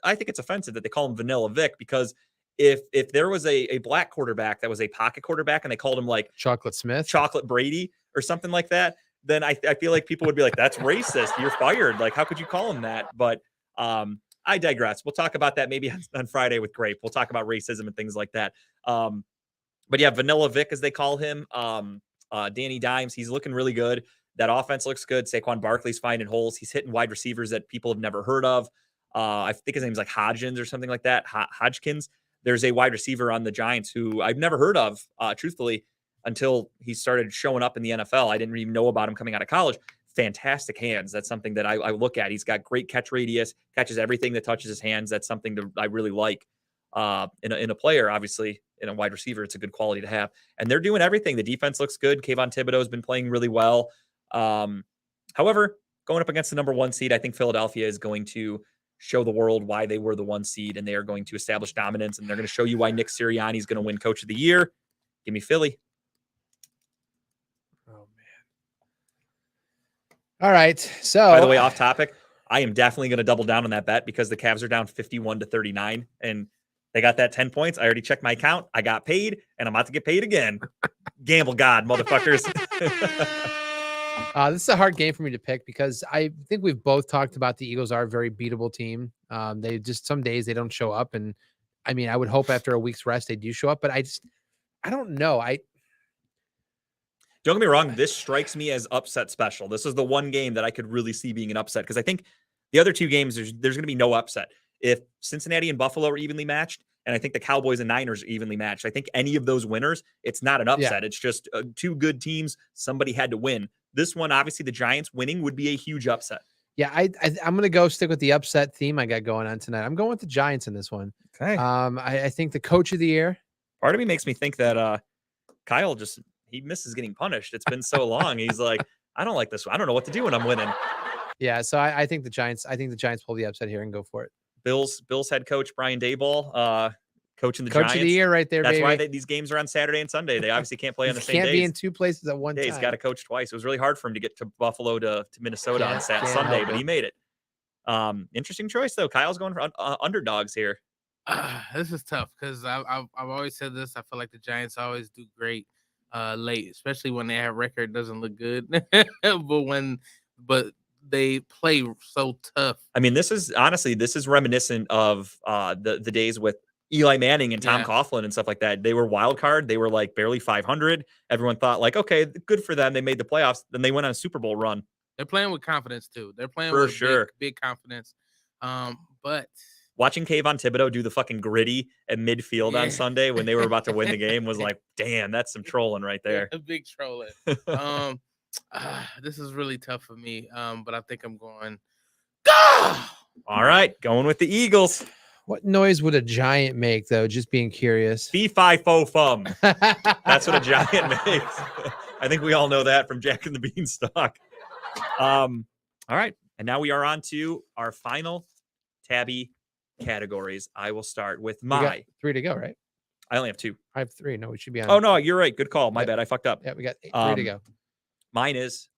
I think it's offensive that they call him Vanilla Vic because if there was a black quarterback that was a pocket quarterback and they called him like Chocolate Smith, Chocolate Brady or something like that, then I feel like people would be like, that's racist. You're fired. Like, how could you call him that? But I digress. We'll talk about that maybe on Friday with Grape. We'll talk about racism and things like that. But yeah, Vanilla Vic, as they call him, Danny Dimes, he's looking really good. That offense looks good. Saquon Barkley's finding holes. He's hitting wide receivers that people have never heard of. I think his name's like Hodgins or something like that. Hodgkins. There's a wide receiver on the Giants who I've never heard of, truthfully, until he started showing up in the NFL. I didn't even know about him coming out of college. Fantastic hands. That's something that I look at. He's got great catch radius, catches everything that touches his hands. That's something that I really like in a player, obviously. In a wide receiver, it's a good quality to have. And they're doing everything. The defense looks good. Kayvon Thibodeau has been playing really well. However, going up against the number 1 seed, I think Philadelphia is going to show the world why they were the 1 seed, and they are going to establish dominance, and they're going to show you why Nick Sirianni is going to win Coach of the Year. Give me Philly. Oh, man. All right. So, by the way, off topic, I am definitely going to double down on that bet because the Cavs are down 51-39, and They got that 10 points. I already checked my account. I got paid, and I'm about to get paid again. Gamble God, motherfuckers. This is a hard game for me to pick because I think we've both talked about the Eagles are a very beatable team. They just some days they don't show up, and I mean, I would hope after a week's rest they do show up, but I don't know. Don't get me wrong. This strikes me as upset special. This is the one game that I could really see being an upset because I think the other two games there's going to be no upset. If Cincinnati and Buffalo are evenly matched, and I think the Cowboys and Niners are evenly matched, I think any of those winners, it's not an upset. It's just two good teams. Somebody had to win. This one, obviously, the Giants winning would be a huge upset. Yeah, I'm going to go stick with the upset theme I got going on tonight. I'm going with the Giants in this one. Okay. I think the coach of the year. Part of me makes me think that Kyle he misses getting punished. It's been so long. He's like, I don't like this one. I don't know what to do when I'm winning. Yeah, so I think the Giants. I think the Giants pull the upset here and go for it. Bills head coach Brian Daboll, coaching the Coach Giants. of the year right there, That's baby. why these games are on Saturday and Sunday. They obviously can't play on the same days. Can't be in two places at one time. He's got to coach twice. It was really hard for him to get to Buffalo to Minnesota on Sunday, but he made it. Interesting choice though. Kyle's going for underdogs here. This is tough because I've always said this. I feel like the Giants always do great late, especially when their record doesn't look good. but they play so tough. I mean, this is reminiscent of the days with Eli Manning and Tom Coughlin and stuff like that. They were wild card. They were like barely 500. Everyone thought like, okay, good for them. They made the playoffs. Then they went on a Super Bowl run. They're playing with confidence too. They're playing for with sure. big confidence. But watching Kayvon Thibodeau do the fucking gritty at midfield on Sunday when they were about to win the game was like, damn, that's some trolling right there. A big trolling. This is really tough for me. But I think I'm going. All right, going with the Eagles. What noise would a giant make, though? Just being curious. Fee, fi, fo, fum. That's what a giant makes. I think we all know that from Jack and the Beanstalk. All right, and now we are on to our final tabby categories. I will start with my 3 to go, right? I only have 2. I have 3. No, we should be on. Oh no, you're right. Good call. My bad. I fucked up. Yeah, we got 3 to go. Mine is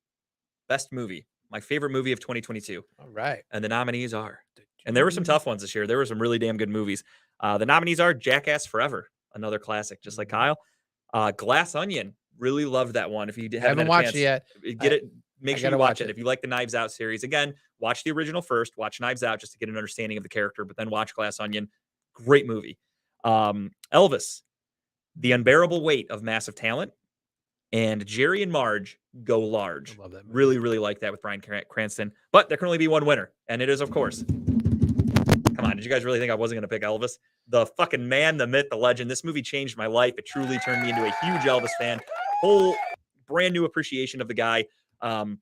best movie. My favorite movie of 2022. All right. And the nominees are, and there were some tough ones this year. There were some really damn good movies. The nominees are Jackass Forever, another classic, just like Kyle. Glass Onion, really loved that one. If you haven't watched it yet, get it. Make sure you watch it. If you like the Knives Out series, again, watch the original first. Watch Knives Out just to get an understanding of the character, but then watch Glass Onion. Great movie. Elvis, The Unbearable Weight of Massive Talent, and Jerry and Marge Go Large. I love that movie. Really, really like that with Bryan Cranston. But there can only be one winner, and it is, of course. Come on, did you guys really think I wasn't going to pick Elvis? The fucking man, the myth, the legend. This movie changed my life. It truly turned me into a huge Elvis fan. Whole brand new appreciation of the guy. I'm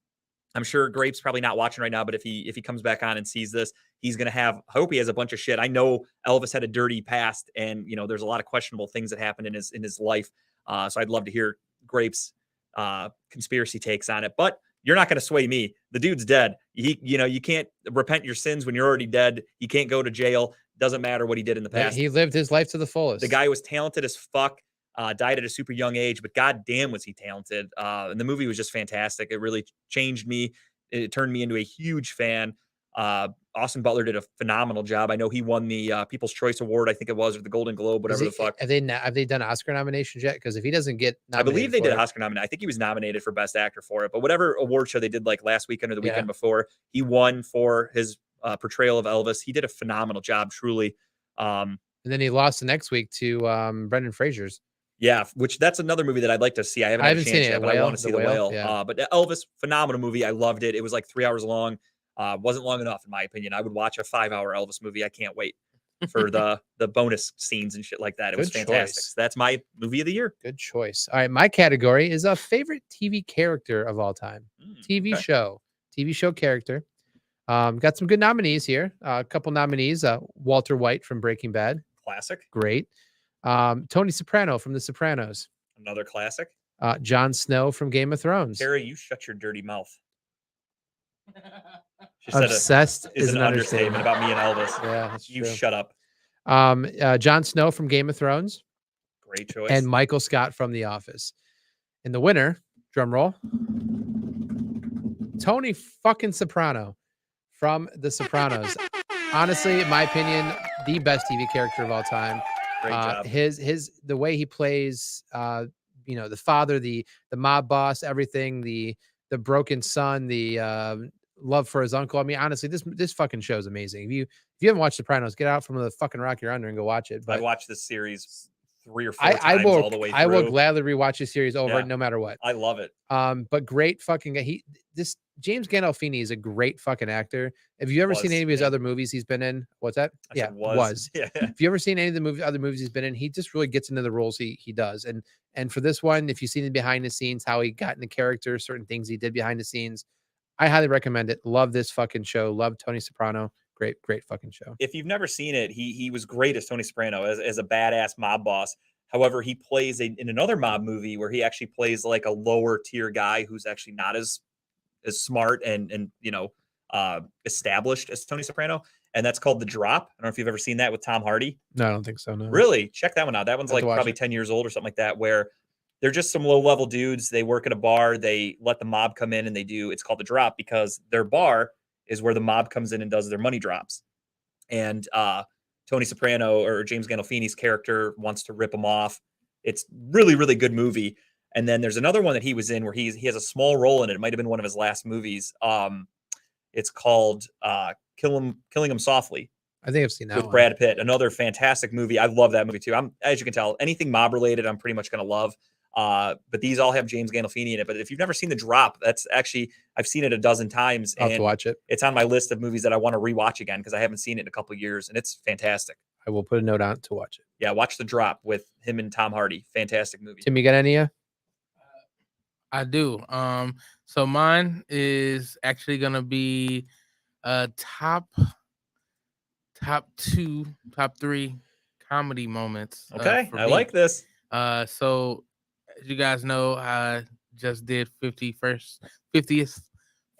sure Grape's probably not watching right now, but if he comes back on and sees this, he's going to I hope he has a bunch of shit. I know Elvis had a dirty past, and there's a lot of questionable things that happened in his life. So I'd love to hear Grape's conspiracy takes on it, but you're not going to sway me. The dude's dead. You can't repent your sins when you're already dead. You can't go to jail. Doesn't matter what he did in the past. He lived his life to the fullest. The guy was talented as fuck. Died at a super young age, but goddamn was he talented. And the movie was just fantastic. It really changed me. It turned me into a huge fan. Austin Butler did a phenomenal job. I know he won the People's Choice Award, I think it was, or the Golden Globe, whatever the fuck. Have they done Oscar nominations yet? Because if he doesn't get I believe they did Oscar nomination. I think he was nominated for Best Actor for it. But whatever award show they did like last weekend or the weekend before, he won for his portrayal of Elvis. He did a phenomenal job, truly. And then he lost the next week to Brendan Fraser's. Yeah, which that's another movie that I'd like to see. I haven't had a chance yet, but I want to see The Whale. Yeah. But Elvis, phenomenal movie. I loved it. It was like 3 hours long. Wasn't long enough, in my opinion. I would watch a 5-hour Elvis movie. I can't wait for the bonus scenes and shit like that. It was fantastic. So that's my movie of the year. Good choice. All right, my category is a favorite TV character of all time. TV show character. Got some good nominees here. A couple nominees. Walter White from Breaking Bad. Classic. Great. Tony Soprano from The Sopranos. Another classic. Jon Snow from Game of Thrones. Carrie, you shut your dirty mouth. She Obsessed is an understatement about me and Elvis. Yeah, that's you true. Shut up. Jon Snow from Game of Thrones. Great choice. And Michael Scott from The Office. And the winner, drum roll, Tony fucking Soprano from The Sopranos. honestly, in my opinion, the best TV character of all time. Great job. The way he plays, the father, the mob boss, everything, the broken son, the love for his uncle. I mean, honestly, this fucking show is amazing. If you haven't watched Sopranos, get out from the fucking rock you're under and go watch it. But I've watched this series 3 or 4 times all the way through. I will gladly rewatch the series over no matter what. I love it. But great fucking this James Gandolfini is a great fucking actor. Have you ever seen any of his other movies he's been in? What's that? Was. Yeah. If you ever seen any of the other movies he's been in, he just really gets into the roles he does. And for this one, if you've seen the behind the scenes, how he got into character, certain things he did behind the scenes, I highly recommend it. Love this fucking show. Love Tony Soprano. Great fucking show. If you've never seen it, he was great as Tony Soprano, as a badass mob boss. However, he plays in another mob movie where he actually plays like a lower tier guy who's actually not as smart and established as Tony Soprano, and that's called The Drop. I don't know if you've ever seen that with Tom Hardy. No, I don't think so. No. Really, check that one out. That one's like probably 10 years old or something like that, where they're just some low level dudes. They work at a bar. They let the mob come in and it's called The Drop because their bar is where the mob comes in and does their money drops. And Tony Soprano or James Gandolfini's character wants to rip him off. It's really, really good movie. And then there's another one that he was in where he has a small role in it. It might have been one of his last movies. It's called Killing Him Softly. I think I've seen that with Brad Pitt. Another fantastic movie. I love that movie too. As you can tell, anything mob related, I'm pretty much going to love. But these all have James Gandolfini in it. But if you've never seen The Drop, that's actually, I've seen it a dozen times. I'll have to watch it. It's on my list of movies that I want to rewatch again because I haven't seen it in a couple of years, and it's fantastic. I will put a note on to watch it. Yeah, watch The Drop with him and Tom Hardy. Fantastic movie. Tim, you got any? I do. So mine is actually gonna be top 3 comedy moments. Okay, I like this. So as you guys know, I just did 50th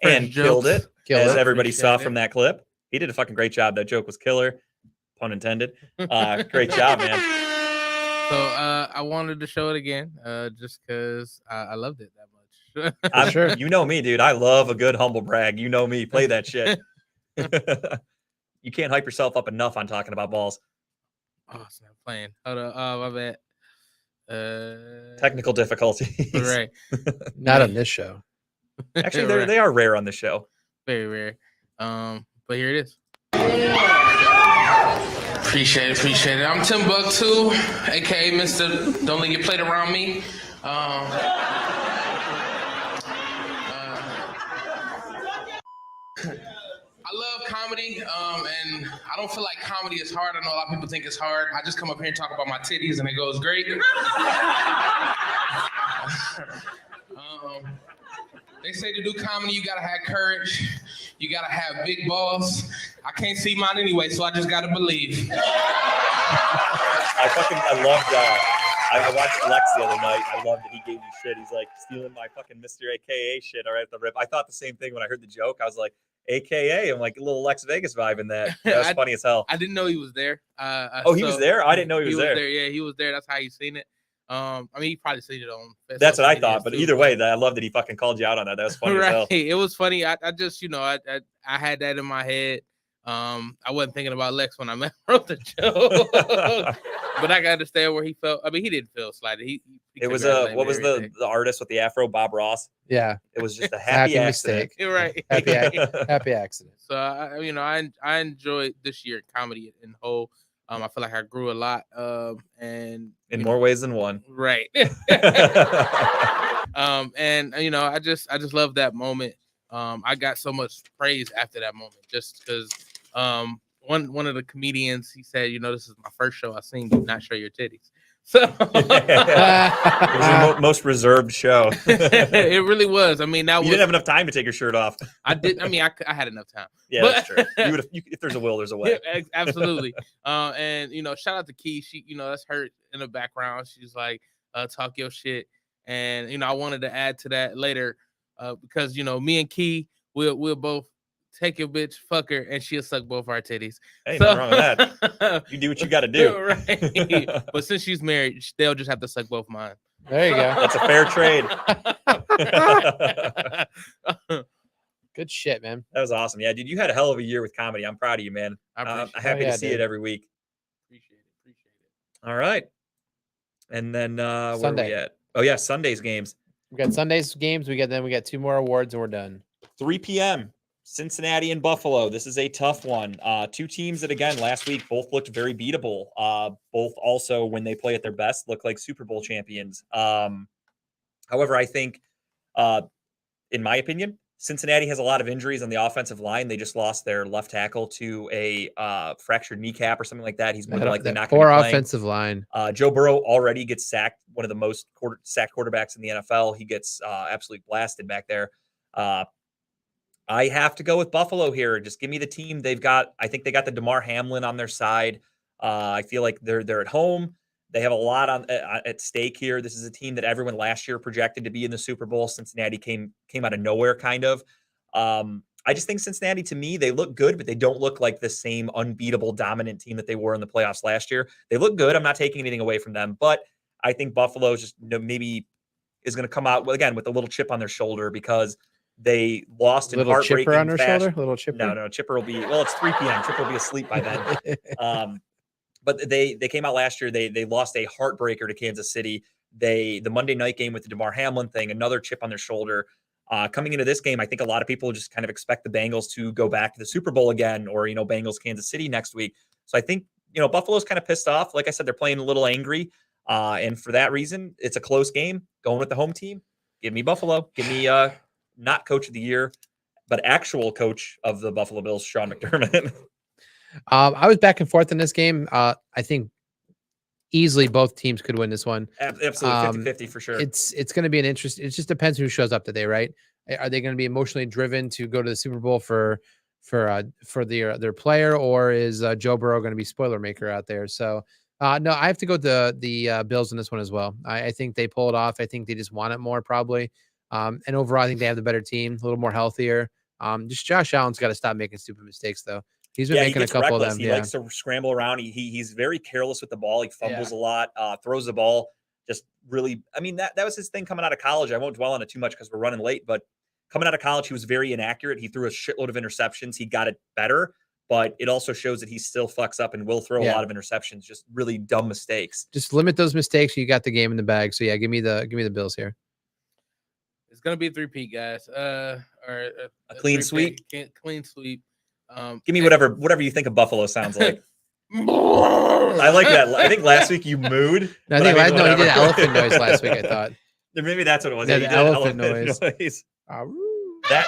and killed it, as everybody saw from that clip. He did a fucking great job. That joke was killer, pun intended. Great job, man. So I wanted to show it again, just because I loved it that much. I'm sure you know me, dude. I love a good humble brag. You know me. Play that shit. You can't hype yourself up enough on talking about balls. Oh, it's not playing. Hold on. Oh, my bad. Technical difficulties. Right. Not on this show. Actually, they are rare on this show. Very rare. But here it is. Appreciate it. I'm Tim Buck too, aka Mr. Don't Let Your Plate Around Me. I love comedy, and I don't feel like comedy is hard. I know a lot of people think it's hard. I just come up here and talk about my titties, and it goes great. They say to do comedy, you gotta have courage. You gotta have big balls. I can't see mine anyway, so I just gotta believe. I watched Lex the other night. I loved it. He gave me shit. He's like stealing my fucking Mr. AKA shit. All right, at the rip. I thought the same thing when I heard the joke. I was like, AKA. I'm like a little Lex Vegas vibe in that. That was funny as hell. I didn't know he was there. He was there? I didn't know he was there. Yeah, he was there. That's how you seen it. I mean, he probably seen it on. That's what I thought. But either way, I love that he fucking called you out on that. That was funny as hell. It was funny. I just, I had that in my head. I wasn't thinking about Lex when I wrote the joke, but I can understand where he felt. I mean, he didn't feel slighted. It was what was the artist with the afro, Bob Ross? Yeah, it was just a happy accident. You're right. happy accident. So I enjoyed this year comedy in whole. I feel like I grew a lot, and in more ways than one. Right. And I just love that moment. I got so much praise after that moment, just because one of the comedians, he said, this is my first show I've seen you not show your titties. So it was your most reserved show. It really was. I mean, you didn't have enough time to take your shirt off. I did. I mean, I had enough time. Yeah, that's true. If there's a will, there's a way. Yeah, absolutely. And shout out to Key. She, that's her in the background. She's like, talk your shit. And I wanted to add to that later, because me and Key, we'll both take your bitch, fuck her, and she'll suck both our titties. Hey, nothing wrong with that. You do what you got to do. Right. But since she's married, they'll just have to suck both mine. There you go. That's a fair trade. Good shit, man. That was awesome. Yeah, dude, you had a hell of a year with comedy. I'm proud of you, man. I appreciate I'm it. happy yeah, to see dude. it every week. Appreciate it. All right. And then where are we Sunday. at? Oh yeah, Sunday's games. We got Sunday's games. We got 2 more awards and we're done. 3 p.m. Cincinnati and Buffalo. This is a tough one. 2 teams that, again, last week both looked very beatable. Both also, when they play at their best, look like Super Bowl champions. However, I think, in my opinion, Cincinnati has a lot of injuries on the offensive line. They just lost their left tackle to a fractured kneecap or something like that. He's more than likely not going to Poor be playing. offensive line. Joe Burrow already gets sacked, one of the most sacked quarterbacks in the NFL. He gets absolutely blasted back there. I have to go with Buffalo here. Just give me the team. I think they got the DeMar Hamlin on their side. I feel like they're at home. They have a lot at stake here. This is a team that everyone last year projected to be in the Super Bowl. Cincinnati came out of nowhere, kind of. I just think Cincinnati, to me, they look good, but they don't look like the same unbeatable, dominant team that they were in the playoffs last year. They look good. I'm not taking anything away from them, but I think Buffalo is just maybe is going to come out again with a little chip on their shoulder because they lost in Little chipper heartbreaking on her fashion. shoulder. Little chipper. No, Chipper will be it's 3 p.m. Chipper will be asleep by then. But they came out last year. They lost a heartbreaker to Kansas City. The Monday night game with the DeMar Hamlin thing, another chip on their shoulder. Coming into this game, I think a lot of people just kind of expect the Bengals to go back to the Super Bowl again, or Bengals Kansas City next week. So I think Buffalo's kind of pissed off. Like I said, they're playing a little angry, and for that reason, it's a close game. Going with the home team. Give me Buffalo. Give me not coach of the year, but actual coach of the Buffalo Bills, Sean McDermott. I was back and forth in this game. I think easily both teams could win this one. Absolutely 50-50 for sure. It's going to be an interest. It just depends who shows up today, right? Are they going to be emotionally driven to go to the Super Bowl for their player, or is Joe Burrow going to be spoiler maker out there? So no, I have to go with the Bills in this one as well. I think they pull it off. I think they just want it more probably. And overall, I think they have the better team, a little more healthier. Just Josh Allen's got to stop making stupid mistakes though. He's been making a couple reckless. of them. He likes to scramble around. He's very careless with the ball. He fumbles a lot, throws the ball. Just really, I mean, that was his thing coming out of college. I won't dwell on it too much because we're running late, but coming out of college, he was very inaccurate. He threw a shitload of interceptions. He got it better, but it also shows that he still fucks up and will throw a lot of interceptions, just really dumb mistakes. Just limit those mistakes. You got the game in the bag. So yeah, give me the Bills here. It's gonna be a 3-peat, guys. Or a clean sweep. Clean sweep. Give me whatever you think of Buffalo sounds like. I like that. I think last week you mooed. No, he did an elephant noise last week. I thought maybe that's what it was. Yeah, the elephant noise. That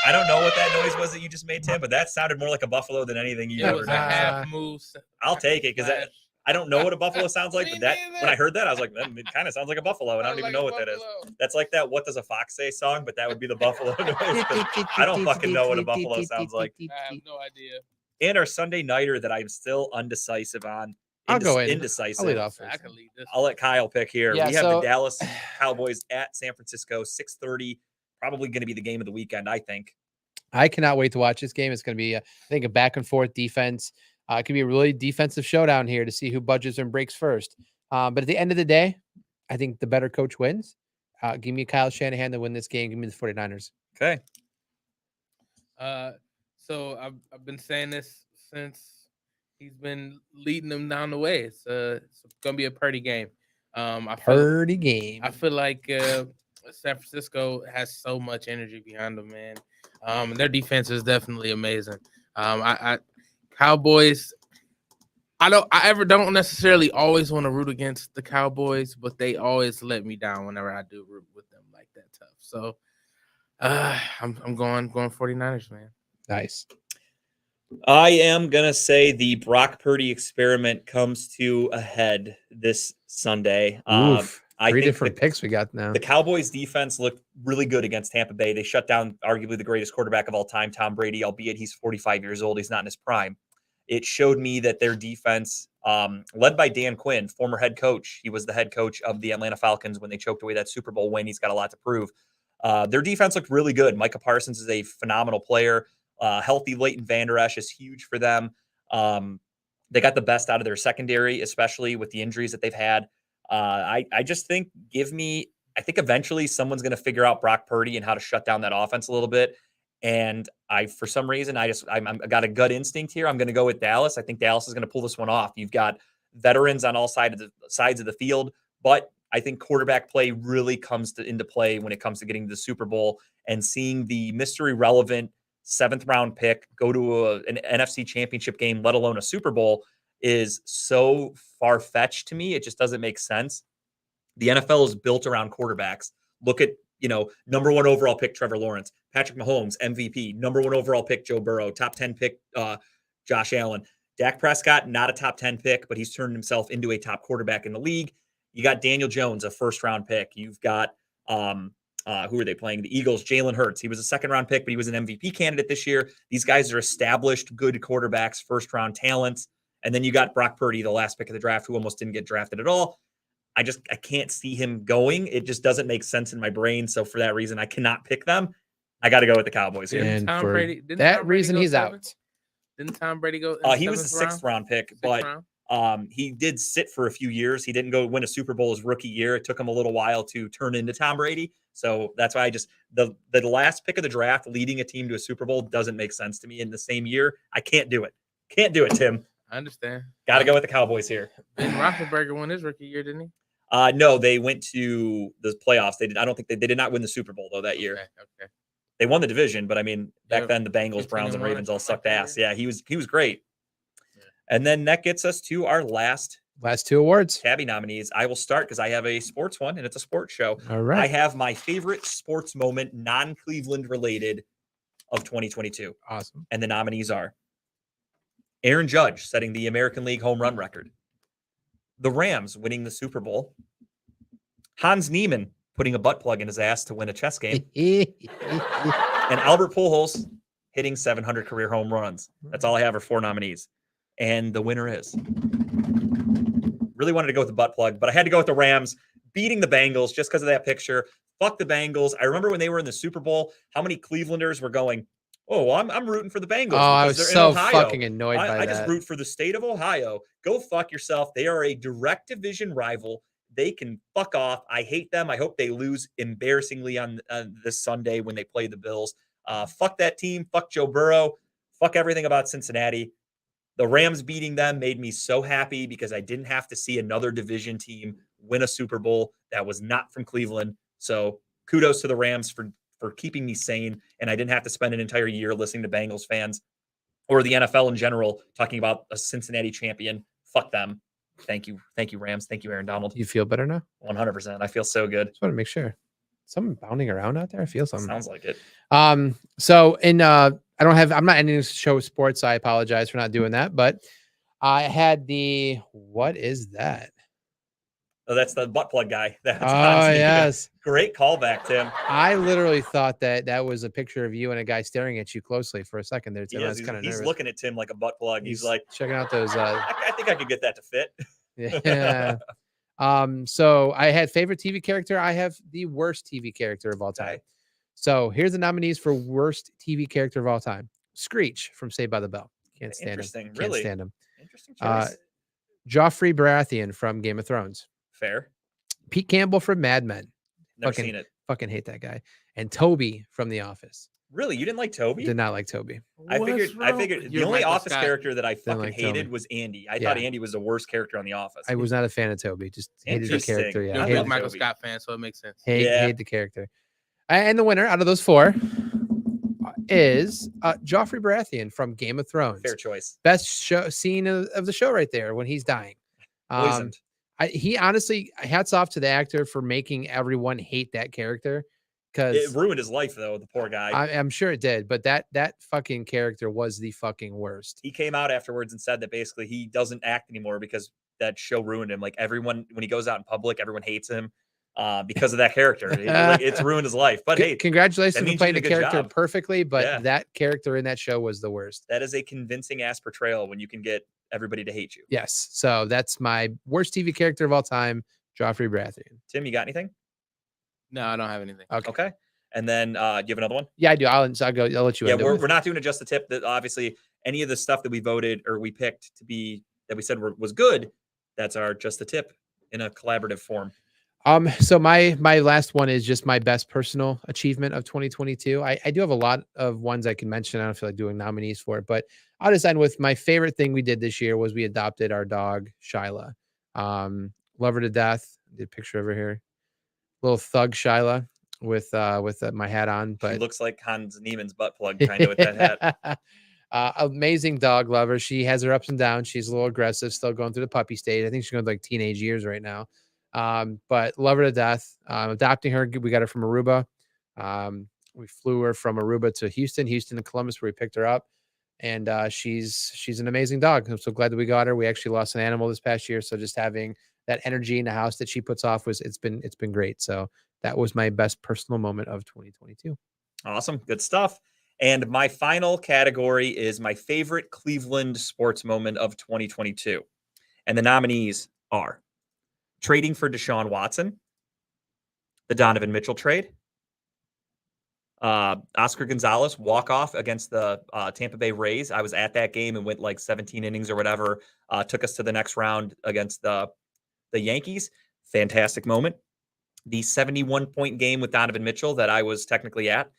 I don't know what that noise was that you just made, Tim, but that sounded more like a buffalo than anything you ever was done. a half moose. I'll take it because I don't know what a buffalo sounds like, but when I heard that, I was like, it kind of sounds like a buffalo, and I don't even know what that is. That's like that "What Does a Fox Say" song, but that would be the buffalo noise. I don't fucking know what a buffalo sounds like. I have no idea. And our Sunday nighter that I'm still undecisive on. I'll go in. Indecisive. I'll lead off. I can lead this. I'll let Kyle pick here. Yeah, we have the Dallas Cowboys at San Francisco, 6:30. Probably going to be the game of the weekend, I think. I cannot wait to watch this game. It's going to be, I think, a back and forth defense. It could be a really defensive showdown here to see who budges and breaks first. But at the end of the day, I think the better coach wins. Give me Kyle Shanahan to win this game. Give me the 49ers. Okay. So I've been saying this since he's been leading them down the way. It's gonna be a pretty game. I feel like San Francisco has so much energy behind them, man. And their defense is definitely amazing. Cowboys. I don't necessarily always want to root against the Cowboys, but they always let me down whenever I do root with them like that tough. So I'm going 49ers, man. Nice. I am going to say the Brock Purdy experiment comes to a head this Sunday. Three different picks we got now. The Cowboys defense looked really good against Tampa Bay. They shut down arguably the greatest quarterback of all time, Tom Brady, albeit he's 45 years old. He's not in his prime. It showed me that their defense, led by Dan Quinn, former head coach, he was the head coach of the Atlanta Falcons when they choked away that Super Bowl win. He's got a lot to prove. Their defense looked really good. Micah Parsons is a phenomenal player. Healthy Leighton Vander Esch is huge for them. They got the best out of their secondary, especially with the injuries that they've had. I just think I think eventually someone's going to figure out Brock Purdy and how to shut down that offense a little bit. And for some reason, I got a gut instinct here. I'm going to go with Dallas. I think Dallas is going to pull this one off. You've got veterans on all sides of the field, but I think quarterback play really comes into play when it comes to getting to the Super Bowl and seeing the mystery relevant 7th round pick go to an NFC championship game, let alone a Super Bowl, is so far fetched to me. It just doesn't make sense. The NFL is built around quarterbacks. Look at, number 1 overall pick, Trevor Lawrence, Patrick Mahomes, MVP, number 1 overall pick, Joe Burrow, top 10 pick, Josh Allen, Dak Prescott, not a top 10 pick, but he's turned himself into a top quarterback in the league. You got Daniel Jones, a 1st round pick. You've got, who are they playing? The Eagles, Jalen Hurts. He was a 2nd round pick, but he was an MVP candidate this year. These guys are established, good quarterbacks, 1st round talents. And then you got Brock Purdy, the last pick of the draft, who almost didn't get drafted at all. I can't see him going. It just doesn't make sense in my brain. So for that reason, I cannot pick them. I got to go with the Cowboys here. And Tom for Brady, that reason, he's out. Didn't Tom Brady go? He was a 6th round pick, but he did sit for a few years. He didn't go win a Super Bowl his rookie year. It took him a little while to turn into Tom Brady. So that's why the last pick of the draft leading a team to a Super Bowl doesn't make sense to me in the same year. I can't do it. Can't do it, Tim. I understand. Got to go with the Cowboys here. Ben Roethlisberger won his rookie year, didn't he? No, they went to the playoffs. I don't think they did not win the Super Bowl though that year. Okay. They won the division, but I mean, back then the Bengals, 15 Browns, and and Ravens 1 all sucked ass. year. Yeah, he was great. Yeah. And then that gets us to our last 2 awards. Tabby nominees. I will start because I have a sports one, and it's a sports show. All right. I have my favorite sports moment, non-Cleveland related, of 2022. Awesome. And the nominees are Aaron Judge setting the American League home run record, the Rams winning the Super Bowl, Hans Niemann putting a butt plug in his ass to win a chess game, and Albert Pujols hitting 700 career home runs. That's all I have for 4 nominees. And the winner is, really wanted to go with the butt plug, but I had to go with the Rams beating the Bengals just because of that picture. Fuck the Bengals. I remember when they were in the Super Bowl, how many Clevelanders were going, oh, well, I'm rooting for the Bengals. Oh, I was they're in so Ohio. fucking annoyed by that. I just root for the state of Ohio. Go fuck yourself. They are a direct division rival. They can fuck off. I hate them. I hope they lose embarrassingly on this Sunday when they play the Bills. Fuck that team. Fuck Joe Burrow. Fuck everything about Cincinnati. The Rams beating them made me so happy because I didn't have to see another division team win a Super Bowl that was not from Cleveland. So kudos to the Rams for keeping me sane. And I didn't have to spend an entire year listening to Bengals fans or the NFL in general talking about a Cincinnati champion. Fuck them. Thank you. Thank you, Rams. Thank you, Aaron Donald. You feel better now? 100%. I feel so good. Just want to make sure. Something bounding around out there. I feel something. Sounds like it. So I'm not ending this show with sports, so I apologize for not doing that. But I had what is that? Oh, that's the butt plug guy. That's yes. Great callback, Tim. I literally thought that was a picture of you and a guy staring at you closely for a second there, Tim. He's looking at Tim like a butt plug. He's like checking out those. I think I could get that to fit. Yeah. So I had favorite TV character. I have the worst TV character of all time. Okay. So here's the nominees for worst TV character of all time. Screech from Saved by the Bell. Can't stand him. Interesting. Can't Really? stand him. Interesting choice. Joffrey Baratheon from Game of Thrones. Fair. Pete Campbell from Mad Men. Never seen it. Fucking hate that guy. And Toby from The Office. Really? You didn't like Toby? Did not like Toby. I figured the only Office character that I fucking like hated Toby. was Andy. I thought Andy was the worst character on The Office. I was not a fan of Toby. Just hated the Interesting. character. You're Yeah, a hated big Michael Toby. Scott fan, so it makes sense. hate the character. And the winner out of those 4 is Joffrey Baratheon from Game of Thrones. Fair choice. Best scene of the show right there when he's dying. Poisoned. He honestly, hats off to the actor for making everyone hate that character. Because It ruined his life, though, the poor guy. I'm sure it did, but that fucking character was the fucking worst. He came out afterwards and said that basically he doesn't act anymore because that show ruined him. Like everyone, when he goes out in public, everyone hates him because of that character. It's ruined his life. But hey, congratulations that for means playing you the did a good character job. perfectly, but Yeah. that character in that show was the worst. that is a convincing ass portrayal when you can get everybody to hate you. Yes. So that's my worst TV character of all time, Joffrey Baratheon. Tim, you got anything? No, I don't have anything. Okay. And then do you have another one? Yeah, I do. I'll let you. Yeah, end it we're with- not doing Just the Tip. That obviously any of the stuff that we voted or we picked to be that we said was good, that's our Just the Tip in a collaborative form. So my last one is just my best personal achievement of 2022. I do have a lot of ones I can mention. I don't feel like doing nominees for it, but I'll just end with my favorite thing we did this year was we adopted our dog Shyla. Love her to death. Did a picture of her here. Little thug Shyla with my hat on. She But looks like Hans Niemann's butt plug, kind of with that hat. Amazing dog lover. She has her ups and downs. She's a little aggressive, still going through the puppy stage. I think she's going to like teenage years right now. But love her to death. Adopting her, we got her from Aruba. We flew her from Aruba to Houston to Columbus, where we picked her up. And she's an amazing dog. I'm so glad that we got her. We actually lost an animal this past year, so just having that energy in the house that she puts off it's been great. So that was my best personal moment of 2022. Awesome. Good stuff. And my final category is my favorite Cleveland sports moment of 2022. And the nominees are trading for Deshaun Watson, the Donovan Mitchell trade, Oscar Gonzalez walk-off against the Tampa Bay Rays. I was at that game and went like 17 innings or whatever. Took us to the next round against the Yankees. Fantastic moment. The 71-point game with Donovan Mitchell that I was technically at.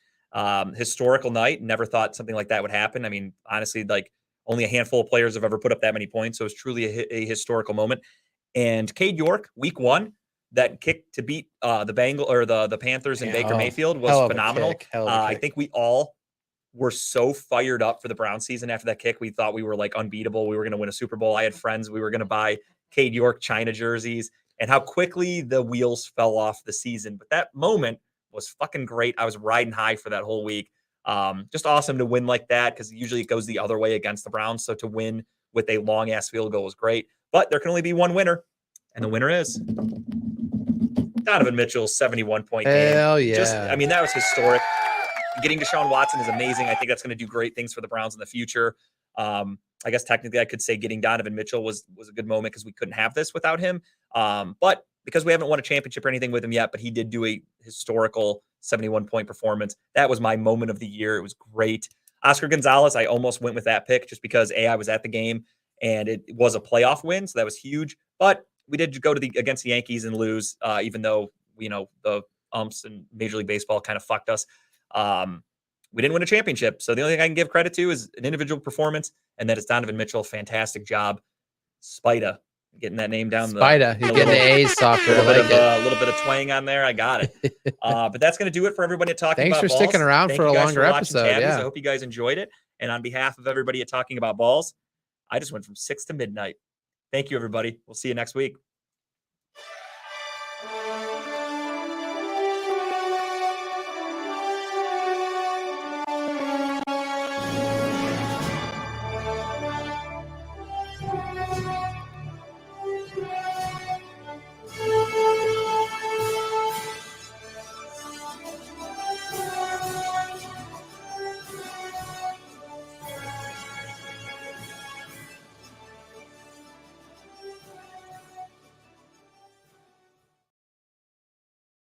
Historical night. Never thought something like that would happen. I mean, honestly, like only a handful of players have ever put up that many points. So it's truly a historical moment. And Cade York, week 1, that kick to beat the Panthers and Baker Mayfield was phenomenal. I think we all were so fired up for the Brown season after that kick. We thought we were like unbeatable. We were going to win a Super Bowl. I had friends. We were going to buy Cade York China jerseys, and how quickly the wheels fell off the season. But that moment was fucking great. I was riding high for that whole week. Just awesome to win like that, because usually it goes the other way against the Browns. So to win with a long ass field goal was great. But there can only be one winner, and the winner is Donovan Mitchell's 71-point game. Hell yeah. I mean, that was historic. Getting Deshaun Watson is amazing. I think that's going to do great things for the Browns in the future. I guess technically I could say getting Donovan Mitchell was a good moment because we couldn't have this without him. But because we haven't won a championship or anything with him yet, but he did do a historical 71-point performance. That was my moment of the year. It was great. Oscar Gonzalez, I almost went with that pick just because I was at the game and it was a playoff win. So that was huge. But we did go against the Yankees and lose, even though, the umps and Major League Baseball kind of fucked us. We didn't win a championship. So the only thing I can give credit to is an individual performance, and that is Donovan Mitchell. Fantastic job. Spida, getting that name down. Spida, he's getting the A's softer. A little bit of twang on there. I got it. But that's going to do it for everybody at Talking Thanks About for Balls. sticking around for a longer episode. TABbies. Yeah. I hope you guys enjoyed it. And on behalf of everybody at Talking About Balls, I just went from 6 to midnight. Thank you, everybody. We'll see you next week.